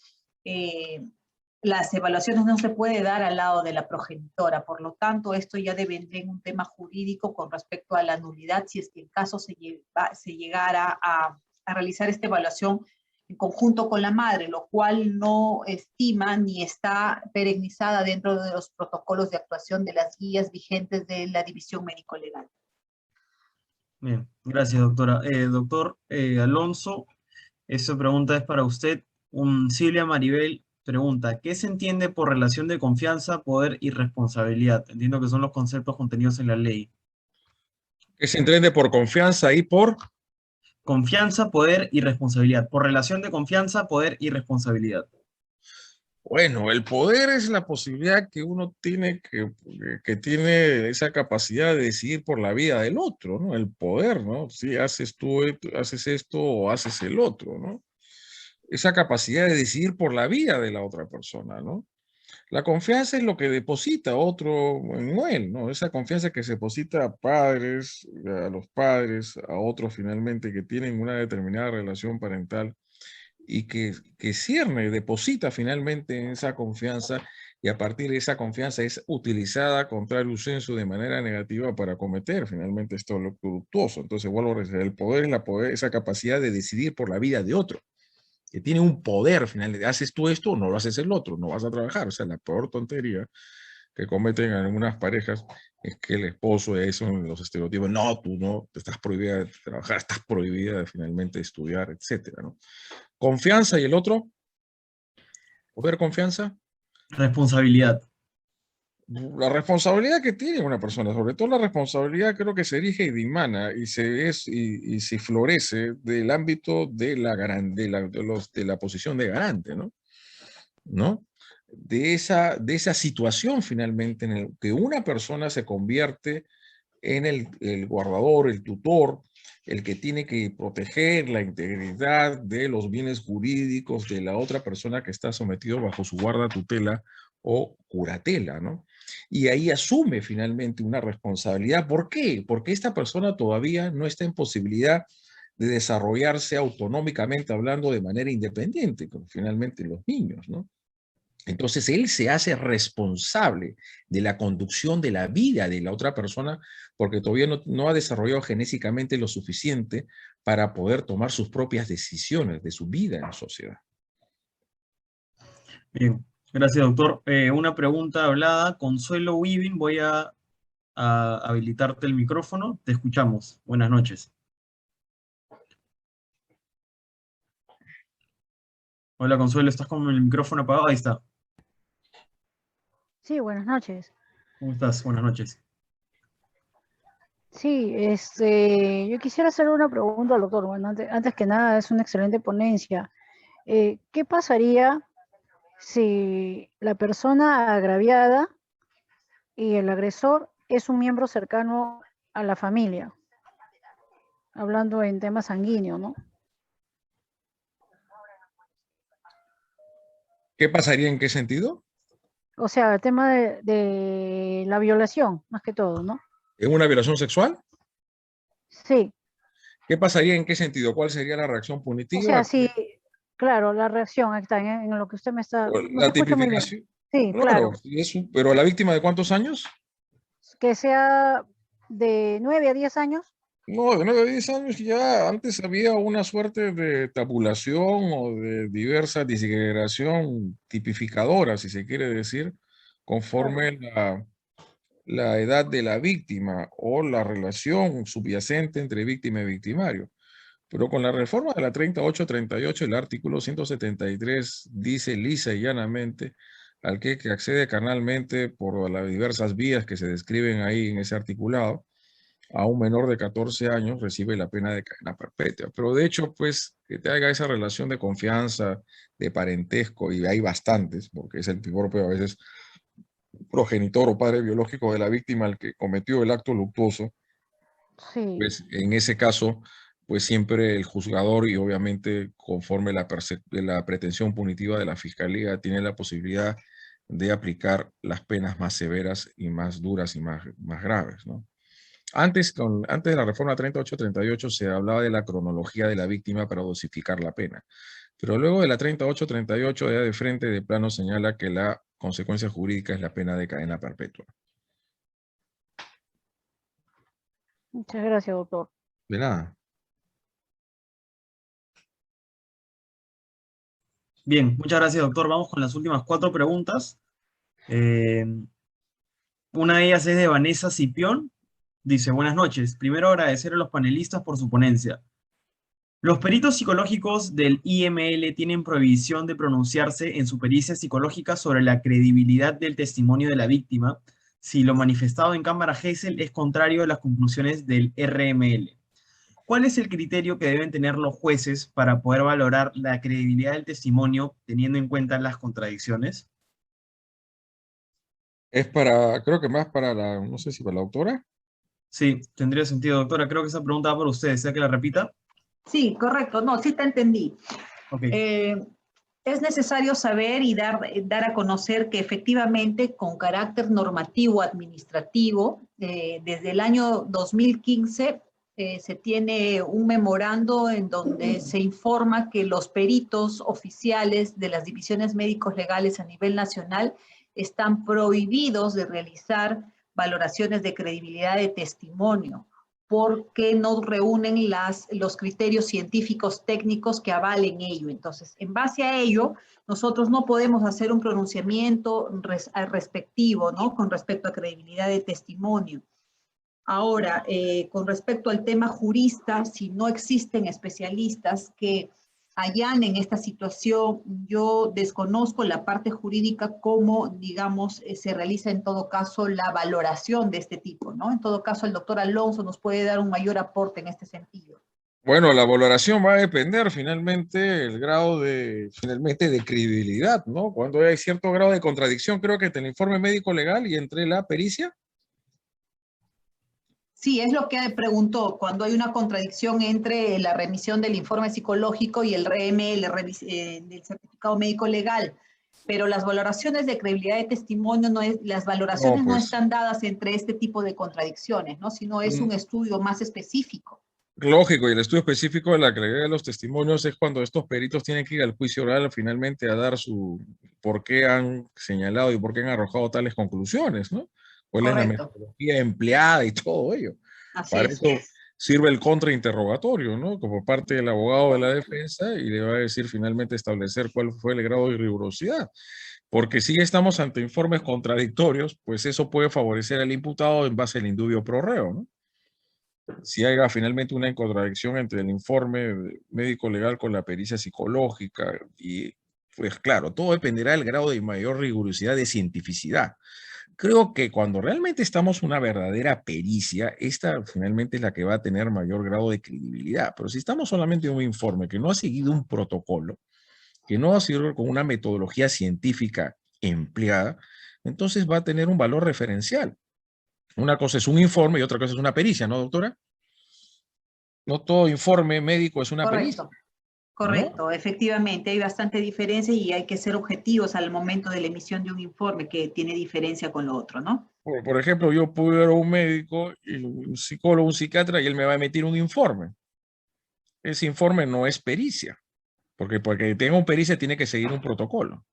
las evaluaciones no se puede dar al lado de la progenitora. Por lo tanto, esto ya devendría en un tema jurídico con respecto a la nulidad si es que el caso se llegara a realizar esta evaluación en conjunto con la madre, lo cual no estima ni está perennizada dentro de los protocolos de actuación de las guías vigentes de la División Médico-Legal. Bien, gracias, doctora. Doctor Alonso, esta pregunta es para usted. Silvia Maribel pregunta, ¿qué se entiende por relación de confianza, poder y responsabilidad? Entiendo que son los conceptos contenidos en la ley. ¿Qué se entiende por confianza y por? Confianza, poder y responsabilidad. Por relación de confianza, poder y responsabilidad. Bueno, el poder es la posibilidad que uno tiene, que tiene esa capacidad de decidir por la vida del otro, ¿no? El poder, ¿no? Si haces tú, haces esto o haces el otro, ¿no? Esa capacidad de decidir por la vida de la otra persona, ¿no? La confianza es lo que deposita otro en él, ¿no? Esa confianza que se deposita a padres, a los padres, a otros finalmente que tienen una determinada relación parental y que cierne, deposita finalmente en esa confianza y a partir de esa confianza es utilizada contra el usenso de manera negativa para cometer finalmente esto lo luctuoso. Entonces, vuelvo a decir, el poder es esa capacidad de decidir por la vida de otro, que tiene un poder final. ¿Haces tú esto o no lo haces el otro? No vas a trabajar. O sea, la peor tontería que cometen algunas parejas es que el esposo, eso en los estereotipos, no, tú no, te estás prohibida de trabajar, estás prohibida de finalmente estudiar, etcétera, ¿no? Confianza y el otro, poder, confianza. Responsabilidad. La responsabilidad que tiene una persona, sobre todo la responsabilidad, creo que se erige y dimana y se florece del ámbito de la posición de garante, ¿no? De esa situación finalmente en el que una persona se convierte en el guardador, el tutor, el que tiene que proteger la integridad de los bienes jurídicos de la otra persona que está sometido bajo su guarda, tutela o curatela, ¿no? Y ahí asume finalmente una responsabilidad. ¿Por qué? Porque esta persona todavía no está en posibilidad de desarrollarse autonómicamente hablando de manera independiente, como finalmente los niños, ¿no? Entonces él se hace responsable de la conducción de la vida de la otra persona porque todavía no ha desarrollado genésicamente lo suficiente para poder tomar sus propias decisiones de su vida en la sociedad. Bien, gracias, doctor. Una pregunta hablada. Consuelo Weaving, voy a habilitarte el micrófono. Te escuchamos. Buenas noches. Hola, Consuelo, ¿estás con el micrófono apagado? Ahí está. Sí, buenas noches. ¿Cómo estás? Buenas noches. Sí, yo quisiera hacer una pregunta al doctor. Bueno, antes que nada, es una excelente ponencia. ¿Qué pasaría si la persona agraviada y el agresor es un miembro cercano a la familia? Hablando en tema sanguíneo, ¿no? ¿Qué pasaría en qué sentido? O sea, el tema de la violación, más que todo, ¿no? ¿En una violación sexual? Sí. ¿Qué pasaría en qué sentido? ¿Cuál sería la reacción O punitiva? sea, sí, claro, la reacción está en lo que usted me está... No se La escucha muy bien. tipificación. Sí, Claro, claro. pero ¿la víctima de cuántos años? Que sea de 9 a 10 años. No, de 9 a 10 años ya antes había una suerte de tabulación o de diversa disgregación tipificadora, si se quiere decir, conforme la edad de la víctima o la relación subyacente entre víctima y victimario. Pero con la reforma de la 3838, el artículo 173 dice lisa y llanamente al que accede carnalmente por las diversas vías que se describen ahí en ese articulado, a un menor de 14 años recibe la pena de cadena perpetua. Pero de hecho, pues, que te haga esa relación de confianza, de parentesco, y hay bastantes, porque es el propio a veces progenitor o padre biológico de la víctima el que cometió el acto luctuoso, Sí. pues en ese caso, pues siempre el juzgador y obviamente conforme la pretensión punitiva de la fiscalía tiene la posibilidad de aplicar las penas más severas y más duras y más graves, ¿no? Antes de la reforma 38-38 se hablaba de la cronología de la víctima para dosificar la pena. Pero luego de la 38-38 ya de frente de plano señala que la consecuencia jurídica es la pena de cadena perpetua. Muchas gracias, doctor. De nada. Bien, muchas gracias, doctor. Vamos con las últimas 4 preguntas. Una de ellas es de Vanessa Cipión. Dice, buenas noches. Primero agradecer a los panelistas por su ponencia. Los peritos psicológicos del IML tienen prohibición de pronunciarse en su pericia psicológica sobre la credibilidad del testimonio de la víctima si lo manifestado en cámara Gesell es contrario a las conclusiones del RML. ¿Cuál es el criterio que deben tener los jueces para poder valorar la credibilidad del testimonio teniendo en cuenta las contradicciones? Es para, creo que más para la, no sé si para la doctora. Sí, tendría sentido, doctora. Creo que esa pregunta va para usted. ¿Desea que la repita? Sí, correcto. No, sí te entendí. Ok. Es necesario saber y dar a conocer que efectivamente con carácter normativo administrativo, desde el año 2015 se tiene un memorando en donde se informa que los peritos oficiales de las divisiones médicos legales a nivel nacional están prohibidos de realizar valoraciones de credibilidad de testimonio, porque no reúnen los criterios científicos técnicos que avalen ello. Entonces, en base a ello, nosotros no podemos hacer un pronunciamiento respectivo, ¿no? Con respecto a credibilidad de testimonio. Ahora, con respecto al tema jurista, si no existen especialistas que allanen esta situación, yo desconozco la parte jurídica cómo, digamos, se realiza en todo caso la valoración de este tipo, ¿no? En todo caso, el doctor Alonso nos puede dar un mayor aporte en este sentido. Bueno, la valoración va a depender finalmente el grado de credibilidad, ¿no? Cuando hay cierto grado de contradicción, creo que entre el informe médico legal y entre la pericia. Sí, es lo que preguntó, cuando hay una contradicción entre la remisión del informe psicológico y el RML, del certificado médico legal, pero las valoraciones de credibilidad de testimonio, las valoraciones no están dadas entre este tipo de contradicciones, ¿no? Sino es un estudio más específico. Lógico, y el estudio específico de la credibilidad de los testimonios es cuando estos peritos tienen que ir al juicio oral finalmente a dar su por qué han señalado y por qué han arrojado tales conclusiones, ¿no? ¿Cuál es la metodología empleada y todo ello? Para eso sirve el contrainterrogatorio, ¿no? Como parte del abogado de la defensa y le va a decir finalmente establecer cuál fue el grado de rigurosidad. Porque si estamos ante informes contradictorios, pues eso puede favorecer al imputado en base al indubio pro reo, ¿no? Si haya finalmente una contradicción entre el informe médico legal con la pericia psicológica y pues claro, todo dependerá del grado de mayor rigurosidad de cientificidad. Creo que cuando realmente estamos una verdadera pericia, esta finalmente es la que va a tener mayor grado de credibilidad. Pero si estamos solamente en un informe que no ha seguido un protocolo, que no ha sido con una metodología científica empleada, entonces va a tener un valor referencial. Una cosa es un informe y otra cosa es una pericia, ¿no, doctora? No todo informe médico es una pericia. Correcto, ¿no? Efectivamente, hay bastante diferencia y hay que ser objetivos al momento de la emisión de un informe que tiene diferencia con lo otro, ¿no? Por ejemplo, yo puedo ir a un médico, un psicólogo, un psiquiatra, y él me va a emitir un informe. Ese informe no es pericia, porque tenga un pericia tiene que seguir un protocolo.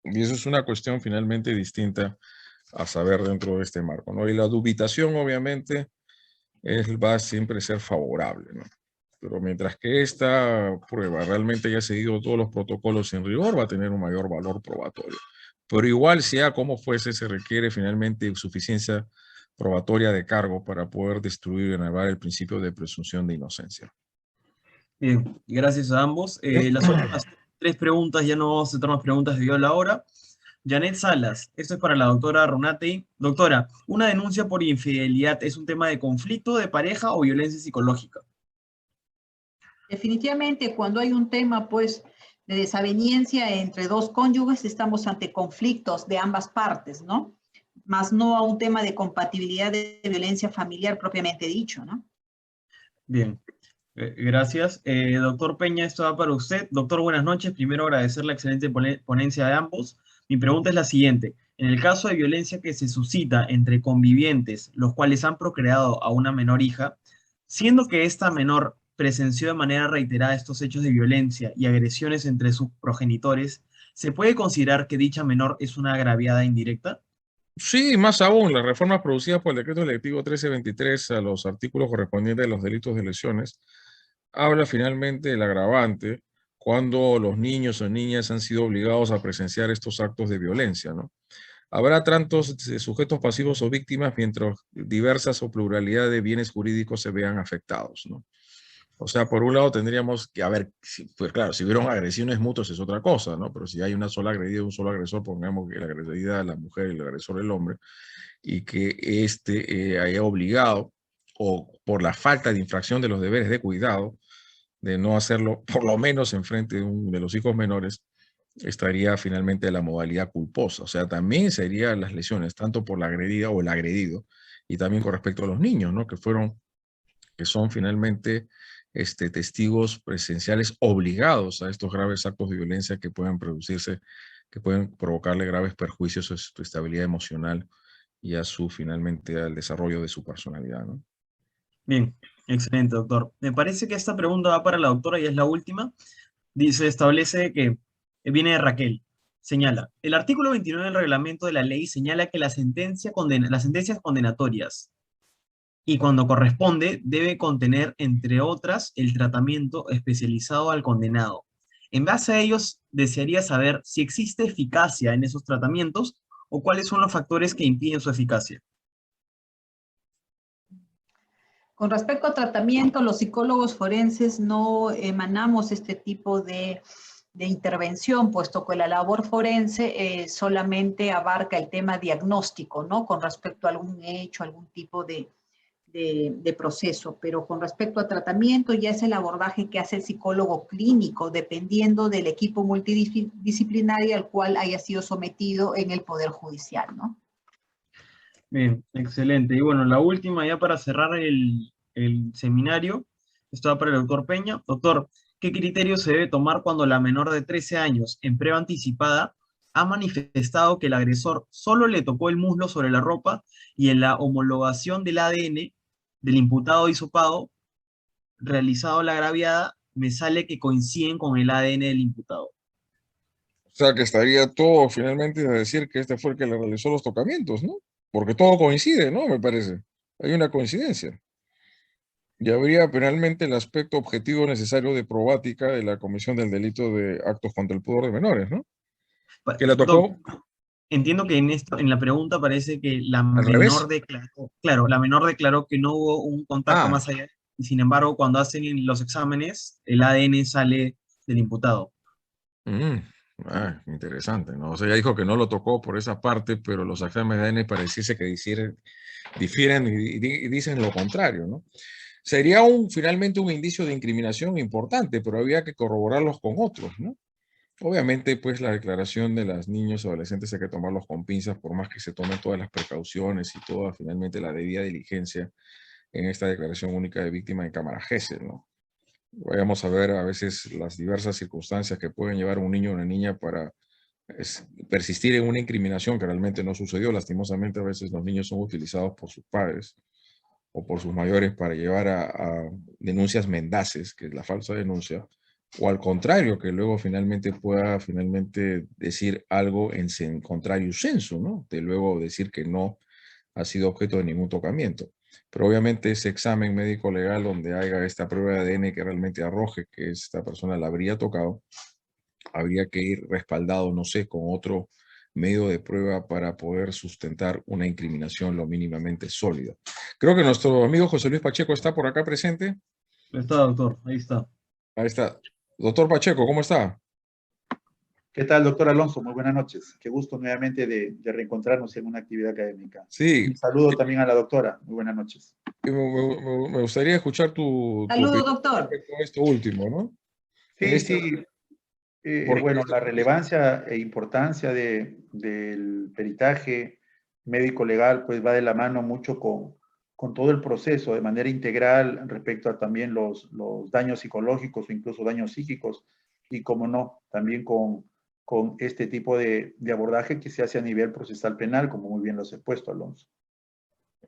Y eso es una cuestión finalmente distinta a saber dentro de este marco, ¿no? Y la dubitación, obviamente, va a siempre ser favorable, ¿no? Pero mientras que esta prueba realmente haya seguido todos los protocolos en rigor, va a tener un mayor valor probatorio. Pero igual, sea como fuese, se requiere finalmente suficiencia probatoria de cargo para poder destruir y anular el principio de presunción de inocencia. Bien, gracias a ambos. Las últimas 3 preguntas, ya no vamos a hacer más preguntas debido a la hora. Janet Salas, esto es para la doctora Runate. Doctora, ¿una denuncia por infidelidad es un tema de conflicto de pareja o violencia psicológica? Definitivamente, cuando hay un tema, pues, de desaveniencia entre dos cónyuges, estamos ante conflictos de ambas partes, ¿no? Más no a un tema de compatibilidad de violencia familiar propiamente dicho, ¿no? Bien, gracias. Doctor Peña, esto va para usted. Doctor, buenas noches. Primero agradecer la excelente ponencia de ambos. Mi pregunta es la siguiente. En el caso de violencia que se suscita entre convivientes, los cuales han procreado a una menor hija, siendo que esta menor presenció de manera reiterada estos hechos de violencia y agresiones entre sus progenitores, ¿se puede considerar que dicha menor es una agraviada indirecta? Sí, más aún, las reformas producidas por el decreto lectivo 1323 a los artículos correspondientes de los delitos de lesiones habla finalmente del agravante cuando los niños o niñas han sido obligados a presenciar estos actos de violencia, ¿no? Habrá tantos sujetos pasivos o víctimas mientras diversas o pluralidad de bienes jurídicos se vean afectados, ¿no? O sea, por un lado tendríamos que, a ver, pues claro, si hubieron agresiones mutuas es otra cosa, ¿no? Pero si hay una sola agredida, un solo agresor, pongamos que la agredida es la mujer y el agresor el hombre, y que haya obligado, o por la falta de infracción de los deberes de cuidado, de no hacerlo, por lo menos en frente de los hijos menores, estaría finalmente la modalidad culposa. O sea, también serían las lesiones, tanto por la agredida o el agredido, y también con respecto a los niños, ¿no? Que son finalmente testigos presenciales obligados a estos graves actos de violencia que pueden producirse, que pueden provocarle graves perjuicios a su estabilidad emocional y a finalmente, al desarrollo de su personalidad, ¿no? Bien, excelente, doctor. Me parece que esta pregunta va para la doctora y es la última. Dice, establece que viene de Raquel. Señala, el artículo 29 del reglamento de la ley señala que las sentencias condenatorias y cuando corresponde debe contener, entre otras, el tratamiento especializado al condenado. En base a ellos, desearía saber si existe eficacia en esos tratamientos o cuáles son los factores que impiden su eficacia. Con respecto a tratamiento, los psicólogos forenses no emanamos este tipo de intervención, puesto que la labor forense solamente abarca el tema diagnóstico, ¿no? Con respecto a algún hecho, algún tipo de proceso, pero con respecto a tratamiento ya es el abordaje que hace el psicólogo clínico, dependiendo del equipo multidisciplinario al cual haya sido sometido en el Poder Judicial, ¿no? Bien, excelente. Y bueno, la última ya para cerrar el seminario, esto va para el doctor Peña. Doctor, ¿qué criterio se debe tomar cuando la menor de 13 años, en prueba anticipada, ha manifestado que el agresor solo le tocó el muslo sobre la ropa y en la homologación del ADN del imputado hisopado realizado la agraviada, me sale que coinciden con el ADN del imputado? O sea, que estaría todo finalmente a decir que este fue el que le realizó los tocamientos, ¿no? Porque todo coincide, ¿no? Me parece. Hay una coincidencia. Y habría penalmente el aspecto objetivo necesario de probática de la comisión del delito de actos contra el pudor de menores, ¿no? Que le Doc, tocó entiendo que en la pregunta parece que la al menor revés. declaró, claro, la menor declaró que no hubo un contacto Ah, más allá, y sin embargo, cuando hacen los exámenes, el ADN sale del imputado. mm, interesante, ¿no? O sea, ella dijo que no lo tocó por esa parte, pero los exámenes de ADN pareciese que difieren y dicen lo contrario, ¿no? Sería finalmente un indicio de incriminación importante, pero había que corroborarlos con otros, ¿no? Obviamente, pues la declaración de las niños y adolescentes hay que tomarlos con pinzas, por más que se tomen todas las precauciones y toda finalmente la debida diligencia en esta declaración única de víctima en cámara Gesell, ¿no? Vayamos a ver a veces las diversas circunstancias que pueden llevar a un niño o una niña para persistir en una incriminación que realmente no sucedió. Lastimosamente, a veces los niños son utilizados por sus padres o por sus mayores para llevar a denuncias mendaces, que es la falsa denuncia, o al contrario, que luego finalmente pueda decir algo en contrario sensu, ¿no? De luego decir que no ha sido objeto de ningún tocamiento. Pero obviamente ese examen médico legal donde haya esta prueba de ADN que realmente arroje que esta persona la habría tocado, habría que ir respaldado, no sé, con otro medio de prueba para poder sustentar una incriminación lo mínimamente sólida. Creo que nuestro amigo José Luis Pacheco está por acá presente. Ahí está, doctor, ahí está. Ahí está. Doctor Pacheco, ¿cómo está? ¿Qué tal, doctor Alonso? Muy buenas noches. Qué gusto nuevamente de reencontrarnos en una actividad académica. Sí. Un saludo también a la doctora. Muy buenas noches. Me gustaría escuchar tu Saludos, opinión doctor. respecto a esto último, ¿no? En Sí, esta, sí. porque Bueno, la relevancia e importancia del peritaje médico-legal pues va de la mano mucho con todo el proceso de manera integral respecto a también los daños psicológicos o incluso daños psíquicos y, como no, también con con este tipo de abordaje que se hace a nivel procesal penal, como muy bien lo has expuesto, Alonso.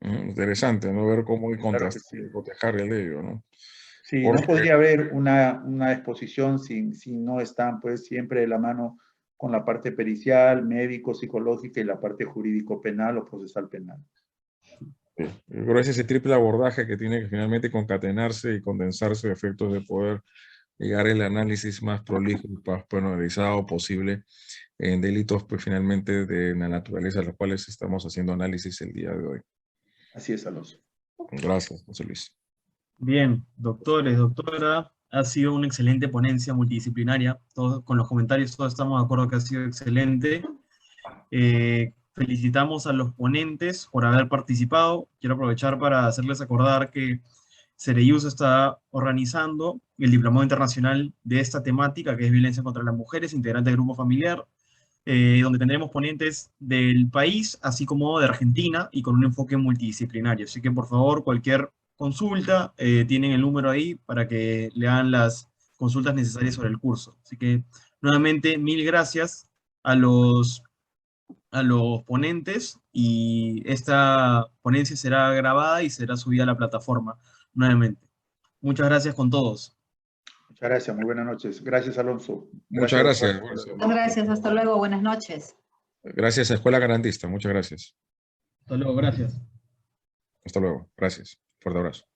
Interesante, ¿no? Ver cómo hay Claro que contrastar sí. y proteger el ello, ¿no? Sí, Porque no podría haber una exposición si no están pues siempre de la mano con la parte pericial, médico, psicológica y la parte jurídico-penal o procesal penal. yo creo que es ese triple abordaje que tiene que finalmente concatenarse y condensarse de efectos de poder llegar al análisis más prolijo y más penalizado posible en delitos, pues finalmente de la naturaleza a los cuales estamos haciendo análisis el día de hoy. Así es, Alonso. Gracias, José Luis. Bien, doctores, doctora, ha sido una excelente ponencia multidisciplinaria. Todos, con los comentarios todos estamos de acuerdo que ha sido excelente. Felicitamos a los ponentes por haber participado. Quiero aprovechar para hacerles acordar que Cereyus está organizando el Diplomado Internacional de esta temática, que es violencia contra las mujeres, integrante del grupo familiar, donde tendremos ponentes del país, así como de Argentina, y con un enfoque multidisciplinario. Así que, por favor, cualquier consulta, tienen el número ahí para que le hagan las consultas necesarias sobre el curso. Así que, nuevamente, mil gracias a los ponentes, y esta ponencia será grabada y será subida a la plataforma nuevamente. Muchas gracias con todos. Muchas gracias, muy buenas noches. Gracias, Alonso. Muchas gracias. Muchas gracias, hasta luego, buenas noches. Gracias a Escuela Garantista. Muchas gracias. Hasta luego, gracias. Hasta luego. Gracias. Fuerte abrazo.